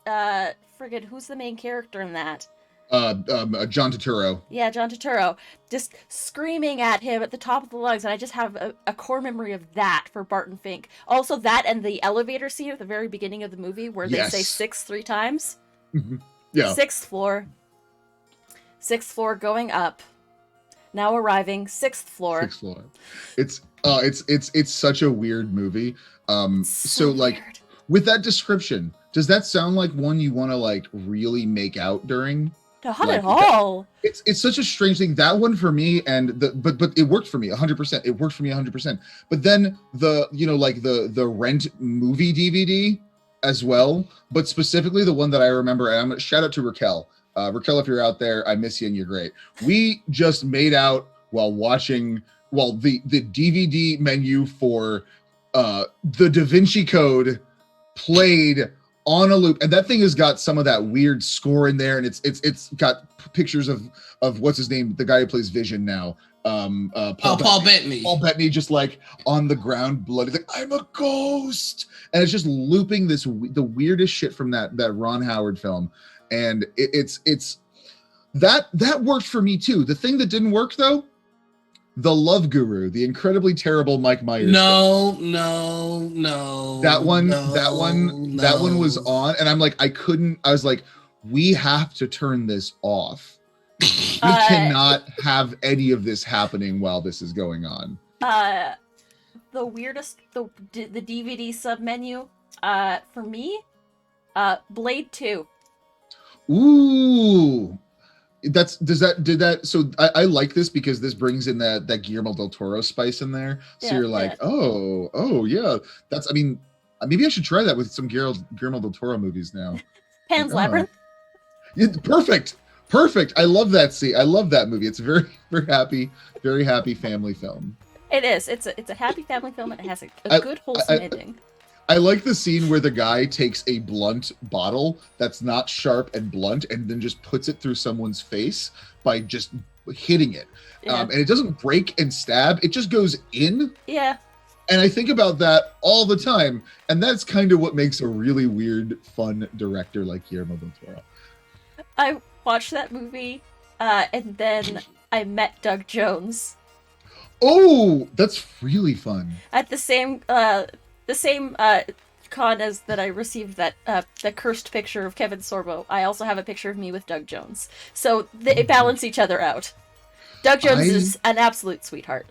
friggin' who's the main character in that? John Turturro. Yeah, John Turturro. Just screaming at him at the top of the lungs, and I just have a core memory of that for Barton Fink. Also that and the elevator scene at the very beginning of the movie where they say Yes. six 3 times. Yeah. Sixth floor. Sixth floor going up. Now arriving. Sixth floor. Sixth floor. It's such a weird movie. So like weird. with that description, does that sound like one you want to like really make out during? Not like, at all. It's such a strange thing. That one for me, and but it worked for me 100%. It worked for me 100%. But then the Rent movie DVD as well, but specifically the one that I remember, and I'm gonna shout out to Raquel. Raquel, if you're out there, I miss you and you're great. We just made out while watching the DVD menu for the Da Vinci Code played on a loop, and that thing has got some of that weird score in there, and it's got pictures of what's his name, the guy who plays Vision now, Paul Bettany. Paul Bettany just like on the ground, bloody, like I'm a ghost, and it's just looping the weirdest shit from that Ron Howard film, and it's that worked for me too. The thing that didn't work though, The Love Guru, the incredibly terrible Mike Myers. No. That one was on, and I'm like, I was like, we have to turn this off. We cannot have any of this happening while this is going on. The weirdest, the DVD sub menu, for me, Blade 2. Ooh. So I like this because this brings in that Guillermo del Toro spice in there. So Yeah, you're like, yeah. oh yeah. Maybe I should try that with some Guillermo del Toro movies now. Pan's Like, Labyrinth. Yeah, perfect. I love that scene. I love that movie. It's a very happy family film. It is. It's a happy family film, and it has a good wholesome ending. I like the scene where the guy takes a blunt bottle that's not sharp and blunt and then just puts it through someone's face by just hitting it. Yeah. And it doesn't break and stab. It just goes in. Yeah. And I think about that all the time. And that's kind of what makes a really weird, fun director like Guillermo del Toro. I watched that movie, and then I met Doug Jones Oh, that's really fun. at the same con as that I received that the cursed picture of Kevin Sorbo. I also have a picture of me with Doug Jones, so they balance each other out. Doug Jones is an absolute sweetheart.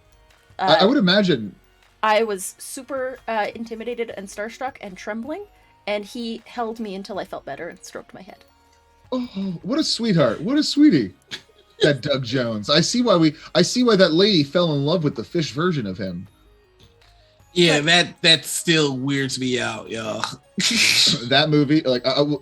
I would imagine. I was super intimidated and starstruck and trembling, and he held me until I felt better and stroked my head. Oh, what a sweetheart. What a sweetie. That Doug Jones. I see why that lady fell in love with the fish version of him. Yeah, that still weirds me out, y'all. That movie, like I'm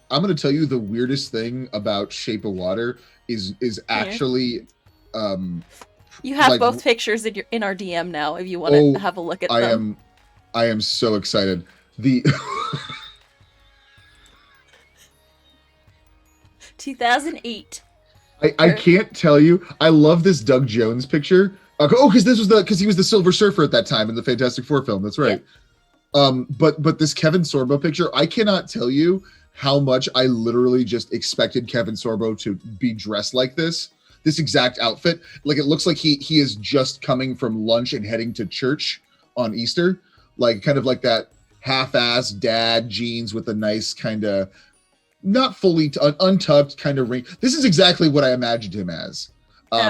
gonna tell you the weirdest thing about Shape of Water is actually You have like, both pictures in our DM now if you want to have a look at them. I am so excited. The 2008. I can't tell you. I love this Doug Jones picture. Because he was the Silver Surfer at that time in the Fantastic Four film. That's right. Yeah. But this Kevin Sorbo picture, I cannot tell you how much I literally just expected Kevin Sorbo to be dressed like this exact outfit. Like it looks like he is just coming from lunch and heading to church on Easter, like kind of like that half-ass dad jeans with a nice kind of not fully untucked kind of ring. This is exactly what I imagined him as.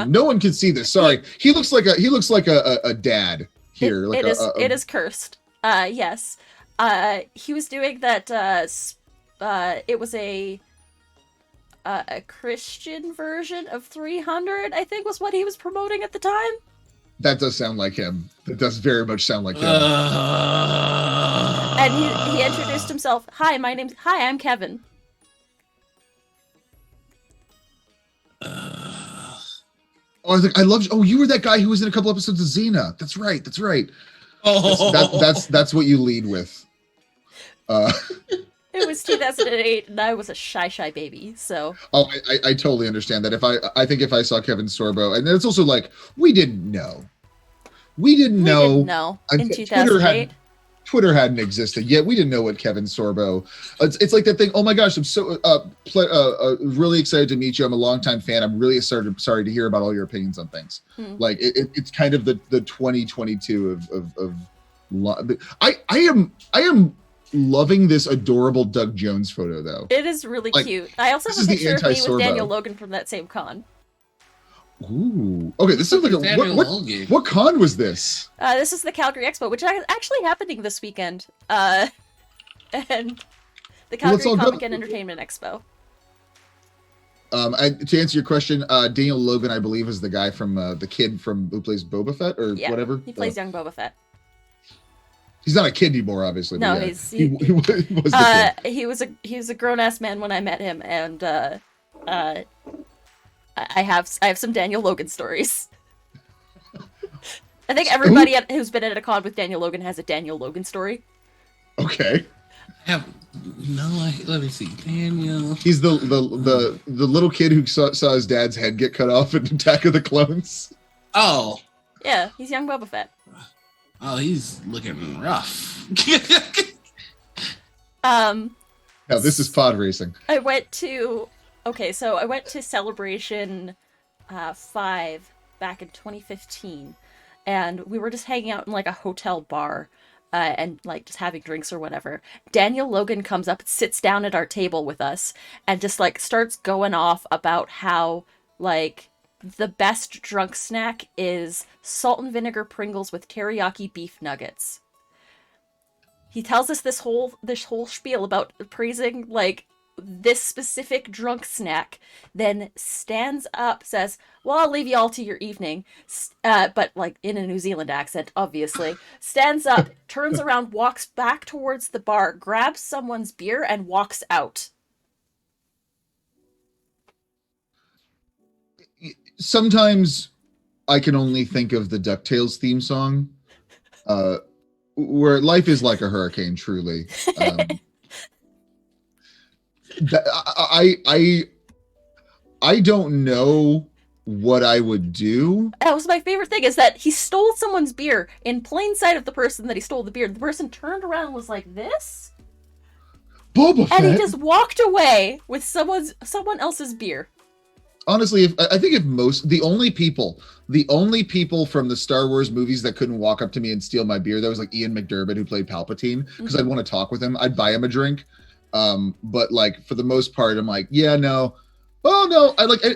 No one can see this. Sorry, he looks like a dad. here. It is cursed. Yes. He was doing that. It was a Christian version of 300. I think was what he was promoting at the time. That does sound like him. That does very much sound like him. And he introduced himself. Hi, I'm Kevin. Oh, I loved. Oh, you were that guy who was in a couple episodes of Xena. That's right. Oh, That's what you lead with. It was 2008, and I was a shy baby. So. Oh, I totally understand that. I think if I saw Kevin Sorbo, and it's also like we didn't know In 2008. Twitter hadn't existed yet. We didn't know what Kevin Sorbo. It's like that thing. Oh my gosh, I'm so really excited to meet you. I'm a longtime fan. I'm really sorry to hear about all your opinions on things. Like it's kind of the 2022 of I am loving this adorable Doug Jones photo though. It is really cute. I also have a picture of me with Daniel Logan from that same con. Ooh. Okay, this is like what con was this? This is the Calgary Expo, which is actually happening this weekend. And the Calgary Comic and Entertainment Expo. To answer your question, Daniel Logan, I believe, is the guy from the kid who plays Boba Fett or whatever. He plays young Boba Fett. He's not a kid anymore, obviously. No, yeah. he was the kid. He was a grown ass man when I met him, and I have some Daniel Logan stories. I think everybody who's been at a con with Daniel Logan has a Daniel Logan story. Okay. Let me see. Daniel. He's the little kid who saw his dad's head get cut off in Attack of the Clones. Oh. Yeah, he's young Boba Fett. Oh, he's looking rough. Now this is pod racing. I went to Celebration 5 back in 2015, and we were just hanging out in like a hotel bar and like just having drinks or whatever. Daniel Logan comes up, sits down at our table with us, and just like starts going off about how like the best drunk snack is salt and vinegar Pringles with teriyaki beef nuggets. He tells us this whole spiel about praising like this specific drunk snack, then stands up, says, well, I'll leave you all to your evening, but like in a New Zealand accent, obviously, stands up, turns around, walks back towards the bar, grabs someone's beer, and walks out. Sometimes I can only think of the DuckTales theme song, where life is like a hurricane, truly. I don't know what I would do. That was my favorite thing, is that he stole someone's beer in plain sight of the person that he stole the beer. The person turned around and was like, this? Boba Fett? And he just walked away with someone else's beer. Honestly, the only people from the Star Wars movies that couldn't walk up to me and steal my beer, that was like Ian McDiarmid, who played Palpatine, because I'd want to talk with him. I'd buy him a drink. But like for the most part, I'm like, yeah, no. Well, no,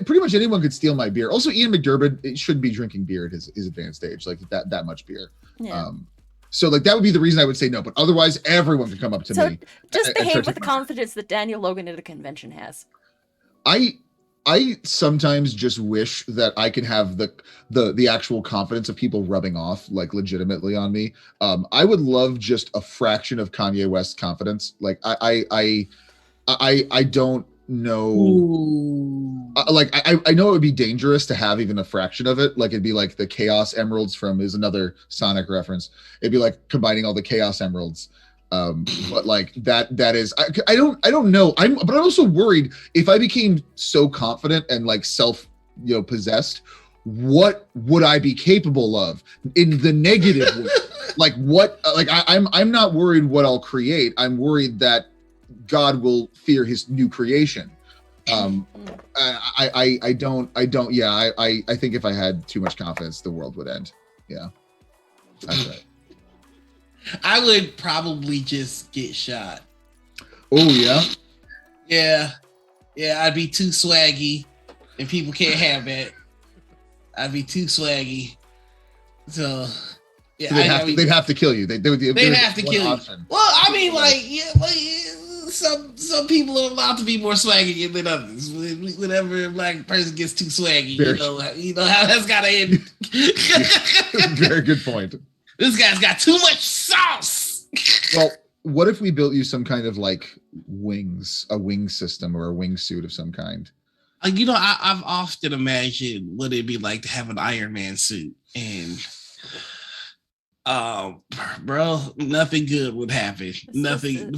pretty much anyone could steal my beer. Also, Ian McDiarmid shouldn't be drinking beer at his advanced age, like that much beer. Yeah. So like that would be the reason I would say no. But otherwise, everyone could come up to me. Just behave with the confidence that Daniel Logan at a convention has. I sometimes just wish that I could have the actual confidence of people rubbing off like legitimately on me. I would love just a fraction of Kanye West's confidence. Like I don't know. I know it would be dangerous to have even a fraction of it. Like it'd be like the Chaos Emeralds is another Sonic reference. It'd be like combining all the Chaos Emeralds. But like that is I don't know. I'm also worried if I became so confident and like possessed, what would I be capable of in the negative way? Like what I'm not worried what I'll create. I'm worried that God will fear his new creation. I think if I had too much confidence, the world would end. Yeah. That's right. I would probably just get shot. Oh, yeah? Yeah. Yeah, I'd be too swaggy, and people can't have that. I'd be too swaggy. So, Yeah, So they'd have to kill you. They'd have to kill you. Well, I mean, some people are allowed to be more swaggy than others. Whenever a black person gets too swaggy, you know how that's gotta end. Very good point. This guy's got too much sauce. Well, what if we built you some kind of like wings, a wing system or a wingsuit of some kind? I've often imagined what it'd be like to have an Iron Man suit, and bro, nothing good would happen. Nothing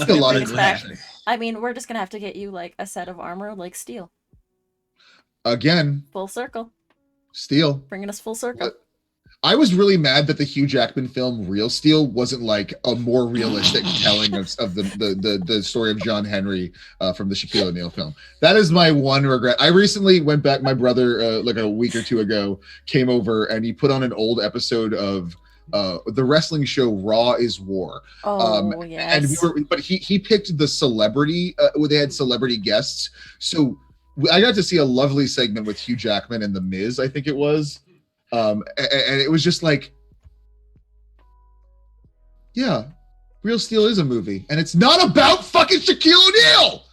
a lot of crap. I mean, we're just gonna have to get you like a set of armor like steel. Again, full circle. Steel bringing us full circle. I was really mad that the Hugh Jackman film Real Steel wasn't like a more realistic telling of the story of John Henry from the Shaquille O'Neal film. That is my one regret. I recently went back. My brother, like a week or two ago, came over and he put on an old episode of the wrestling show Raw is War. Yes. And but he picked the celebrity where they had celebrity guests. So I got to see a lovely segment with Hugh Jackman and The Miz, I think it was. And it was just like, yeah, Real Steel is a movie, and it's not about fucking Shaquille O'Neal.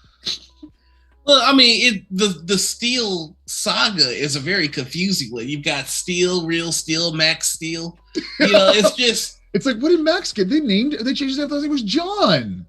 Well, I mean, the Steel saga is a very confusing one. You've got Steel, Real Steel, Max Steel. It's just it's like, what did Max get? They changed his name. I thought it was John.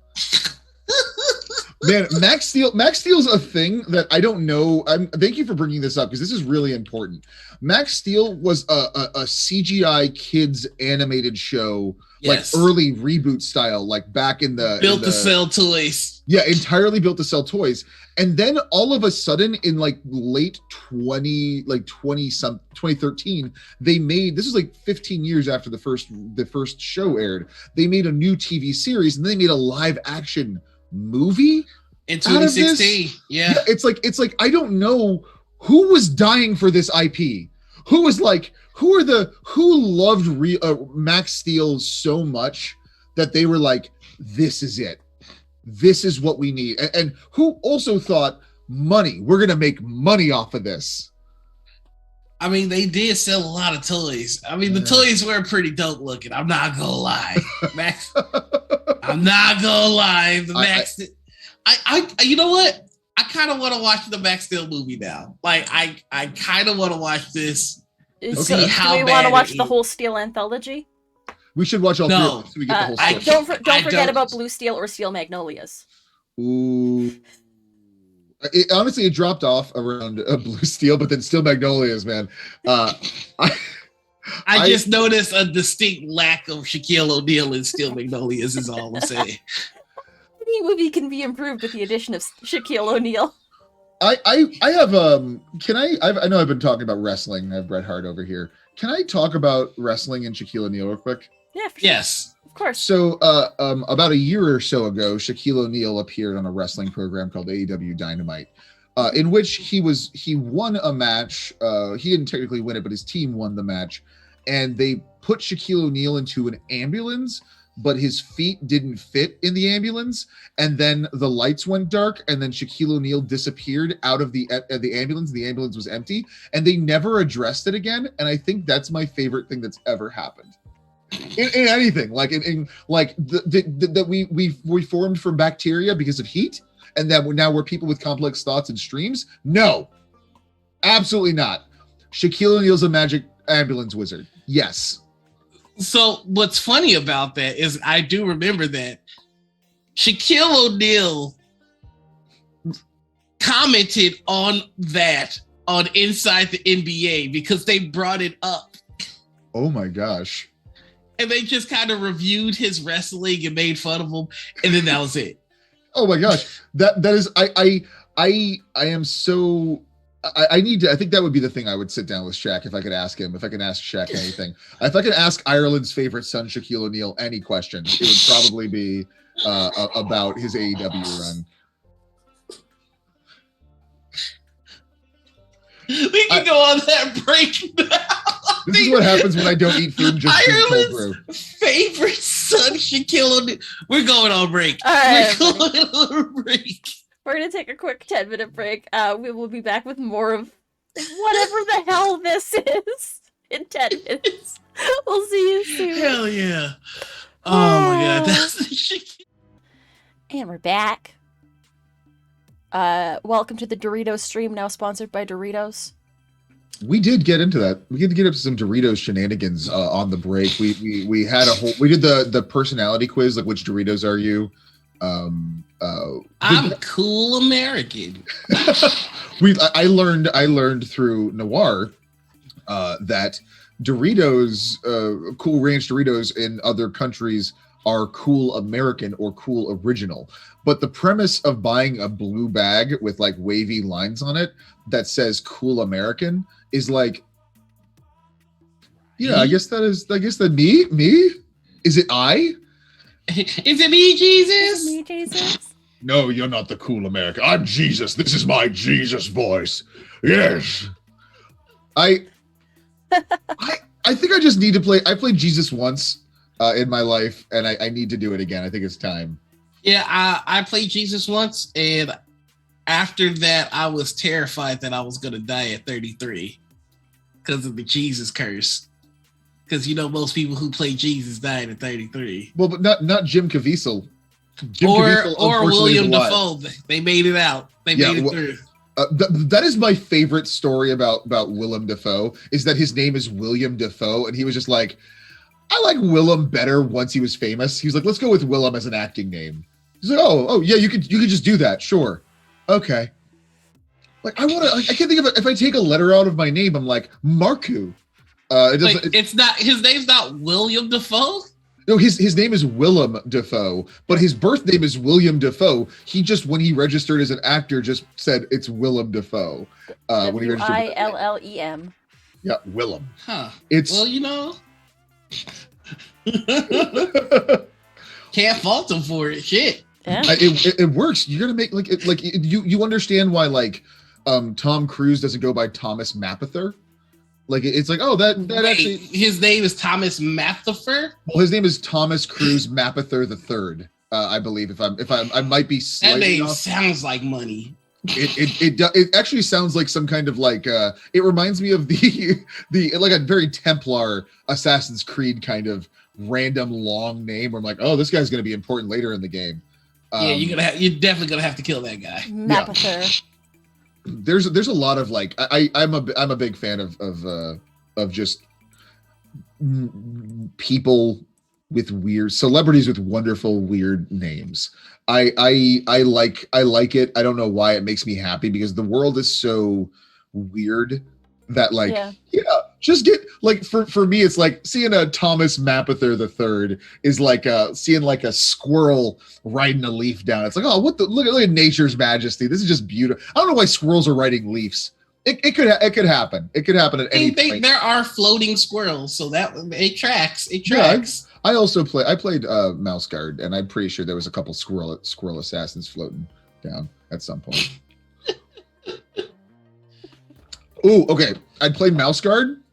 Man, Max Steel's a thing that I don't know. Thank you for bringing this up because this is really important. Max Steel was a CGI kids animated show, yes. Like early reboot style, like back in the built to sell toys. Yeah, entirely built to sell toys. And then all of a sudden, in like late 2013, they made, this was like 15 years after the first show aired. They made a new TV series, and then they made a live action movie in 2016. Yeah, it's like I don't know who was dying for this IP. Who loved Max Steel so much that they were like, this is it. This is what we need. And who also thought, money, we're gonna make money off of this. I mean, they did sell a lot of toys. I mean, the toys were pretty dope looking. I'm not gonna lie, Max. I'm not gonna lie. The Max. I you know what? I kind of want to watch the Max Steel movie now. Like, I kind of want to watch this. See how do we want to watch the whole Steel anthology? We should watch all three of them so we get the whole story. Don't forget about Blue Steel or Steel Magnolias. Ooh. Honestly, it dropped off around Blue Steel, but then Steel Magnolias, man. I just noticed a distinct lack of Shaquille O'Neal in Steel Magnolias is all I'm saying. Any movie can be improved with the addition of Shaquille O'Neal. I have I know I've been talking about wrestling. I have Bret Hart over here. Can I talk about wrestling and Shaquille O'Neal real quick? Yeah, for sure. Yes. Of course. So about a year or so ago, Shaquille O'Neal appeared on a wrestling program called AEW Dynamite, in which he won a match. He didn't technically win it, but his team won the match. And they put Shaquille O'Neal into an ambulance, but his feet didn't fit in the ambulance. And then the lights went dark, and then Shaquille O'Neal disappeared out of the ambulance. The ambulance was empty, and they never addressed it again. And I think that's my favorite thing that's ever happened in anything. Like that we formed from bacteria because of heat, and that now we're people with complex thoughts and streams. No, absolutely not. Shaquille O'Neal's a magic ambulance wizard. Yes. So what's funny about that is I do remember that Shaquille O'Neal commented on that on Inside the NBA because they brought it up. Oh my gosh. And they just kind of reviewed his wrestling and made fun of him. And then that was it. Oh my gosh. That is, I am so, I need to, I think that would be the thing I would sit down with Shaq if I could ask him, if I could ask Shaq anything. If I could ask Ireland's favorite son, Shaquille O'Neal, any question, it would probably be about his AEW run. We can go on that break now. This is what happens when I don't eat food and just Ireland's cold brew. Favorite son, Shaquille O'Neal. We're going on break. All right, we're going on break. We're going to take a quick 10-minute break. We will be back with more of whatever the hell this is in 10 minutes. We'll see you soon. Hell yeah. Oh my god, that's the shit. And we're back. Welcome to the Doritos stream, now sponsored by Doritos. We did get into that. We did get up to some Doritos shenanigans on the break. We had a whole. We did the personality quiz, like which Doritos are you? I'm cool American. I learned through Noir that Doritos, Cool Ranch Doritos in other countries are cool American or cool original. But the premise of buying a blue bag with like wavy lines on it that says cool American is like, yeah, I guess that me? Is it I? Is it me, Jesus? Me, Jesus. No, you're not the cool American. I'm Jesus. This is my Jesus voice. Yes. I think I just need to play. I played Jesus once in my life, and I need to do it again. I think it's time. Yeah, I played Jesus once, and after that, I was terrified that I was going to die at 33 because of the Jesus curse. Because, you know, most people who play Jesus died at 33. Well, but not Jim Caviezel. Or William Dafoe. They made it out. They made it through. That is my favorite story about Willem Dafoe, is that his name is William Dafoe, and he was just like, I like Willem better once he was famous. He was like, let's go with Willem as an acting name. He's like, oh yeah, you could just do that, sure, okay. Like I can't think of it. If I take a letter out of my name, I'm like Marku. It's not. His name's not William Dafoe. No, his name is Willem Dafoe, but his birth name is William Dafoe. He just, when he registered as an actor, just said it's Willem Dafoe. When he registered Willem. Yeah, Willem. Huh. It's, well, you know, can't fault him for it. Shit. Yeah. It works. You're gonna make you understand why Tom Cruise doesn't go by Thomas Mapother. Like it's like, oh, that Wait, actually his name is Thomas Mapother? Well, his name is Thomas Cruise Mapother III, I believe. If I might be slightly that name off. sounds like money. It actually sounds like some kind of like it reminds me of the like a very Templar Assassin's Creed kind of random long name where I'm like, oh, this guy's gonna be important later in the game. Yeah, you're definitely gonna have to kill that guy. Mapother. Yeah. There's a lot of like I'm a big fan of just people with weird celebrities with wonderful weird names. I like it. I don't know why it makes me happy because the world is so weird that like just get like for me it's like seeing a Thomas Mapother III is like seeing like a squirrel riding a leaf down. It's like, oh, what the look at nature's majesty. This is just beautiful. I don't know why squirrels are riding leaves. It could happen. It could happen at any point. There are floating squirrels, so that it tracks. It tracks. Yeah, I played Mouse Guard, and I'm pretty sure there was a couple squirrel assassins floating down at some point. Oh, okay. I'd play Mouse Guard,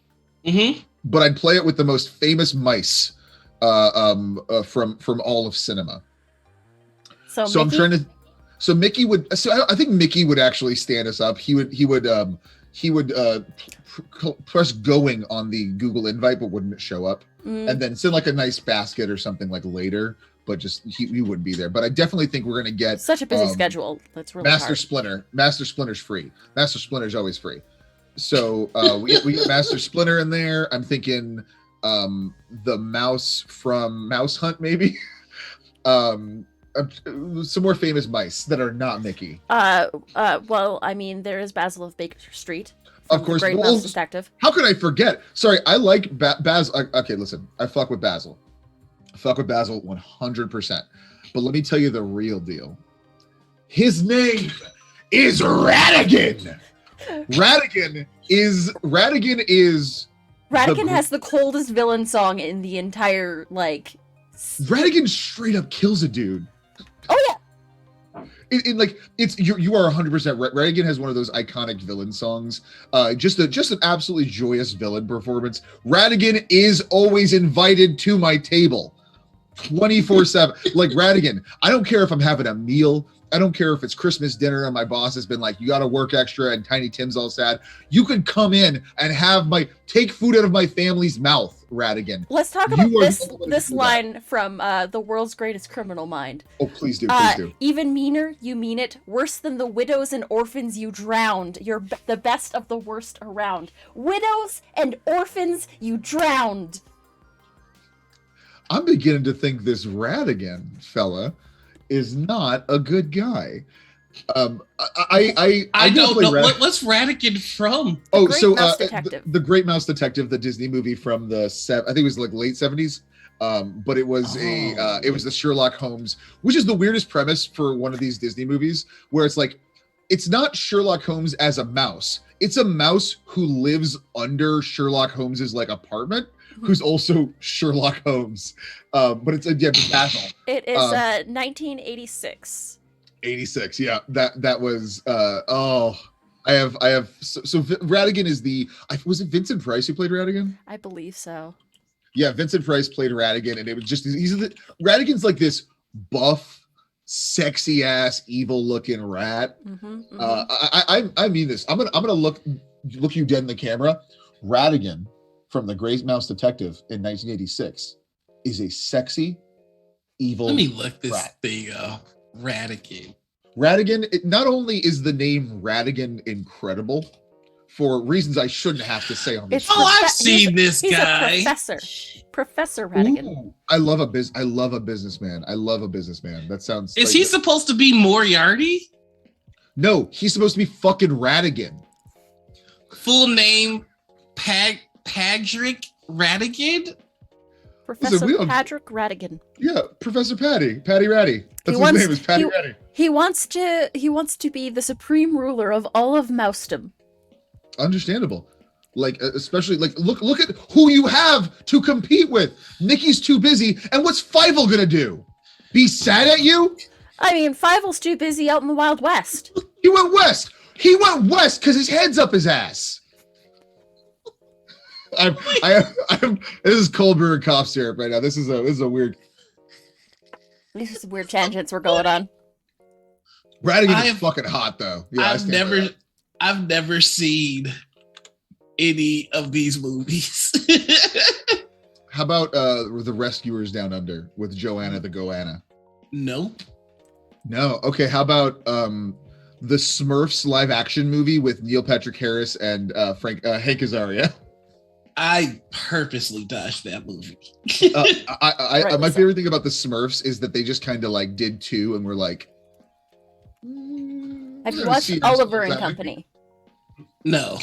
but I'd play it with the most famous mice from all of cinema. So Mickey? I'm trying to. So Mickey would. So I think Mickey would actually stand us up. He would press going on the Google invite, but wouldn't show up, and then send like a nice basket or something like later. But just he wouldn't be there. But I definitely think we're gonna get such a busy schedule. That's really Master hard. Splinter. Master Splinter's free. Master Splinter's always free. So we get Master Splinter in there. I'm thinking the mouse from Mouse Hunt, maybe. Some more famous mice that are not Mickey. Well, I mean, there is Basil of Baker Street. Of course, Great Mouse Detective. How could I forget? Sorry, I like Basil. Okay, listen, I fuck with Basil. I fuck with Basil 100%. But let me tell you the real deal. His name is Ratigan. Ratigan has the coldest villain song in the entire like. Ratigan straight up kills a dude. Oh yeah. You are 100%. Ratigan has one of those iconic villain songs. Just an absolutely joyous villain performance. Ratigan is always invited to my table. 24/7. Like Ratigan, I don't care if I'm having a meal, I don't care if it's Christmas dinner and my boss has been like, you got to work extra and Tiny Tim's all sad. You could come in and take food out of my family's mouth, Radigan. Let's talk about this line from The World's Greatest Criminal Mind. Oh, please do, please do. Even meaner, you mean it. Worse than the widows and orphans you drowned. You're the best of the worst around. Widows and orphans you drowned. I'm beginning to think this Radigan fella is not a good guy. I don't know what's Radigan from. The Great Mouse Detective, the Disney movie from I think it was like late 70s. But it was the Sherlock Holmes, which is the weirdest premise for one of these Disney movies, where it's like, it's not Sherlock Holmes as a mouse. It's a mouse who lives under Sherlock Holmes's like apartment, who's also Sherlock Holmes. But it's Basil. It is 1986. 86, yeah. That was I have so Radigan is was it Vincent Price who played Radigan? I believe so. Yeah, Vincent Price played Radigan, and it was just Radigan's like this buff, sexy ass, evil looking rat. I mean this. I'm gonna look you dead in the camera. Radigan from The Great Mouse Detective in 1986 is a sexy, evil. Let me look this rat. thing up. Radigan. Not only is the name Radigan incredible for reasons I shouldn't have to say on this. I've seen this guy. He's a Professor Radigan. Ooh, I love a businessman. That sounds. Is he supposed to be Moriarty? No, he's supposed to be fucking Radigan. Full name, Patrick Radigan. Professor Patrick Radigan. Yeah, Professor Patty Ratty. That's his name is Patty Ratty. He wants to be the supreme ruler of all of Mousedom. Understandable. Like, especially like look at who you have to compete with. Nikki's too busy, and what's Fievel gonna do? Be sad at you? I mean, Fievel's too busy out in the Wild West. He went west because his head's up his ass. This is cold brew and cough syrup right now. This is a weird. These are some weird tangents we're going on. Radigan is fucking hot though. Yeah, I've never seen any of these movies. How about The Rescuers Down Under with Joanna the Goanna? Nope. No. Okay. How about the Smurfs live action movie with Neil Patrick Harris and Hank Azaria? I purposely dodged that movie. My favorite thing about the Smurfs is that they just kind of like did two and were like. Have you watched Oliver and Company? No.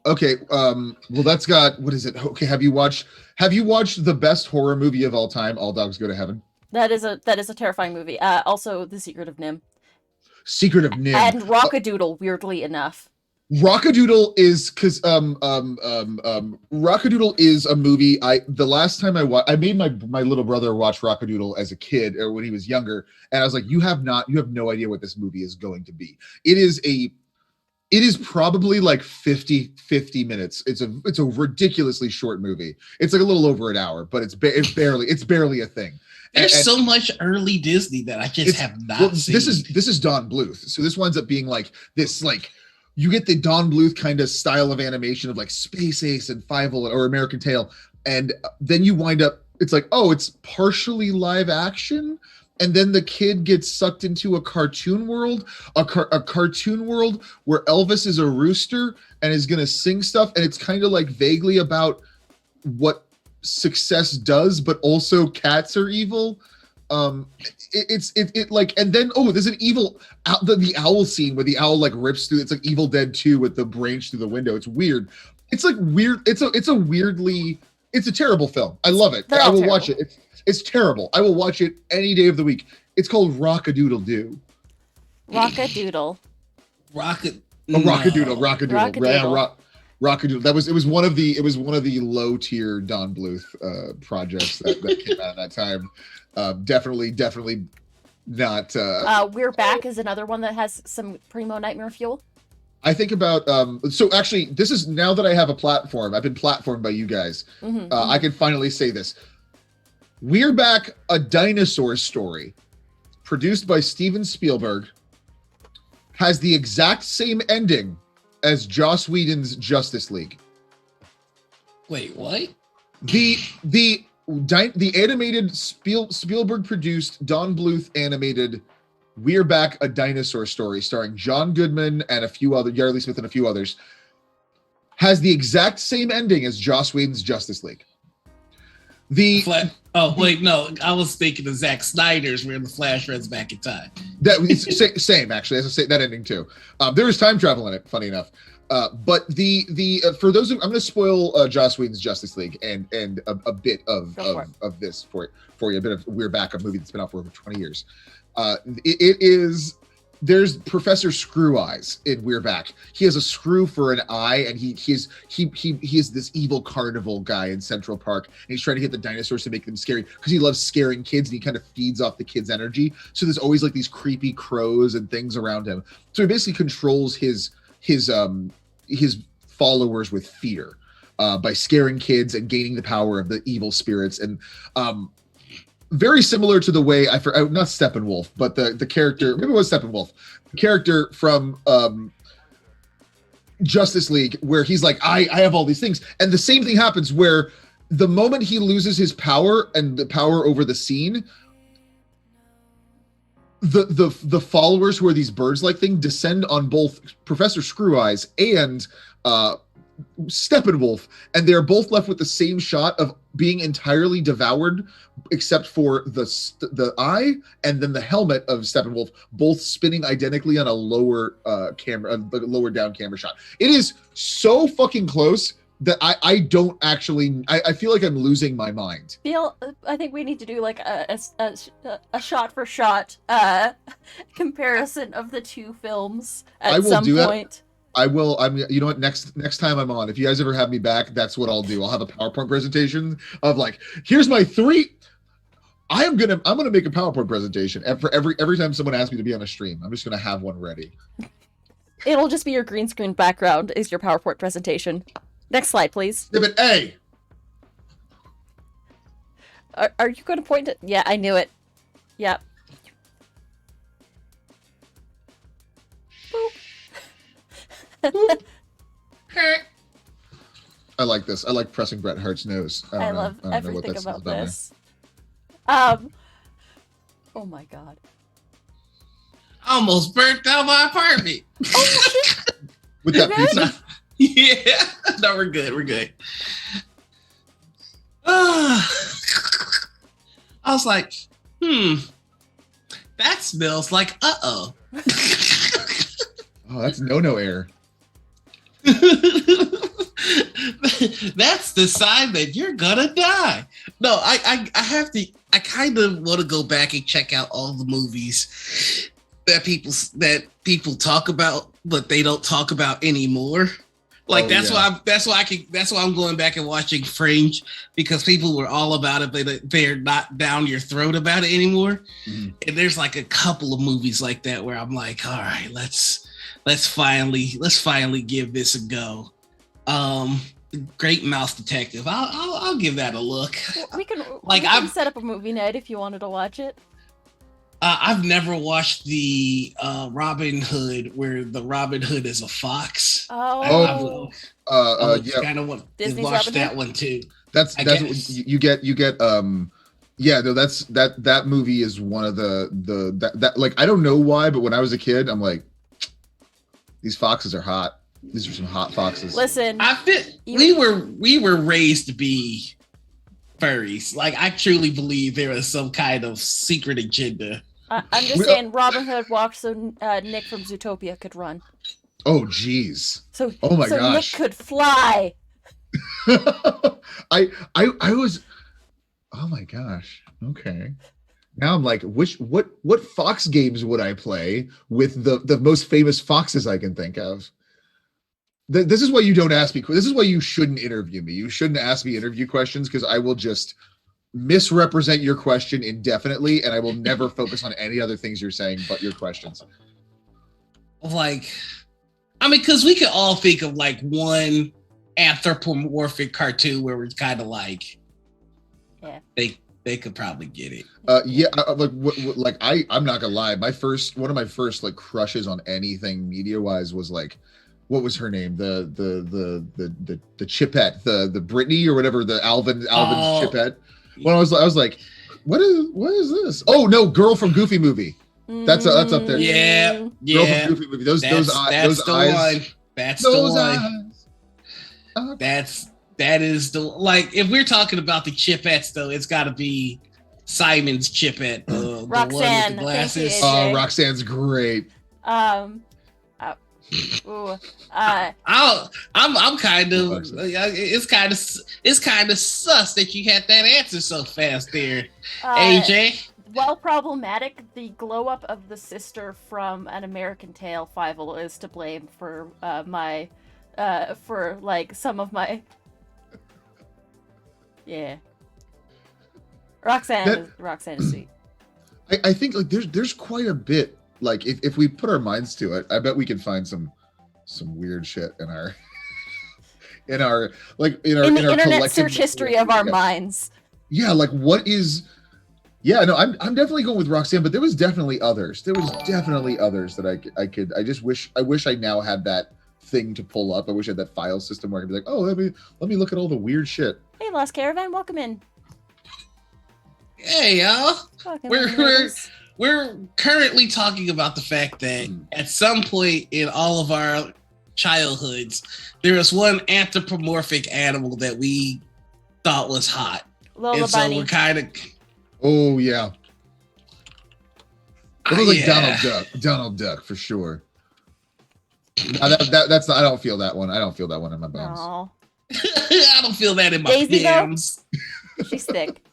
Okay. Well, that's got, what is it? Okay. Have you watched the best horror movie of all time, All Dogs Go to Heaven? That is a terrifying movie. Also, The Secret of NIMH. Secret of NIMH. And Rockadoodle, weirdly enough. Rockadoodle is because Rockadoodle is a movie. The last time I made my little brother watch Rockadoodle as a kid or when he was younger, and I was like, you have no idea what this movie is going to be. It is probably like 50 minutes. It's a ridiculously short movie. It's like a little over an hour, but it's barely a thing. There's so much early Disney that I just have not seen. This is Don Bluth. So this winds up being like this, like you get the Don Bluth kind of style of animation of like Space Ace and Fievel or American Tail. And then you wind up, it's like, oh, it's partially live action. And then the kid gets sucked into a cartoon world, a cartoon world where Elvis is a rooster and is going to sing stuff. And it's kind of like vaguely about what success does, but also cats are evil. It like, and then there's an evil the owl scene where the owl like rips through. It's like Evil Dead 2 with the branch through the window. It's weird. It's like weird. It's a terrible film. I love it. I will watch it. It's terrible. I will watch it any day of the week. It's called Rockadoodle-Doo. Rockadoodle. Rockadoodle. Rockadoodle. It was one of the low tier Don Bluth projects that came out at that time. Definitely not. We're Back is another one that has some primo nightmare fuel. I think about so actually this is, now that I have a platform, I've been platformed by you guys. I can finally say this. We're Back, a dinosaur story, produced by Steven Spielberg, has the exact same ending as Joss Whedon's Justice League. Wait, what? The animated Spielberg produced Don Bluth animated We're Back, a Dinosaur Story starring John Goodman and Yardley Smith and a few others has the exact same ending as Joss Whedon's Justice League. I was thinking of Zack Snyder's where the Flash runs back in time. That it's same actually. As I say, that ending too. There is time travel in it. Funny enough. But for those I'm going to spoil Joss Whedon's Justice League and a bit of this for you. A bit of We're Back, a movie that's been out for over 20 years. There's Professor Screw Eyes in We're Back. He has a screw for an eye, and he is this evil carnival guy in Central Park, and he's trying to get the dinosaurs to make them scary because he loves scaring kids, and he kind of feeds off the kids' energy. So there's always like these creepy crows and things around him. So he basically controls his followers with fear by scaring kids and gaining the power of the evil spirits. And very similar to the way not Steppenwolf, but the character, maybe it was Steppenwolf, the character from Justice League, where he's like, I have all these things. And the same thing happens where the moment he loses his power and the power over the scene, the followers who are these birds-like thing descend on both Professor Screw Eyes and Steppenwolf, and they're both left with the same shot of being entirely devoured, except for the eye and then the helmet of Steppenwolf, both spinning identically on a lower lower down camera shot. It is so fucking close that I don't actually. I feel like I'm losing my mind. I think we need to do like a shot for shot comparison of the two films at some point. I will. You know what? Next time I'm on, if you guys ever have me back, that's what I'll do. I'll have a PowerPoint presentation of like, here's my 3. I'm gonna make a PowerPoint presentation, and for every time someone asks me to be on a stream, I'm just gonna have one ready. It'll just be your green screen background is your PowerPoint presentation. Next slide, please. Exhibit A. Are you going to point it? Yeah, I knew it. Yep. I like this. I like pressing Bret Hart's nose. I love everything about this. Oh my god. I almost burnt down my apartment. Oh shit. With that pizza? Yeah. No, we're good. We're good. I was like, that smells like uh-oh. Oh, that's no air. That's the sign that you're gonna die. No, I kind of want to go back and check out all the movies that people talk about, but they don't talk about anymore. Like that's why I'm going back and watching Fringe, because people were all about it, but they're not down your throat about it anymore. Mm-hmm. And there's like a couple of movies like that where I'm like, all right, let's finally give this a go. Great Mouse Detective. I'll give that a look. Well, we can set up a movie night if you wanted to watch it. I've never watched the Robin Hood, where the Robin Hood is a fox. Oh, yeah. Kind of want to watch that one too. That's what you get. Yeah, no, that movie is one of the like, I don't know why, but when I was a kid, I'm like, these foxes are hot. These are some hot foxes. Listen, we were raised to be furries. Like, I truly believe there is some kind of secret agenda. I'm just saying, Robin Hood walked so Nick from Zootopia could run. Oh, jeez. Oh my gosh. Nick could fly. I was. Oh my gosh. Okay. Now I'm like, what fox games would I play with the most famous foxes I can think of? This is why you don't ask me. This is why you shouldn't interview me. You shouldn't ask me interview questions, because I will just misrepresent your question indefinitely, and I will never focus on any other things you're saying but your questions. Like, I mean, because we could all think of like one anthropomorphic cartoon where we're kind of like, yeah, they could probably get it. Yeah, like I'm not gonna lie. One of my first like crushes on anything media wise was like, what was her name? The Chipette, the Brittany or whatever, the Alvin's Chipette. When I was like, what is this? Oh no, girl from Goofy movie. That's up there. Yeah. Girl from Goofy movie. Those eyes. That's the one. That is the, like, if we're talking about the Chipettes though, it's got to be Simon's Chipette, the one with the glasses. Oh, Roxanne's great. I'm kind of. It's kind of sus that you had that answer so fast there, AJ. While problematic, the glow up of the sister from An American Tail Fable is to blame for for like some of my. Yeah. Roxanne is sweet. I think like there's quite a bit, like if we put our minds to it, I bet we can find some weird shit in our internet search history of our minds. Yeah, like what is. Yeah, no, I'm definitely going with Roxanne, but there was definitely others. That I just wish I now had that thing to pull up. I wish I had that file system where I could be like, oh, let me look at all the weird shit. Hey, Lost Caravan, welcome in. Hey, y'all. We're currently talking about the fact that at some point in all of our childhoods, there was one anthropomorphic animal that we thought was hot. Lola and so Bunny. we're kind of. Oh yeah. It was like Donald Duck for sure. That's not, I don't feel that one. I don't feel that one in my bones. Aww. I don't feel that in my Daisy, yams. She's thick.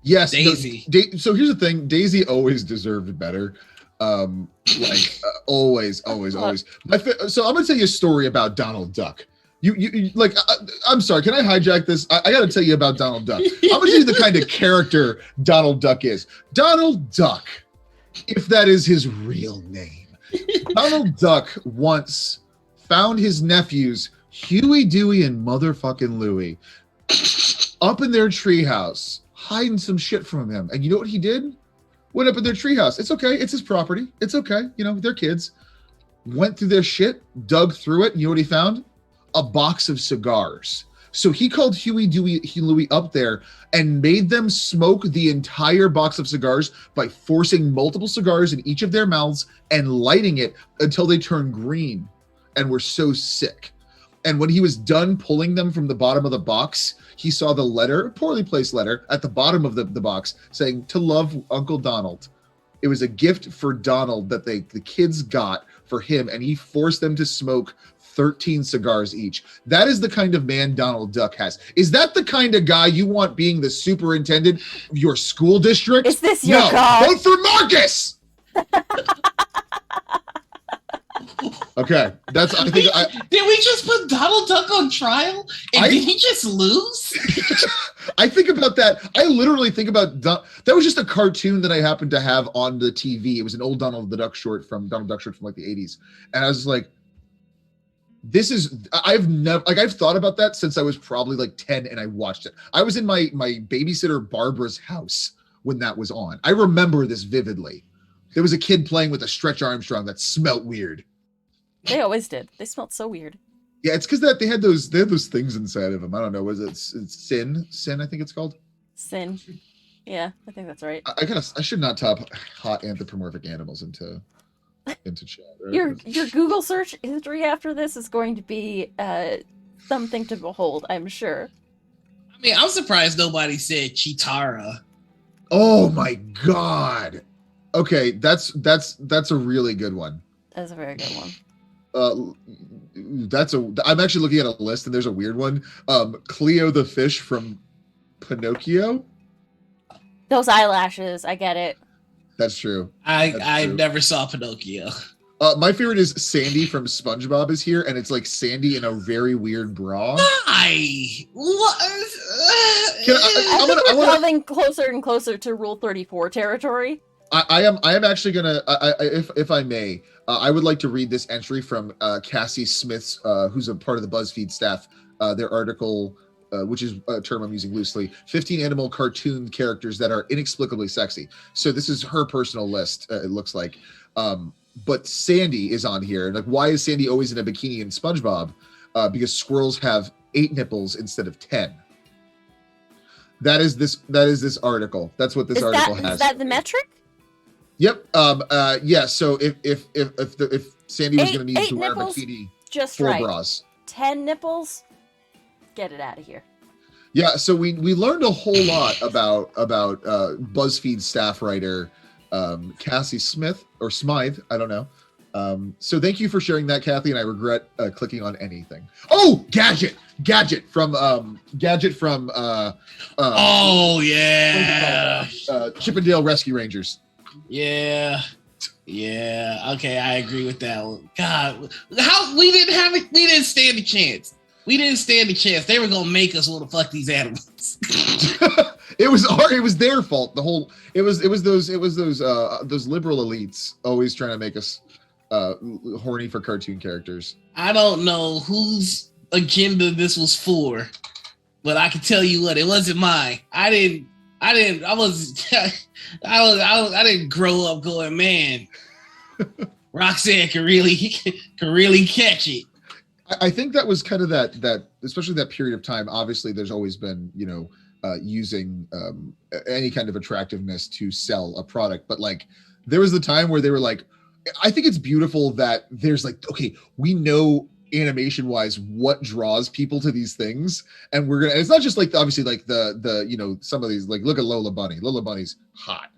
Yes, Daisy. So here's the thing: Daisy always deserved better. Always. So I'm gonna tell you a story about Donald Duck. You like? I'm sorry. Can I hijack this? I got to tell you about Donald Duck. I'm gonna tell you the kind of character Donald Duck is. Donald Duck, if that is his real name. Donald Duck once found his nephews Huey, Dewey, and motherfucking Louie up in their treehouse, hiding some shit from him. And you know what he did? Went up in their treehouse. It's okay. It's his property. It's okay. You know, they're kids. Went through their shit, dug through it. And you know what he found? A box of cigars. So he called Huey, Dewey, Louie up there and made them smoke the entire box of cigars by forcing multiple cigars in each of their mouths and lighting it until they turned green and were so sick. And when he was done pulling them from the bottom of the box, he saw the letter, a poorly placed letter, at the bottom of the box saying, "To love Uncle Donald." It was a gift for Donald that the kids got for him, and he forced them to smoke 13 cigars each. That is the kind of man Donald Duck has. Is that the kind of guy you want being the superintendent of your school district? Is this your God? Vote for Markus! Okay, that's. I think. Did we just put Donald Duck on trial? And did he just lose? I think about that. I literally think about that was just a cartoon that I happened to have on the TV. It was an old Donald Duck short from like the 80s, and I was like, "This is." I've thought about that since I was probably like 10, and I watched it. I was in my babysitter Barbara's house when that was on. I remember this vividly. There was a kid playing with a Stretch Armstrong that smelt weird. They always did. They smelled so weird. Yeah, it's because they had those things inside of them. I don't know. Was it sin? Sin, I think it's called. Sin. Yeah, I think that's right. I should not top hot anthropomorphic animals into chat. Right? Your Google search history after this is going to be something to behold, I'm sure. I mean, I'm surprised nobody said Chitara. Oh my God. Okay, that's a really good one. That's a very good one. I'm actually looking at a list and there's a weird one. Cleo the fish from Pinocchio. Those eyelashes, I get it. That's true. I never saw Pinocchio. My favorite is Sandy from SpongeBob is here, and it's like Sandy in a very weird bra. Why? What? I think we're coming closer and closer to Rule 34 territory. I am actually gonna, if I may, I would like to read this entry from Cassie Smith's, who's a part of the BuzzFeed staff, their article which is a term I'm using loosely, 15 animal cartoon characters that are inexplicably sexy. So this is her personal list, it looks like. But Sandy is on here. Like, why is Sandy always in a bikini in SpongeBob? Because squirrels have 8 nipples instead of 10. That is this article. That's what this article has. Is that the metric? Yep. Yeah. So if Sandy was going to need to wear a bikini, just 4 right. bras, 10 nipples, get it out of here. Yeah. So we learned a whole lot about BuzzFeed staff writer Cassie Smith or Smythe. I don't know. So thank you for sharing that, Kathy. And I regret clicking on anything. Oh, Gadget from oh yeah, Chippendale Rescue Rangers. Yeah. Okay, I agree with that one. God, how we didn't have it. We didn't stand a chance. They were gonna make us want to fuck these animals. It was their fault. It was those liberal elites always trying to make us horny for cartoon characters. I don't know whose agenda this was for, but I can tell you what, it wasn't mine. I didn't grow up going, man, Roxanne can really catch it. I think that was kind of that especially that period of time. Obviously, there's always been, using any kind of attractiveness to sell a product, but like there was the time where they were like, I think it's beautiful that there's like, okay, we know animation wise what draws people to these things, and it's not just like obviously like the some of these, like look at Lola Bunny's hot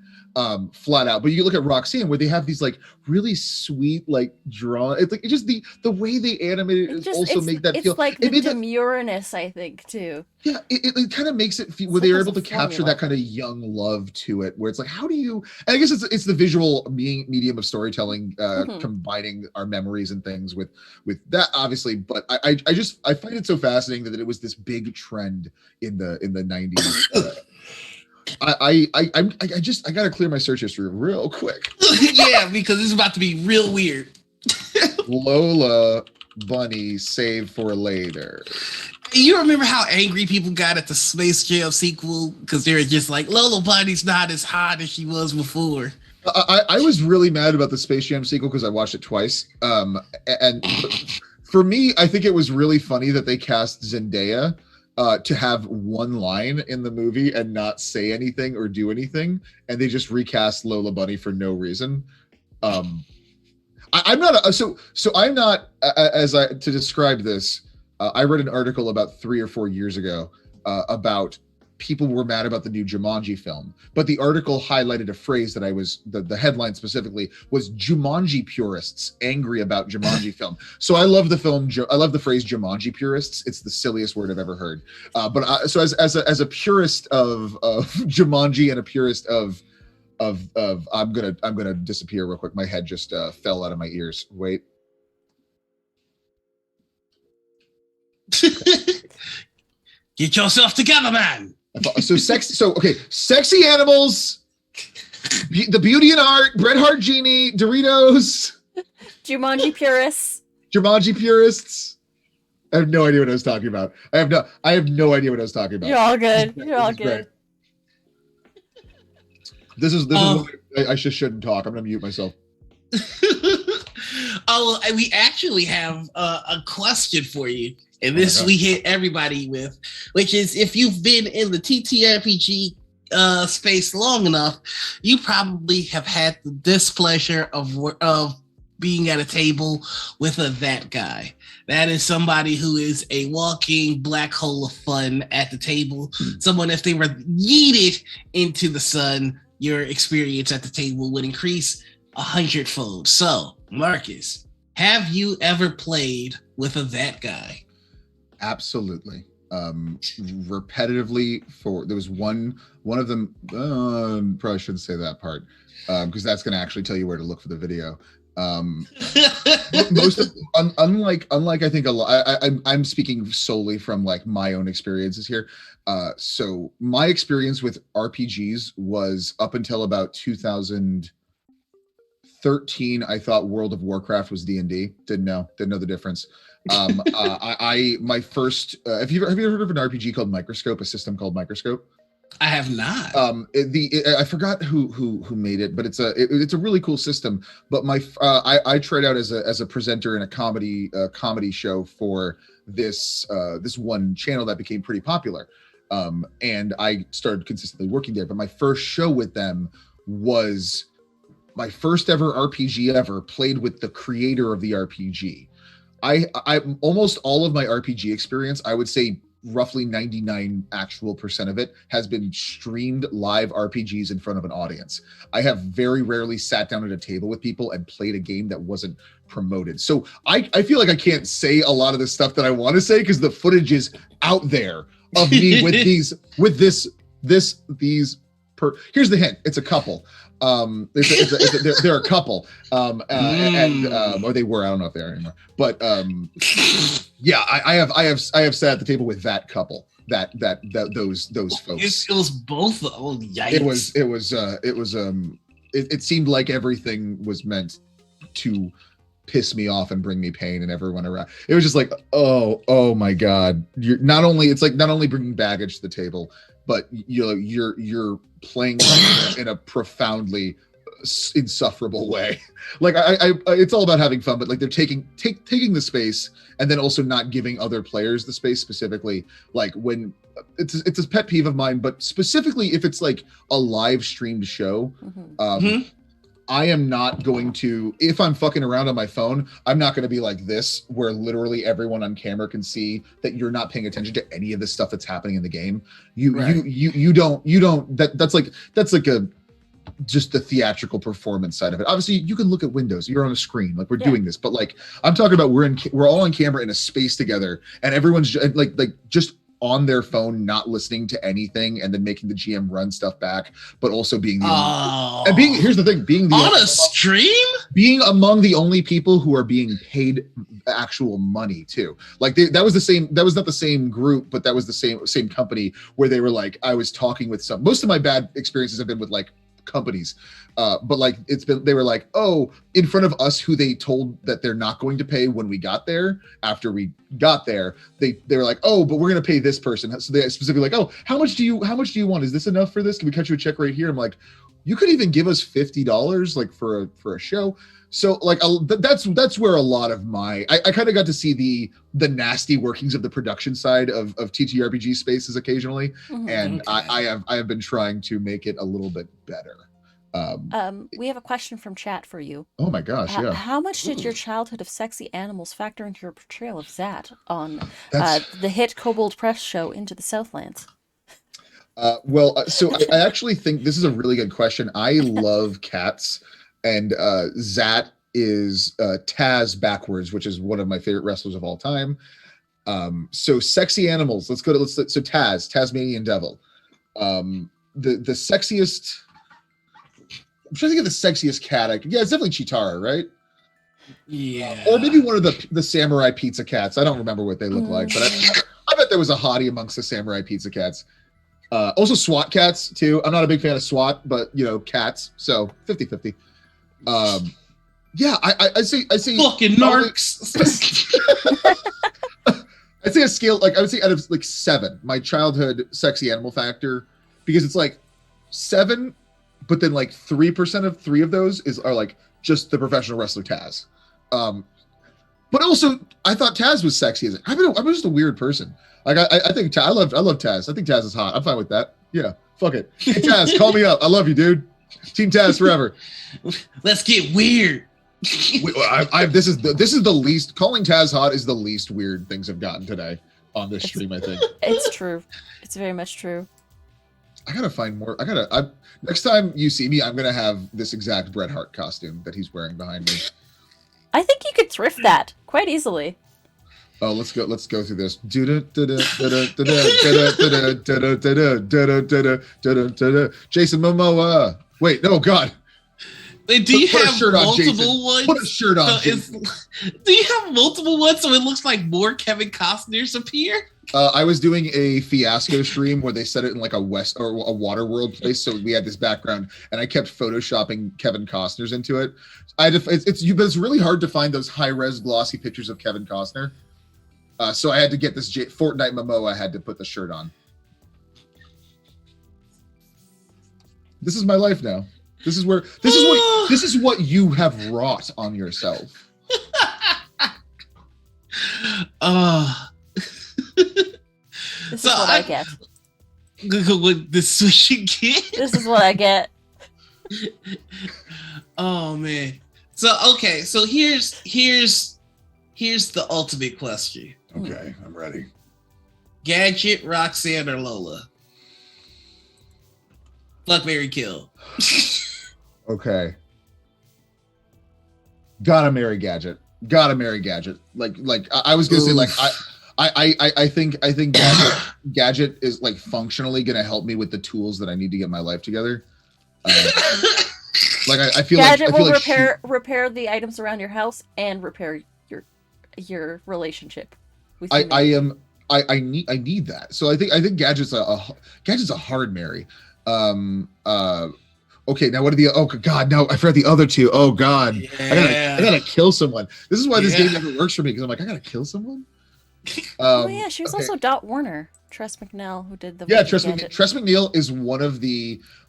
flat out, but you look at Roxanne where they have these like really sweet like drawn, it's like it's just the way they animated it also make that feel like the demureness, I think, too. Yeah, it kind of makes it feel where they're able to capture that kind of young love to it, where it's like, how do you, and I guess it's the visual medium of storytelling, combining our memories and things with that, obviously. But I find it so fascinating that it was this big trend in the 90s. I gotta clear my search history real quick. Yeah, because it's about to be real weird. Lola Bunny save for later. You remember how angry people got at the Space Jam sequel because they were just like, Lola Bunny's not as hot as she was before. I was really mad about the Space Jam sequel because I watched it twice. And for me, I think it was really funny that they cast Zendaya to have one line in the movie and not say anything or do anything, and they just recast Lola Bunny for no reason. I'm not to describe this. I read an article about 3 or 4 years ago about people were mad about the new Jumanji film, but the article highlighted a phrase that the headline specifically was Jumanji purists angry about Jumanji film. So I love the film. I love the phrase Jumanji purists. It's the silliest word I've ever heard. So as a purist of Jumanji and a purist of I'm gonna disappear real quick. My head just fell out of my ears. Wait. Get yourself together, man. So sexy. So okay, sexy animals, the Beauty and Art, Bret Hart Genie, Doritos, Jumanji purists. I have no idea what I was talking about. I have no idea what I was talking about. You're all good. You're all good. This is what I just shouldn't talk. I'm gonna mute myself. Oh, we actually have a question for you. And this we hit everybody with, which is, if you've been in the TTRPG space long enough, you probably have had the displeasure of being at a table with that guy. That is somebody who is a walking black hole of fun at the table. Someone, if they were yeeted into the sun, your experience at the table would increase 100-fold. So, Marcus, have you ever played with that guy? Absolutely. Repetitively there was one of them, probably shouldn't say that part, because that's going to actually tell you where to look for the video. Most of, unlike I think a lot, I'm speaking solely from like my own experiences here. So my experience with RPGs was up until about 2003 13, I thought World of Warcraft was D&D. Didn't know the difference. My first, have you ever heard of an RPG called Microscope, a system called Microscope? I have not. I forgot who made it, but it's a really cool system. But I tried out as a presenter in a comedy show for this one channel that became pretty popular. And I started consistently working there. But my first show with them was my first ever RPG ever, played with the creator of the RPG. I almost all of my RPG experience, I would say roughly 99% of it has been streamed live RPGs in front of an audience. I have very rarely sat down at a table with people and played a game that wasn't promoted. So I feel like I can't say a lot of the stuff that I want to say because the footage is out there of me with these. Here's the hint. It's a couple. They're a couple. Or they were. I don't know if they are anymore. But yeah, I have sat at the table with that couple. Those folks. It was both. Oh, yikes! It seemed like everything was meant to piss me off and bring me pain and everyone around. It was just like, oh my God. It's not only bringing baggage to the table, but you're playing in a profoundly insufferable way. Like I it's all about having fun, but like they're taking the space and then also not giving other players the space. Specifically, like when it's a pet peeve of mine, but specifically if it's like a live streamed show, I am not going to, if I'm fucking around on my phone, I'm not going to be like this, where literally everyone on camera can see that you're not paying attention to any of the stuff that's happening in the game. That's like a just the theatrical performance side of it. Obviously, you can look at windows. You're on a screen, like we're doing this, but like I'm talking about, we're all on camera in a space together, and everyone's like just on their phone, not listening to anything, and then making the GM run stuff back, but also being the here's the thing, being on a stream, being among the only people who are being paid actual money too. Like that was not the same group, but that was the same company where they were like, I was talking with most of my bad experiences have been with like companies, but like they were like, oh, in front of us, who they told that they're not going to pay when we got there. After we got there, they were like, oh, but we're gonna pay this person. So they specifically like, oh, how much do you want? Is this enough for this? Can we cut you a check right here? I'm like, you could even give us $50 like for a show. So like that's where a lot of I kind of got to see the nasty workings of the production side of TTRPG spaces occasionally, and I have been trying to make it a little bit better. We have a question from chat for you. Oh my gosh, yeah. How much did your childhood of sexy animals factor into your portrayal of Zat on the hit Kobold Press show Into the Southlands? So I actually think this is a really good question. I love cats, and Zat is Taz backwards, which is one of my favorite wrestlers of all time. So sexy animals. So Taz, Tasmanian Devil. The sexiest. I'm trying to think of the sexiest cat. It's definitely Chitara, right? Yeah. Or maybe one of the samurai pizza cats. I don't remember what they look like, but I bet there was a hottie amongst the samurai pizza cats. Also SWAT cats too. I'm not a big fan of SWAT, but cats. So 50-50. I say fucking narcs. I'd say a scale, like I would say out of like 7, my childhood sexy animal factor, because it's like 7, but then like 3% of 3 of those are like just the professional wrestler Taz. But also I thought Taz was sexy. I'm just a weird person. Like I think I love Taz. I think Taz is hot. I'm fine with that. Yeah, fuck it. Hey Taz, call me up. I love you, dude. Team Taz forever. Let's get weird. This is the least, calling Taz hot is the least weird things I've gotten today on this stream. I think it's true. It's very much true. I gotta find more. Next time you see me, I'm gonna have this exact Bret Hart costume that he's wearing behind me. I think you could thrift that quite easily. Oh, let's go through this. Jason Momoa. Wait, no, God. Wait, do you Put a have shirt on, multiple Jason. ones? Put a shirt on, So Jason. do you have multiple ones so it looks like more Kevin Costners appear? I was doing a fiasco stream where they set it in like a west or a water world place, so we had this background, and I kept photoshopping Kevin Costner's into it. But it's really hard to find those high res glossy pictures of Kevin Costner. So I had to get this Fortnite Momoa. I had to put the shirt on. This is my life now. This is what you have wrought on yourself. This is what I get. This is what you get. This is what I get. Oh man. So okay. So here's the ultimate question. Okay, I'm ready. Gadget, Roxanne, or Lola? Fuck, marry, kill. Okay. Gotta marry Gadget. Like I was gonna say, like I think Gadget is like functionally gonna help me with the tools that I need to get my life together. Like I feel Gadget like will repair the items around your house and repair your relationship. With I need that. So I think Gadget's a hard marry. Okay, now what are the? Oh God, no! I forgot the other two. Oh God, yeah. I gotta kill someone. This is why this game never works for me, because I'm like, I gotta kill someone. Oh yeah, she was also Dot Warner, Tress MacNeille, who did the Tress MacNeille is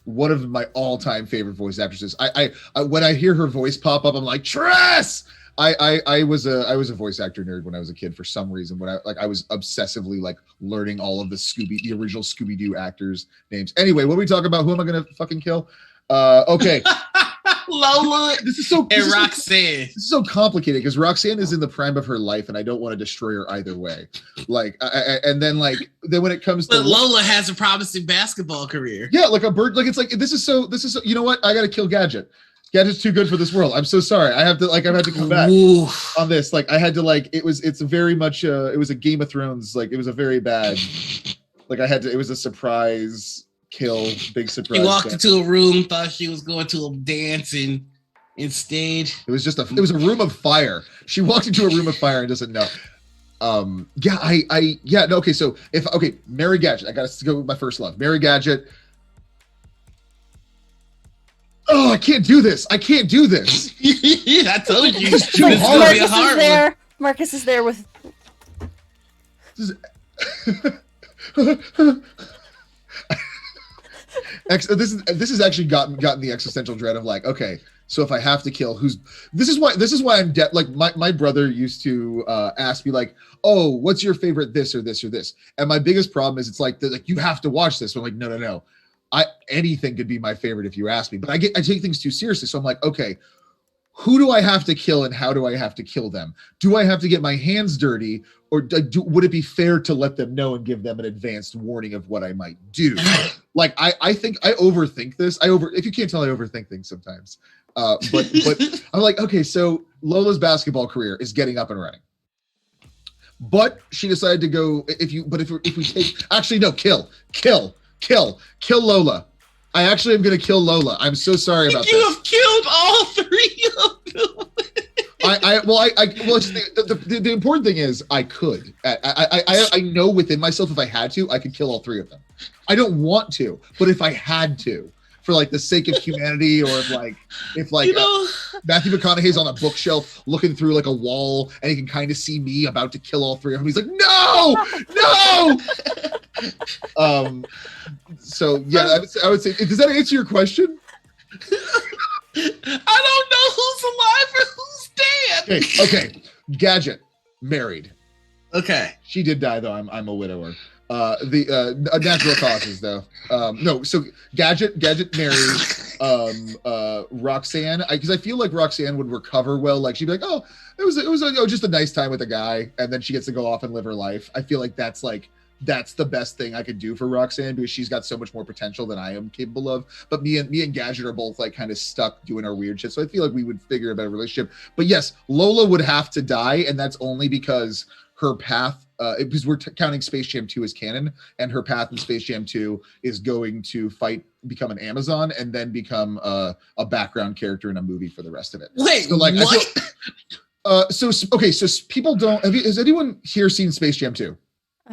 one of my all-time favorite voice actresses. I when I hear her voice pop up, I'm like, Tress. I was a voice actor nerd when I was a kid for some reason. When I was obsessively like learning all of the original Scooby-Doo actors' names. Anyway, what are we talking about? Who am I gonna fucking kill? Okay. Lola and Roxanne. This is so complicated because Roxanne is in the prime of her life, and I don't want to destroy her either way. Like, and then when it comes to Lola has a promising basketball career. Yeah, like a bird. Like it's like this is so. You know what? I gotta kill Gadget. Gadget's too good for this world. I'm so sorry. I've had to come back on this. Like I had to it's very much it was a Game of Thrones. Like it was a very bad. Like it was a surprise kill, big surprise. She walked into a room, thought she was going to a dance, and instead it was a room of fire. She walked into a room of fire and doesn't know. Okay, so marry Gadget. I gotta go with my first love. Marry Gadget. Oh, I can't do this. I told you. This is gonna be a hard one. Markus is there with. This has actually gotten the existential dread of like, okay, so if I have to kill, this is why I'm like my brother used to ask me like, oh, what's your favorite this or this or this, and my biggest problem is it's like you have to watch this. I'm like, no. Anything could be my favorite if you ask me, but I take things too seriously. So I'm like, okay, who do I have to kill and how do I have to kill them? Do I have to get my hands dirty, or would it be fair to let them know and give them an advanced warning of what I might do? Like I think I overthink this. If you can't tell, I overthink things sometimes. But I'm like, okay, so Lola's basketball career is getting up and running, but she decided to go. If we take kill Lola. I actually am going to kill Lola. I'm so sorry about you have killed all three of them. The important thing is I could. I know within myself if I had to, I could kill all three of them. I don't want to, but if I had to, for like the sake of humanity, or if Matthew McConaughey's on a bookshelf looking through like a wall and he can kind of see me about to kill all three of them, he's like, no. So yeah, I would say, does that answer your question? I don't know who's alive or who's dead. Okay. Gadget married. Okay. She did die though. I'm a widower. The natural causes though. No. So Gadget married Roxanne, because I feel like Roxanne would recover well. Like she'd be like, oh, it was just a nice time with a guy, and then she gets to go off and live her life. I feel like that's the best thing I could do for Roxanne, because she's got so much more potential than I am capable of. But me and Gadget are both like kind of stuck doing our weird shit. So I feel like we would figure out a relationship. But yes, Lola would have to die, and that's only because her path, because we're counting Space Jam 2 as canon, and her path in Space Jam 2 is going to become an Amazon, and then become a background character in a movie for the rest of it. Wait, so, like, what? So people don't. Has anyone here seen Space Jam 2?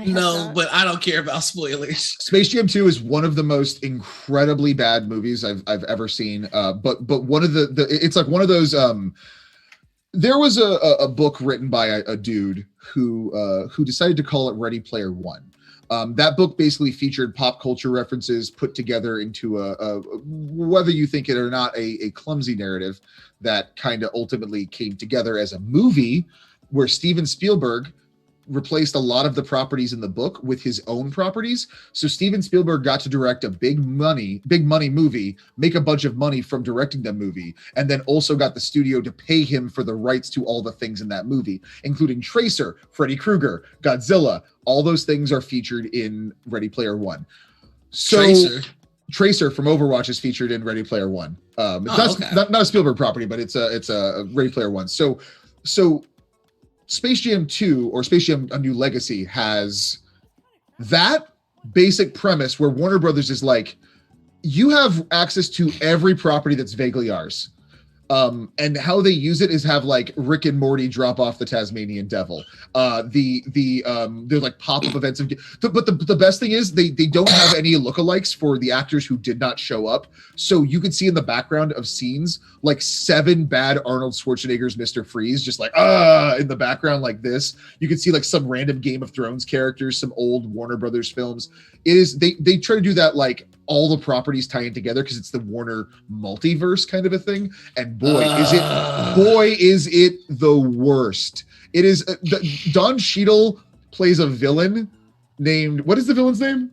No, but I don't care about spoilers. Space Jam 2 is one of the most incredibly bad movies I've ever seen. But one of it's like one of those. There was a book written by a dude who decided to call it Ready Player One. That book basically featured pop culture references put together into a whether you think it or not, a clumsy narrative that kind of ultimately came together as a movie where Steven Spielberg replaced a lot of the properties in the book with his own properties. So Steven Spielberg got to direct a big money movie, make a bunch of money from directing the movie, and then also got the studio to pay him for the rights to all the things in that movie, including Tracer, Freddy Krueger, Godzilla. All those things are featured in Ready Player One. So Tracer from Overwatch is featured in Ready Player One. Not a Spielberg property, but it's a Ready Player One. So Space Jam 2 or Space Jam A New Legacy has that basic premise where Warner Brothers is like, you have access to every property that's vaguely ours. And how they use it is have like Rick and Morty drop off the Tasmanian Devil. They're like pop-up events. But the best thing is they don't have any lookalikes for the actors who did not show up. So you can see in the background of scenes like 7 bad Arnold Schwarzenegger's Mr. Freeze, just like in the background like this. You can see like some random Game of Thrones characters, some old Warner Brothers films. It is they try to do that like all the properties tie in together because it's the Warner multiverse kind of a thing. And boy, is it the worst. It is Don Cheadle plays a villain named, what is the villain's name?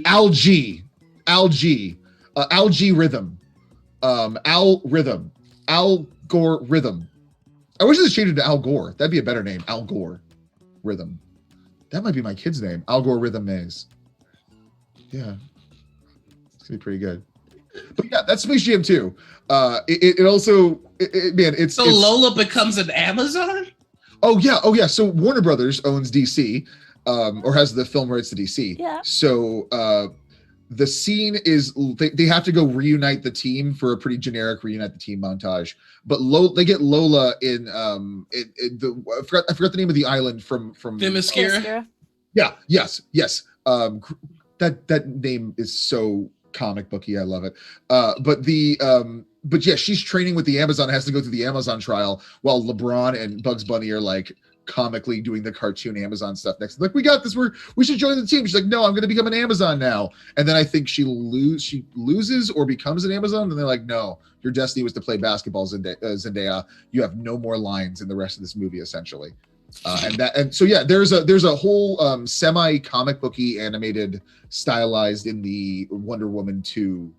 Algae Rhythm. Al Gore Rhythm. I wish this changed to Al Gore. That'd be a better name. Al Gore Rhythm. That might be my kid's name. Al Gore Rhythm Maze. Yeah. It's gonna be pretty good. But yeah, that's Space Jam 2. It's Lola becomes an Amazon? Oh yeah. So Warner Brothers owns DC, or has the film rights to DC. Yeah. So the scene is they have to go reunite the team for a pretty generic reunite the team montage. But they get Lola in I forgot the name of the island from Themyscira? Yeah, yes. That name is so comic booky. I love it. But yeah, she's training with the Amazon, has to go through the Amazon trial while LeBron and Bugs Bunny are like comically doing the cartoon Amazon stuff next. Like, we got this. We should join the team. She's like, no, I'm going to become an Amazon now. And then I think she loses or becomes an Amazon. And they're like, no, your destiny was to play basketball, Zendaya. You have no more lines in the rest of this movie, essentially. So yeah, there's a whole semi comic booky animated stylized in the Wonder Woman 2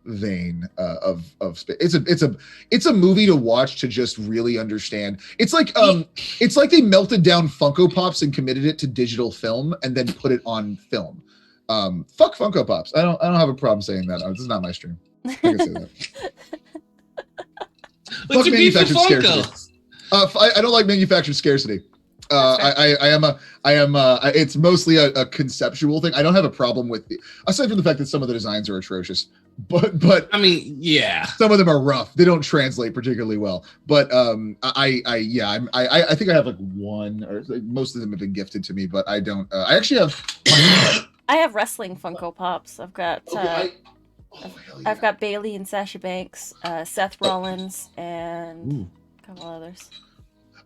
vein of it's a movie to watch to just really understand. It's like they melted down Funko Pops and committed it to digital film and then put it on film. Fuck Funko Pops. I don't have a problem saying that. This is not my stream. I can say that. What's your beef with Funko? I don't like manufactured scarcity. It's mostly a conceptual thing. I don't have a problem with aside from the fact that some of the designs are atrocious, but I mean, yeah, some of them are rough. They don't translate particularly well. But I think I have like one, or most of them have been gifted to me, but I don't. I actually have. I have wrestling Funko Pops. I've got. I've got Bailey and Sasha Banks, Seth Rollins, and a couple others.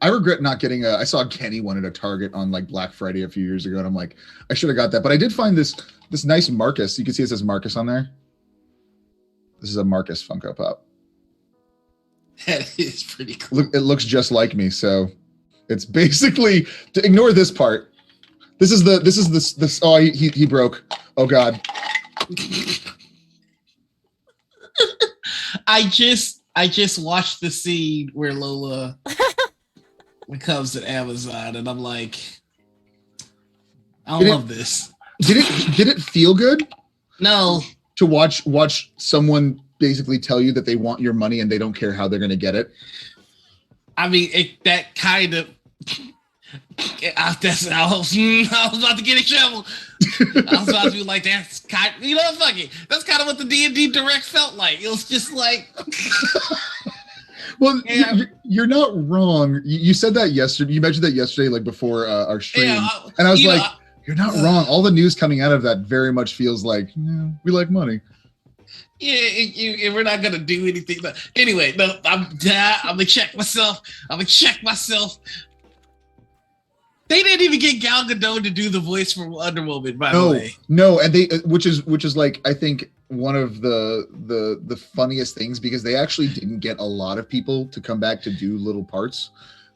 I regret not getting I saw Kenny one at a Target on like Black Friday a few years ago, and I'm like, I should have got that. But I did find this nice Markus. You can see it says Markus on there. This is a Markus Funko Pop. That is pretty cool. It looks just like me, so it's basically, to ignore this part. This is this. Oh, he broke. Oh God. I just watched the scene where Lola becomes an Amazon, and I'm like, I don't love this. Did it feel good? No. To watch someone basically tell you that they want your money and they don't care how they're going to get it. I mean, that kind of. I was about to get in trouble. I was about to be like, that's kind. You know, fuck it. That's kind of what the D&D Direct felt like. It was just like. Well, yeah. You're not wrong. You said that yesterday. You mentioned that yesterday, like before our stream, and I was like, "You're not wrong." All the news coming out of that very much feels like we like money. Yeah, we're not gonna do anything. But anyway, no, I'm gonna check myself. They didn't even get Gal Gadot to do the voice for Wonder Woman, by the way. No, and which is like I think one of the funniest things, because they actually didn't get a lot of people to come back to do little parts.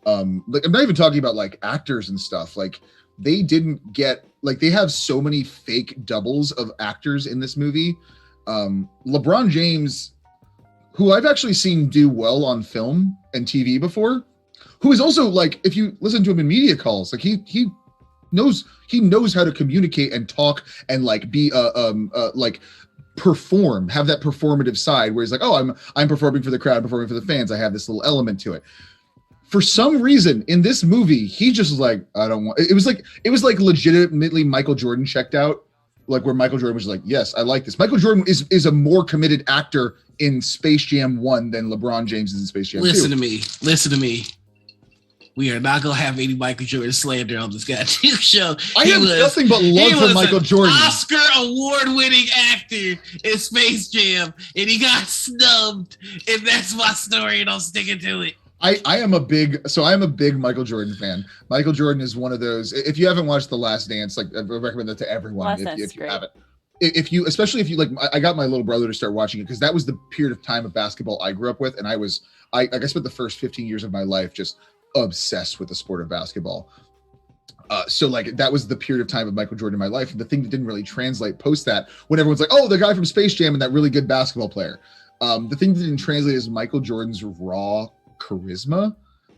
Like I'm not even talking about like actors and stuff. Like they didn't get, like, they have so many fake doubles of actors in this movie. LeBron James, who I've actually seen do well on film and TV before, who is also, like, if you listen to him in media calls, like he knows how to communicate and talk and like be like perform, have that performative side where he's like, oh, I'm performing for the crowd, performing for the fans. I have this little element to it. For some reason in this movie, he just was like, I don't want. It was like legitimately Michael Jordan checked out, like where Michael Jordan was like, yes, I like this. Michael Jordan is a more committed actor in Space Jam 1 than LeBron James is in Space Jam 2. Listen to me. We are not gonna have any Michael Jordan slander on this goddamn show. I have nothing but love for Michael Jordan. Oscar award-winning actor in Space Jam, and he got snubbed. And that's my story, and I'm sticking to it. I am a big Michael Jordan fan. Michael Jordan is one of those. If you haven't watched The Last Dance, like I recommend that to everyone. If you haven't, especially if you like, I got my little brother to start watching it because that was the period of time of basketball I grew up with, and I spent the first 15 years of my life just obsessed with the sport of basketball. So like that was the period of time of Michael Jordan in my life. And the thing that didn't really translate post that, when everyone's like, oh, the guy from Space Jam and that really good basketball player. The thing that didn't translate is Michael Jordan's raw charisma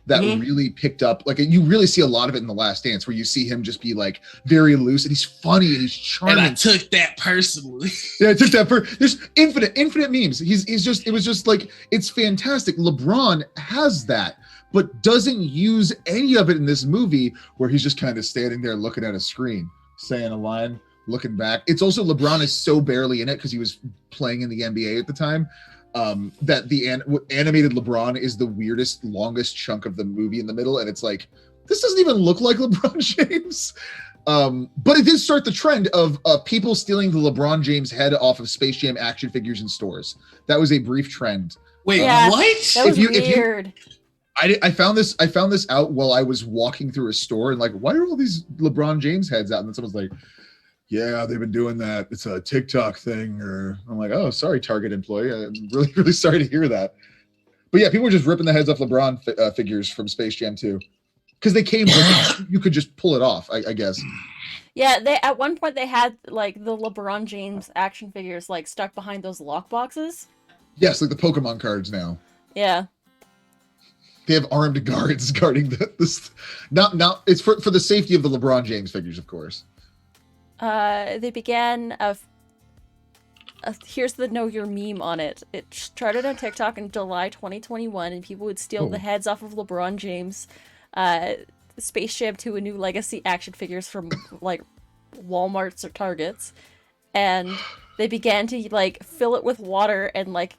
that really picked up. Like you really see a lot of it in The Last Dance, where you see him just be like very loose and he's funny and he's charming. And I took that personally. Yeah, I took that there's infinite memes. It was just like, it's fantastic. LeBron has that, but doesn't use any of it in this movie, where he's just kind of standing there looking at a screen, saying a line, looking back. It's also LeBron is so barely in it because he was playing in the NBA at the time, that the animated LeBron is the weirdest, longest chunk of the movie in the middle. And it's like, this doesn't even look like LeBron James. But it did start the trend of people stealing the LeBron James head off of Space Jam action figures in stores. That was a brief trend. Wait, what? That was weird. I found this out while I was walking through a store, and like, why are all these LeBron James heads out? And then someone's like, yeah, they've been doing that. It's a TikTok thing. Or I'm like, oh, sorry, Target employee. I'm really, really sorry to hear that. But yeah, people were just ripping the heads off LeBron figures from Space Jam 2 because they came with you could just pull it off, I guess. Yeah, at one point they had like the LeBron James action figures like stuck behind those lock boxes. Yes, like the Pokemon cards now. Yeah. They have armed guards guarding this. Now it's for the safety of the LeBron James figures, of course. They began here's the Know Your Meme on it. It started on TikTok in July 2021, and people would steal the heads off of LeBron James, Space Jam 2 and New Legacy action figures from like Walmarts or Targets, and they began to like fill it with water and like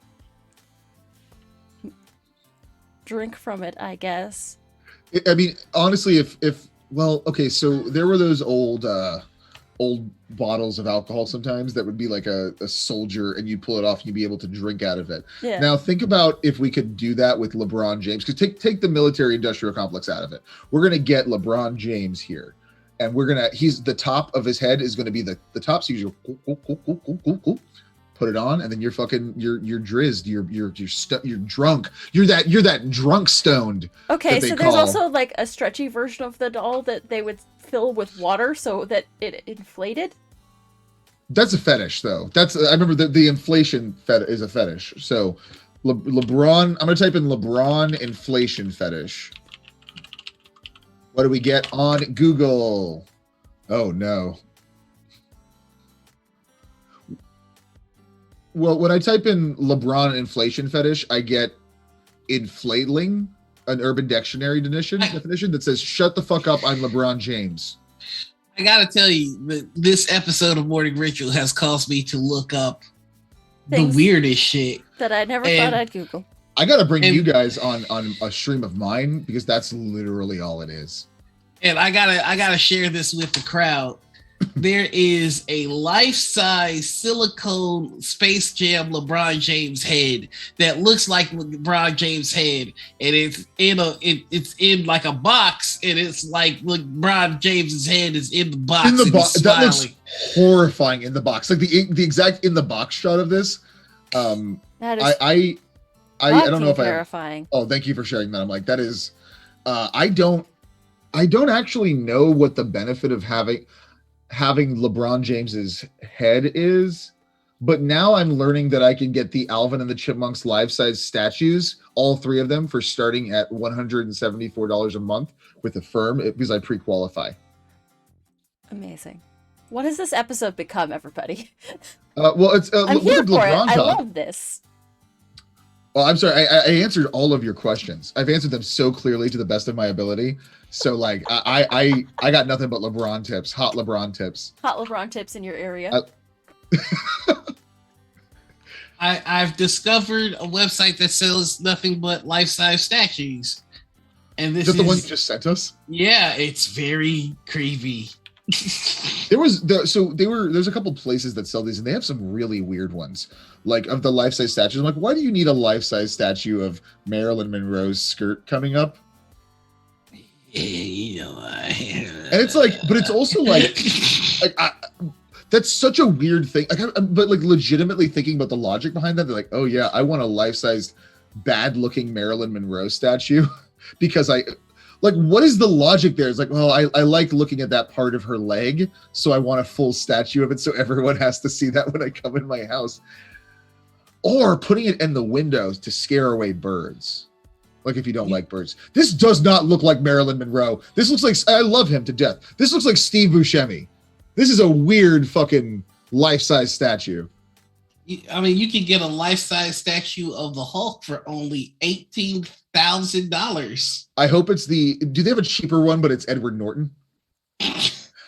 drink from it, I guess. I mean, honestly, okay, so there were those old bottles of alcohol sometimes that would be like a soldier, and you pull it off and you'd be able to drink out of it. Yeah. Now think about if we could do that with LeBron James, because take the military industrial complex out of it. We're going to get LeBron James here, and he's the top of his head is going to be the top. So you just put it on, and then you're drizzed, you're drunk, you're that drunk stoned. Okay, so there's also like a stretchy version of the doll that they would fill with water so that it inflated. That's a fetish, though. I remember the inflation is a fetish. So LeBron, I'm gonna type in LeBron inflation fetish. What do we get on Google? Oh no. Well, when I type in LeBron inflation fetish, I get inflatling, an Urban Dictionary definition that says, "Shut the fuck up, I'm LeBron James." I gotta tell you that this episode of Morning Ritual has caused me to look up Things the weirdest shit that I never thought I'd Google. I gotta bring you guys on a stream of mine because that's literally all it is. And I gotta share this with the crowd. There is a life-size silicone Space Jam LeBron James head that looks like LeBron James head, and it's in like a box, and it's like LeBron James's head is in the box. In the box, that looks smiling. horrifying in the box. Like the exact in the box shot of this. That is I don't know if terrifying. Oh, thank you for sharing that. I'm like, that is. I don't actually know what the benefit of having LeBron James's head is, but now I'm learning that I can get the Alvin and the Chipmunks life-size statues, all three of them, for starting at $174 a month with Affirm because I pre-qualify. Amazing. What has this episode become, everybody? Well, it's I'm here for it. I talk. love this. Well, I'm sorry. I answered all of your questions. I've answered them so clearly to the best of my ability. So, like, I got nothing but LeBron tips, hot LeBron tips. Hot LeBron tips in your area. I've discovered a website that sells nothing but life-size statues, and this is that the one you just sent us? Yeah, it's very creepy. There's a couple places that sell these, and they have some really weird ones, like of the life-size statues. I'm like, why do you need a life-size statue of Marilyn Monroe's skirt coming up? And it's like, but it's also like that's such a weird thing. But like legitimately thinking about the logic behind that, they're like, oh yeah, I want a life-sized, bad-looking Marilyn Monroe statue because what is the logic there? It's like, well, I like looking at that part of her leg, so I want a full statue of it so everyone has to see that when I come in my house. Or putting it in the windows to scare away birds. Like if you don't like birds. This does not look like Marilyn Monroe. This looks like, I love him to death. This looks like Steve Buscemi. This is a weird fucking life-size statue. I mean, you can get a life-size statue of the Hulk for only $18,000. I hope it's do they have a cheaper one, but it's Edward Norton?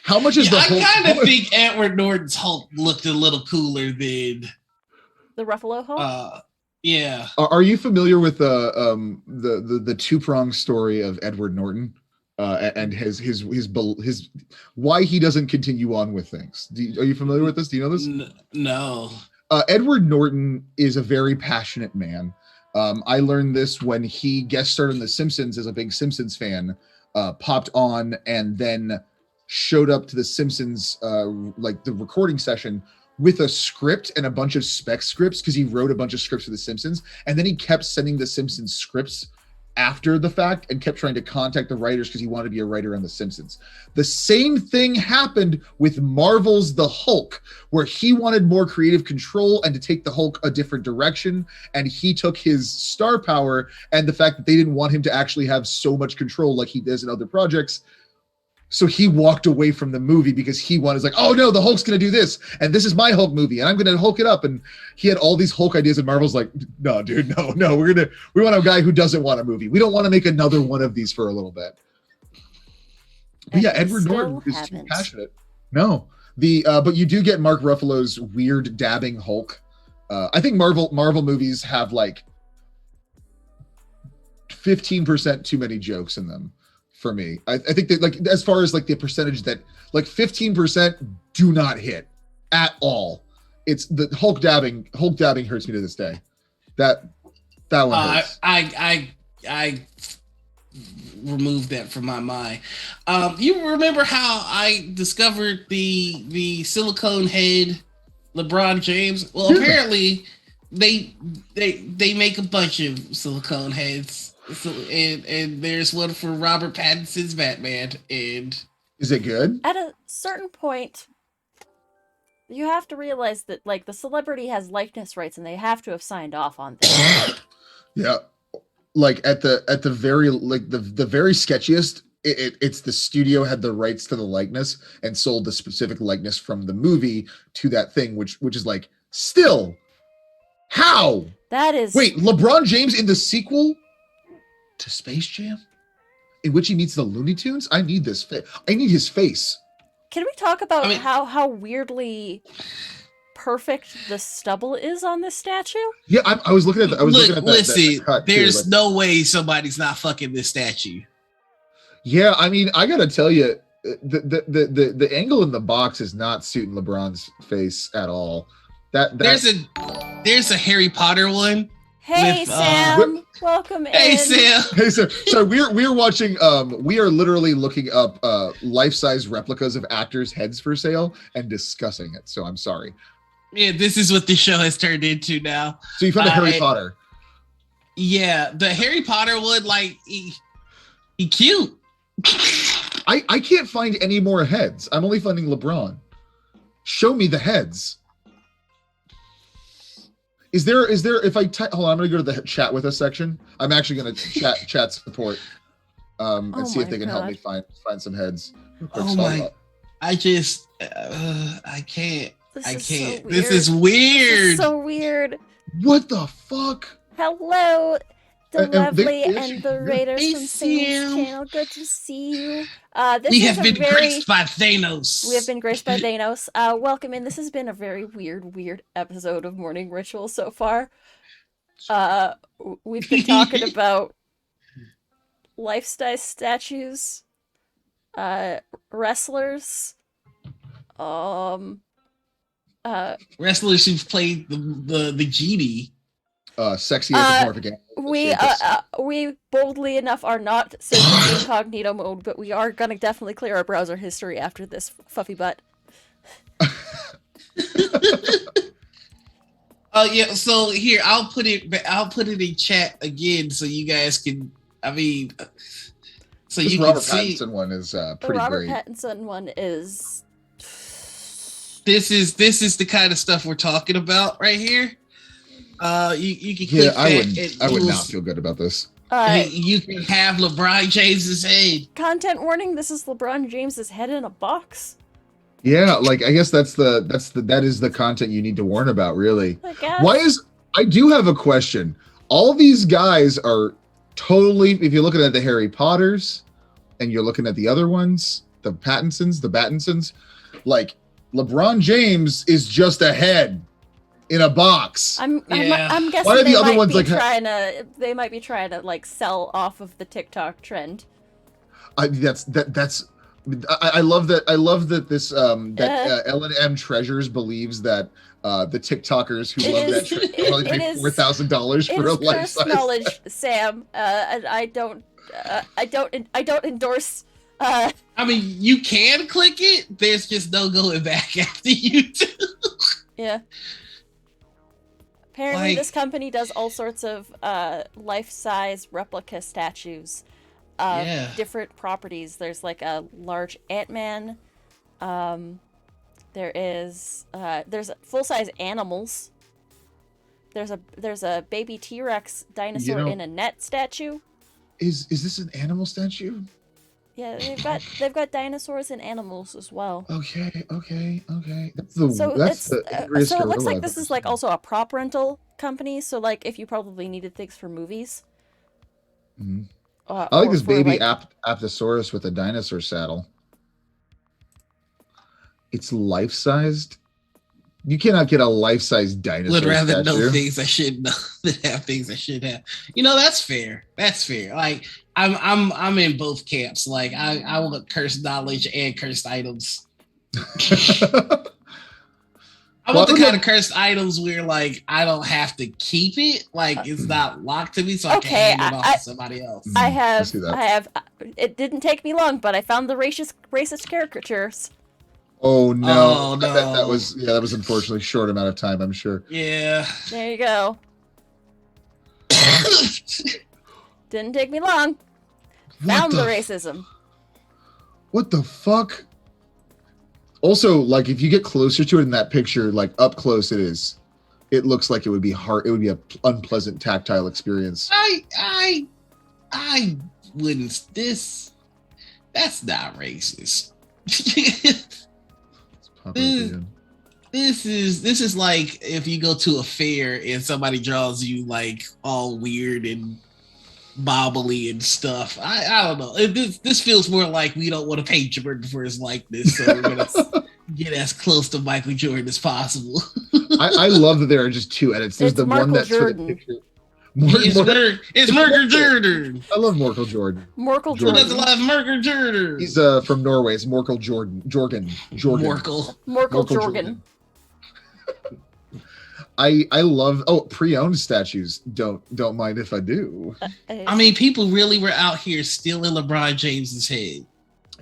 How much is the Hulk? I kind of think Edward Norton's Hulk looked a little cooler than the Ruffalo Hulk? Yeah. Are you familiar with the two-pronged story of Edward Norton and his why he doesn't continue on with things? Are you familiar with this? Do you know this? No. Edward Norton is a very passionate man. I learned this when he guest starred on The Simpsons as a big Simpsons fan, popped on and then showed up to The Simpsons, like the recording session with a script and a bunch of spec scripts because he wrote a bunch of scripts for The Simpsons. And then he kept sending The Simpsons scripts after the fact and kept trying to contact the writers because he wanted to be a writer on The Simpsons. The same thing happened with Marvel's The Hulk, where he wanted more creative control and to take the Hulk a different direction. And he took his star power and the fact that they didn't want him to actually have so much control like he does in other projects. So he walked away from the movie because he wanted, like, oh no, the Hulk's going to do this. And this is my Hulk movie. And I'm going to Hulk it up. And he had all these Hulk ideas and Marvel's like, no, dude, no. We want a guy who doesn't want a movie. We don't want to make another one of these for a little bit. But yeah, Edward Norton is too passionate. No. But you do get Mark Ruffalo's weird dabbing Hulk. I think Marvel movies have like 15% too many jokes in them. For me, I think that like as far as like the percentage that like 15% do not hit at all. It's the Hulk dabbing hurts me to this day. That one hurts. I removed that from my mind. You remember how I discovered the silicone head LeBron James? Well, apparently they make a bunch of silicone heads. So, and there's one for Robert Pattinson's Batman. And is it good? At a certain point, you have to realize that like the celebrity has likeness rights, and they have to have signed off on things. Yeah, like at the very like the very sketchiest, it's the studio had the rights to the likeness and sold the specific likeness from the movie to that thing, which is like still how that is. Wait, LeBron James in the sequel to Space Jam, in which he meets the Looney Tunes. I need this. I need his face. Can we talk about how weirdly perfect the stubble is on this statue? Yeah, I was looking at. Listen, cut there's too, no way somebody's not fucking this statue. Yeah, I mean, I gotta tell you, the angle in the box is not suiting LeBron's face at all. There's a Harry Potter one. Hey, Sam, welcome in. Hey, Sam. Hey, so we're watching. We are literally looking up life-size replicas of actors' heads for sale and discussing it. So I'm sorry. Yeah, this is what the show has turned into now. So you found a Harry Potter. Yeah, the Harry Potter one, like he cute. I can't find any more heads. I'm only finding LeBron. Show me the heads. Is there if I hold on, I'm gonna go to the chat with us section. I'm actually gonna chat support and see if they can help me find some heads. Oh my! I just I can't. I can't. So this is weird. This is so weird. What the fuck? Hello, the lovely and the Raiders Hey, from Sam's Sam. channel. Good to see you. We have been graced by Thanos. We have been graced by Thanos. Welcome in. This has been a very weird episode of Morning Ritual so far. We've been talking about lifestyle statues, wrestlers, wrestlers who've played the genie. Sexy anthropomorphic. We boldly enough are not saving incognito mode, but we are gonna definitely clear our browser history after this fuffy butt. Yeah. So here, I'll put it in chat again, so you guys can. I mean, so this you Robert can see. Pattinson one is pretty the Robert great. Pattinson one is. This is the kind of stuff we're talking about right here. You can click that. I would not feel good about this. You can have LeBron James's head. Content warning: this is LeBron James's head in a box. Yeah, like I guess that is the content you need to warn about, really. I do have a question. All these guys are totally, if you're looking at the Harry Potters and you're looking at the other ones, the Battinsons, like LeBron James is just a head in a box. I'm guessing Why are the other ones they might be trying to like sell off of the TikTok trend. I love that this L&M Treasures believes that the TikTokers who love that trend probably pay $4,000 for a life size knowledge, Sam. And I don't endorse. I mean, you can click it. There's just no going back after you do. Yeah. Apparently, this company does all sorts of life-size replica statues of different properties. There's like a large Ant-Man. There's full-size animals. There's a baby T-Rex dinosaur in a net statue. Is this an animal statue? Yeah, they've got dinosaurs and animals as well. Okay. So it looks like this is like also a prop rental company. So like if you probably needed things for movies. Mm-hmm. I like this baby Apatosaurus with a dinosaur saddle. It's life-sized. You cannot get a life-sized dinosaur. Would rather statue. know things I should know than have things I should have. You know, that's fair. Like I'm in both camps. Like I want cursed knowledge and cursed items. I want the kind of cursed items where like I don't have to keep it. Like it's not locked to me, so I can hand it off to somebody else. I have. It didn't take me long, but I found the racist caricatures. Oh no! Oh, no. That was unfortunately a short amount of time, I'm sure. Yeah. There you go. Didn't take me long. Found the racism. What the fuck? Also, like if you get closer to it in that picture, like up close it looks like it would be hard. It would be an unpleasant tactile experience. I wouldn't. That's not racist. This is like if you go to a fair and somebody draws you like all weird and bobbly and stuff. I don't know. This feels more like we don't want to paint Jordan for his likeness, so we're gonna get as close to Michael Jordan as possible. I love that there are just two edits. There's It's the Markle one that's for the Jordan. picture. It's Markus Jordan. I love Markle Jordan. Morkel Who doesn't Jordan. love Markus Jordan? He's from Norway. It's Morkel Jordan. Jorgen. Morkel. Morkel Morkel Jordan. I love pre-owned statues. Don't mind if I do. I mean, people really were out here stealing LeBron James's head.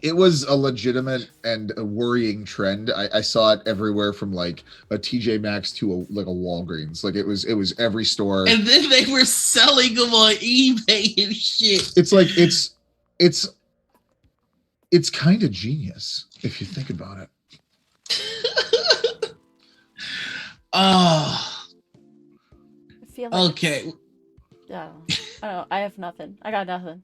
It was a legitimate and a worrying trend. I saw it everywhere from like a TJ Maxx to a Walgreens. Like it was every store. And then they were selling them on eBay and shit. It's like it's kind of genius if you think about it. Oh, I feel like okay. I don't know. I have nothing. I got nothing.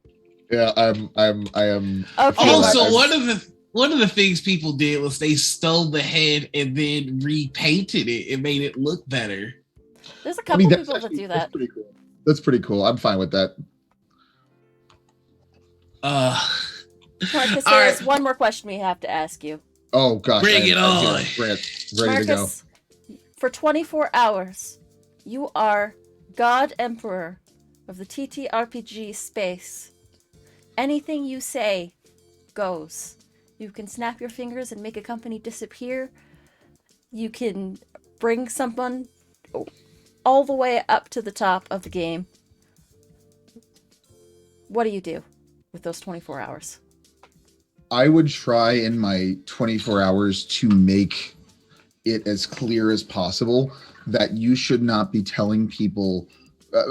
Yeah, I am. Okay. Also, Markus. one of the things people did was they stole the head and then repainted it and made it look better. There's a couple that's people that actually- do That's that. pretty cool. That's pretty cool. I'm fine with that. Markus, All there's right. one more question we have to ask you. Oh gosh, Bring it on. Ready to go. Markus, for 24 hours, you are God Emperor of the TTRPG space. Anything you say goes. You can snap your fingers and make a company disappear. You can bring someone all the way up to the top of the game. What do you do with those 24 hours? I would try in my 24 hours to make it as clear as possible that you should not be telling people,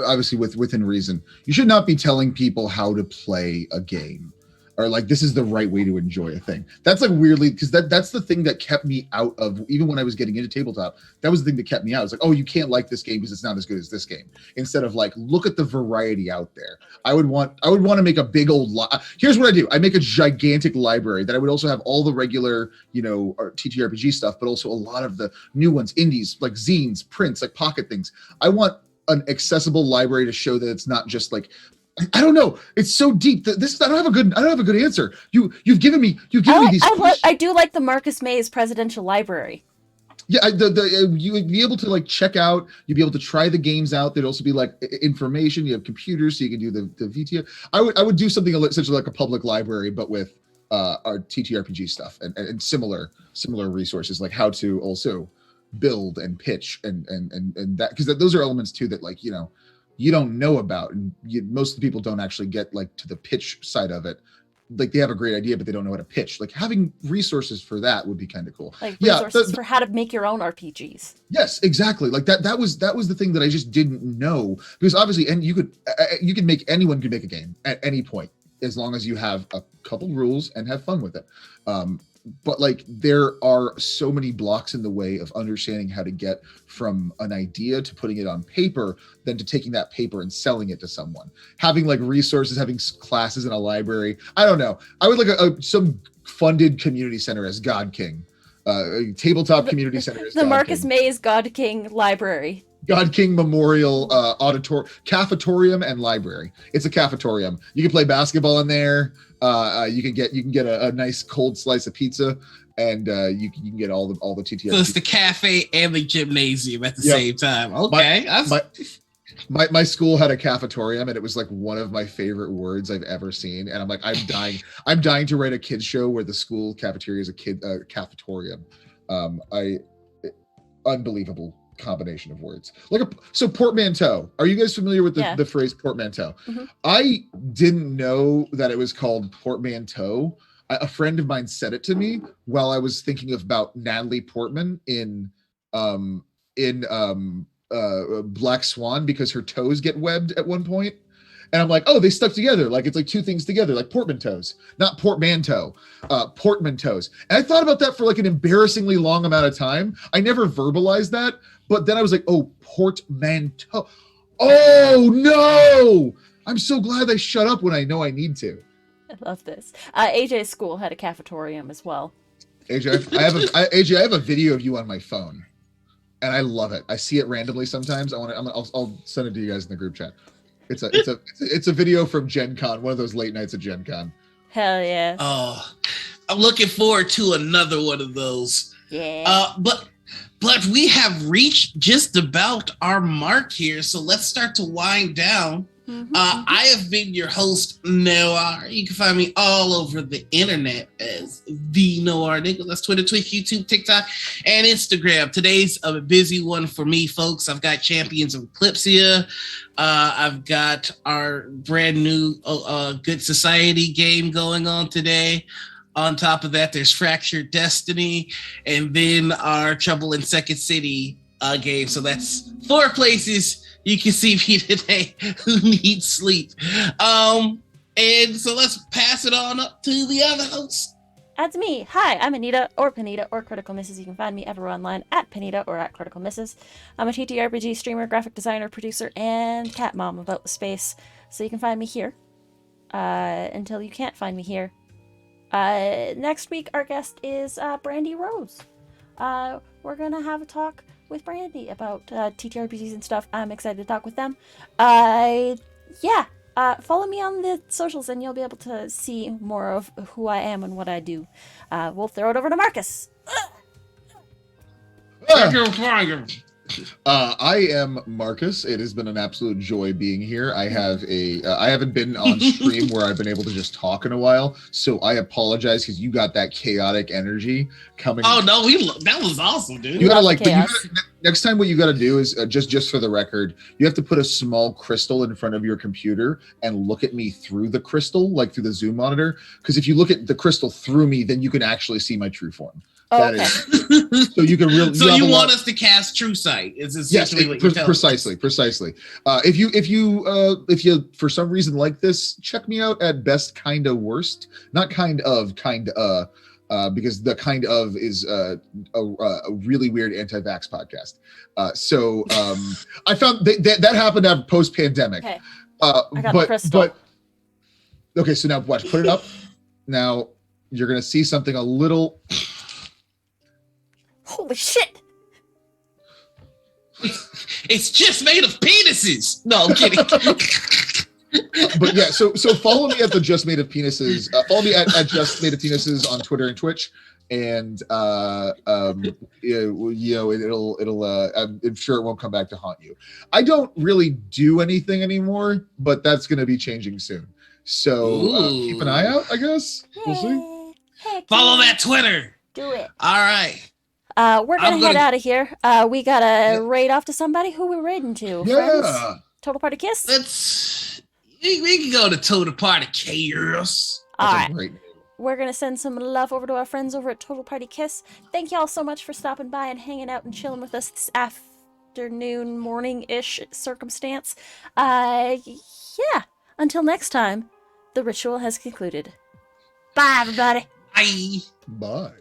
obviously within reason, you should not be telling people how to play a game or like this is the right way to enjoy a thing. That's like weirdly, because that's the thing that kept me out of, even when I was getting into tabletop, that was the thing that kept me out. It's like, oh, you can't like this game because it's not as good as this game. Instead of like, look at the variety out there. I would want to make a big old here's what I do. I make a gigantic library that I would also have all the regular, TTRPG stuff, but also a lot of the new ones, indies, like zines, prints, like pocket things. I want an accessible library to show that it's not just like, I don't know. It's so deep that I don't have a good answer. You've given me these. I do like the Marcus Mays Presidential Library. Yeah, you would be able to like check out. You'd be able to try the games out. There'd also be like information. You have computers, so you can do the VTR. I would do something essentially like a public library, but with our TTRPG stuff and similar resources, like how to also build and pitch and that, because those are elements too that like you don't know about, and most of the people don't actually get like to the pitch side of it. Like they have a great idea, but they don't know how to pitch. Like having resources for that would be kind of cool. Like resources for how to make your own RPGs. Yes, exactly. Like that was the thing that I just didn't know, because obviously, and anyone could make a game at any point as long as you have a couple rules and have fun with it. But like there are so many blocks in the way of understanding how to get from an idea to putting it on paper, then to taking that paper and selling it to someone. Having like resources, having classes in a library. I don't know. I would like some funded community center as God King, a tabletop community center as the God Marcus King. Mays God King Library. God King Memorial Cafetorium and Library. It's a cafetorium. You can play basketball in there. You can get a nice cold slice of pizza, and you can get all the TTRPG. So it's the cafe and the gymnasium at the same time. Okay, my school had a cafetorium, and it was like one of my favorite words I've ever seen. And I'm like, I'm dying to write a kids show where the school cafeteria is a cafetorium. Unbelievable combination of words. So portmanteau. Are you guys familiar with the phrase portmanteau? Mm-hmm. I didn't know that it was called portmanteau. A friend of mine said it to me while I was thinking about Natalie Portman in Black Swan, because her toes get webbed at one point. And I'm like, oh, they stuck together. Like it's like two things together, like portmanteaus, not portmanteau, portmanteaus. And I thought about that for like an embarrassingly long amount of time. I never verbalized that, but then I was like, oh, portmanteau. Oh no! I'm so glad I shut up when I know I need to. I love this. AJ's school had a cafetorium as well. AJ, I have a video of you on my phone, and I love it. I see it randomly sometimes. I'll send it to you guys in the group chat. It's a video from Gen Con, one of those late nights at Gen Con. Hell yeah. Oh, I'm looking forward to another one of those. Yeah. But we have reached just about our mark here, so let's start to wind down. I have been your host, Noir. You can find me all over the internet as TheNoirEnigma. That's Twitter, Twitch, YouTube, TikTok, and Instagram. Today's a busy one for me, folks. I've got Champions of Eclipsia. I've got our brand new Good Society game going on today. On top of that, there's Fractured Destiny, and then our Trouble in Second City game. So that's 4 places you can see me today who need sleep. And so let's pass it on up to the other host. That's me. Hi, I'm Anita, or Panita, or Critical Misses. You can find me everywhere online at Panita or at Critical Misses. I'm a TTRPG streamer, graphic designer, producer, and cat mom about the space. So you can find me here until you can't find me here. Next week, our guest is Brandy Rose. We're gonna have a talk with Brandy about TTRPGs and stuff. I'm excited to talk with them. Follow me on the socials and you'll be able to see more of who I am and what I do. We'll throw it over to Markus. I am Markus. It has been an absolute joy being here. I haven't been on stream where I've been able to just talk in a while, so I apologize because you got that chaotic energy coming. Oh no, that was awesome, dude. You gotta next time what you gotta do is just for the record, you have to put a small crystal in front of your computer and look at me through the crystal, like through the Zoom monitor. Because if you look at the crystal through me, then you can actually see my true form. Okay. So you can really. So you want us to cast True Sight? Is essentially what you're telling us. Precisely. If you for some reason like this, check me out at Best Kinda Worst, not because the kind of is a really weird anti-vax podcast. I found that happened after post-pandemic. Okay. I got the crystal. Okay, so now watch. Put it up. Now you're gonna see something a little. Holy shit! It's just made of penises. No, I'm kidding. But yeah, so follow me at the Just Made of Penises. Follow me at Just Made of Penises on Twitter and Twitch, and I'm sure it won't come back to haunt you. I don't really do anything anymore, but that's going to be changing soon. So keep an eye out, I guess. We'll see. Follow that Twitter. Do it. All right. We're gonna head out of here. We gotta raid off to somebody. Who we raiding to? Yeah. Friends? Total Party Kiss? We can go to Total Party Chaos. Alright. We're gonna send some love over to our friends over at Total Party Kiss. Thank y'all so much for stopping by and hanging out and chilling with us this afternoon, morning-ish circumstance. Until next time, the ritual has concluded. Bye, everybody. Bye. Bye.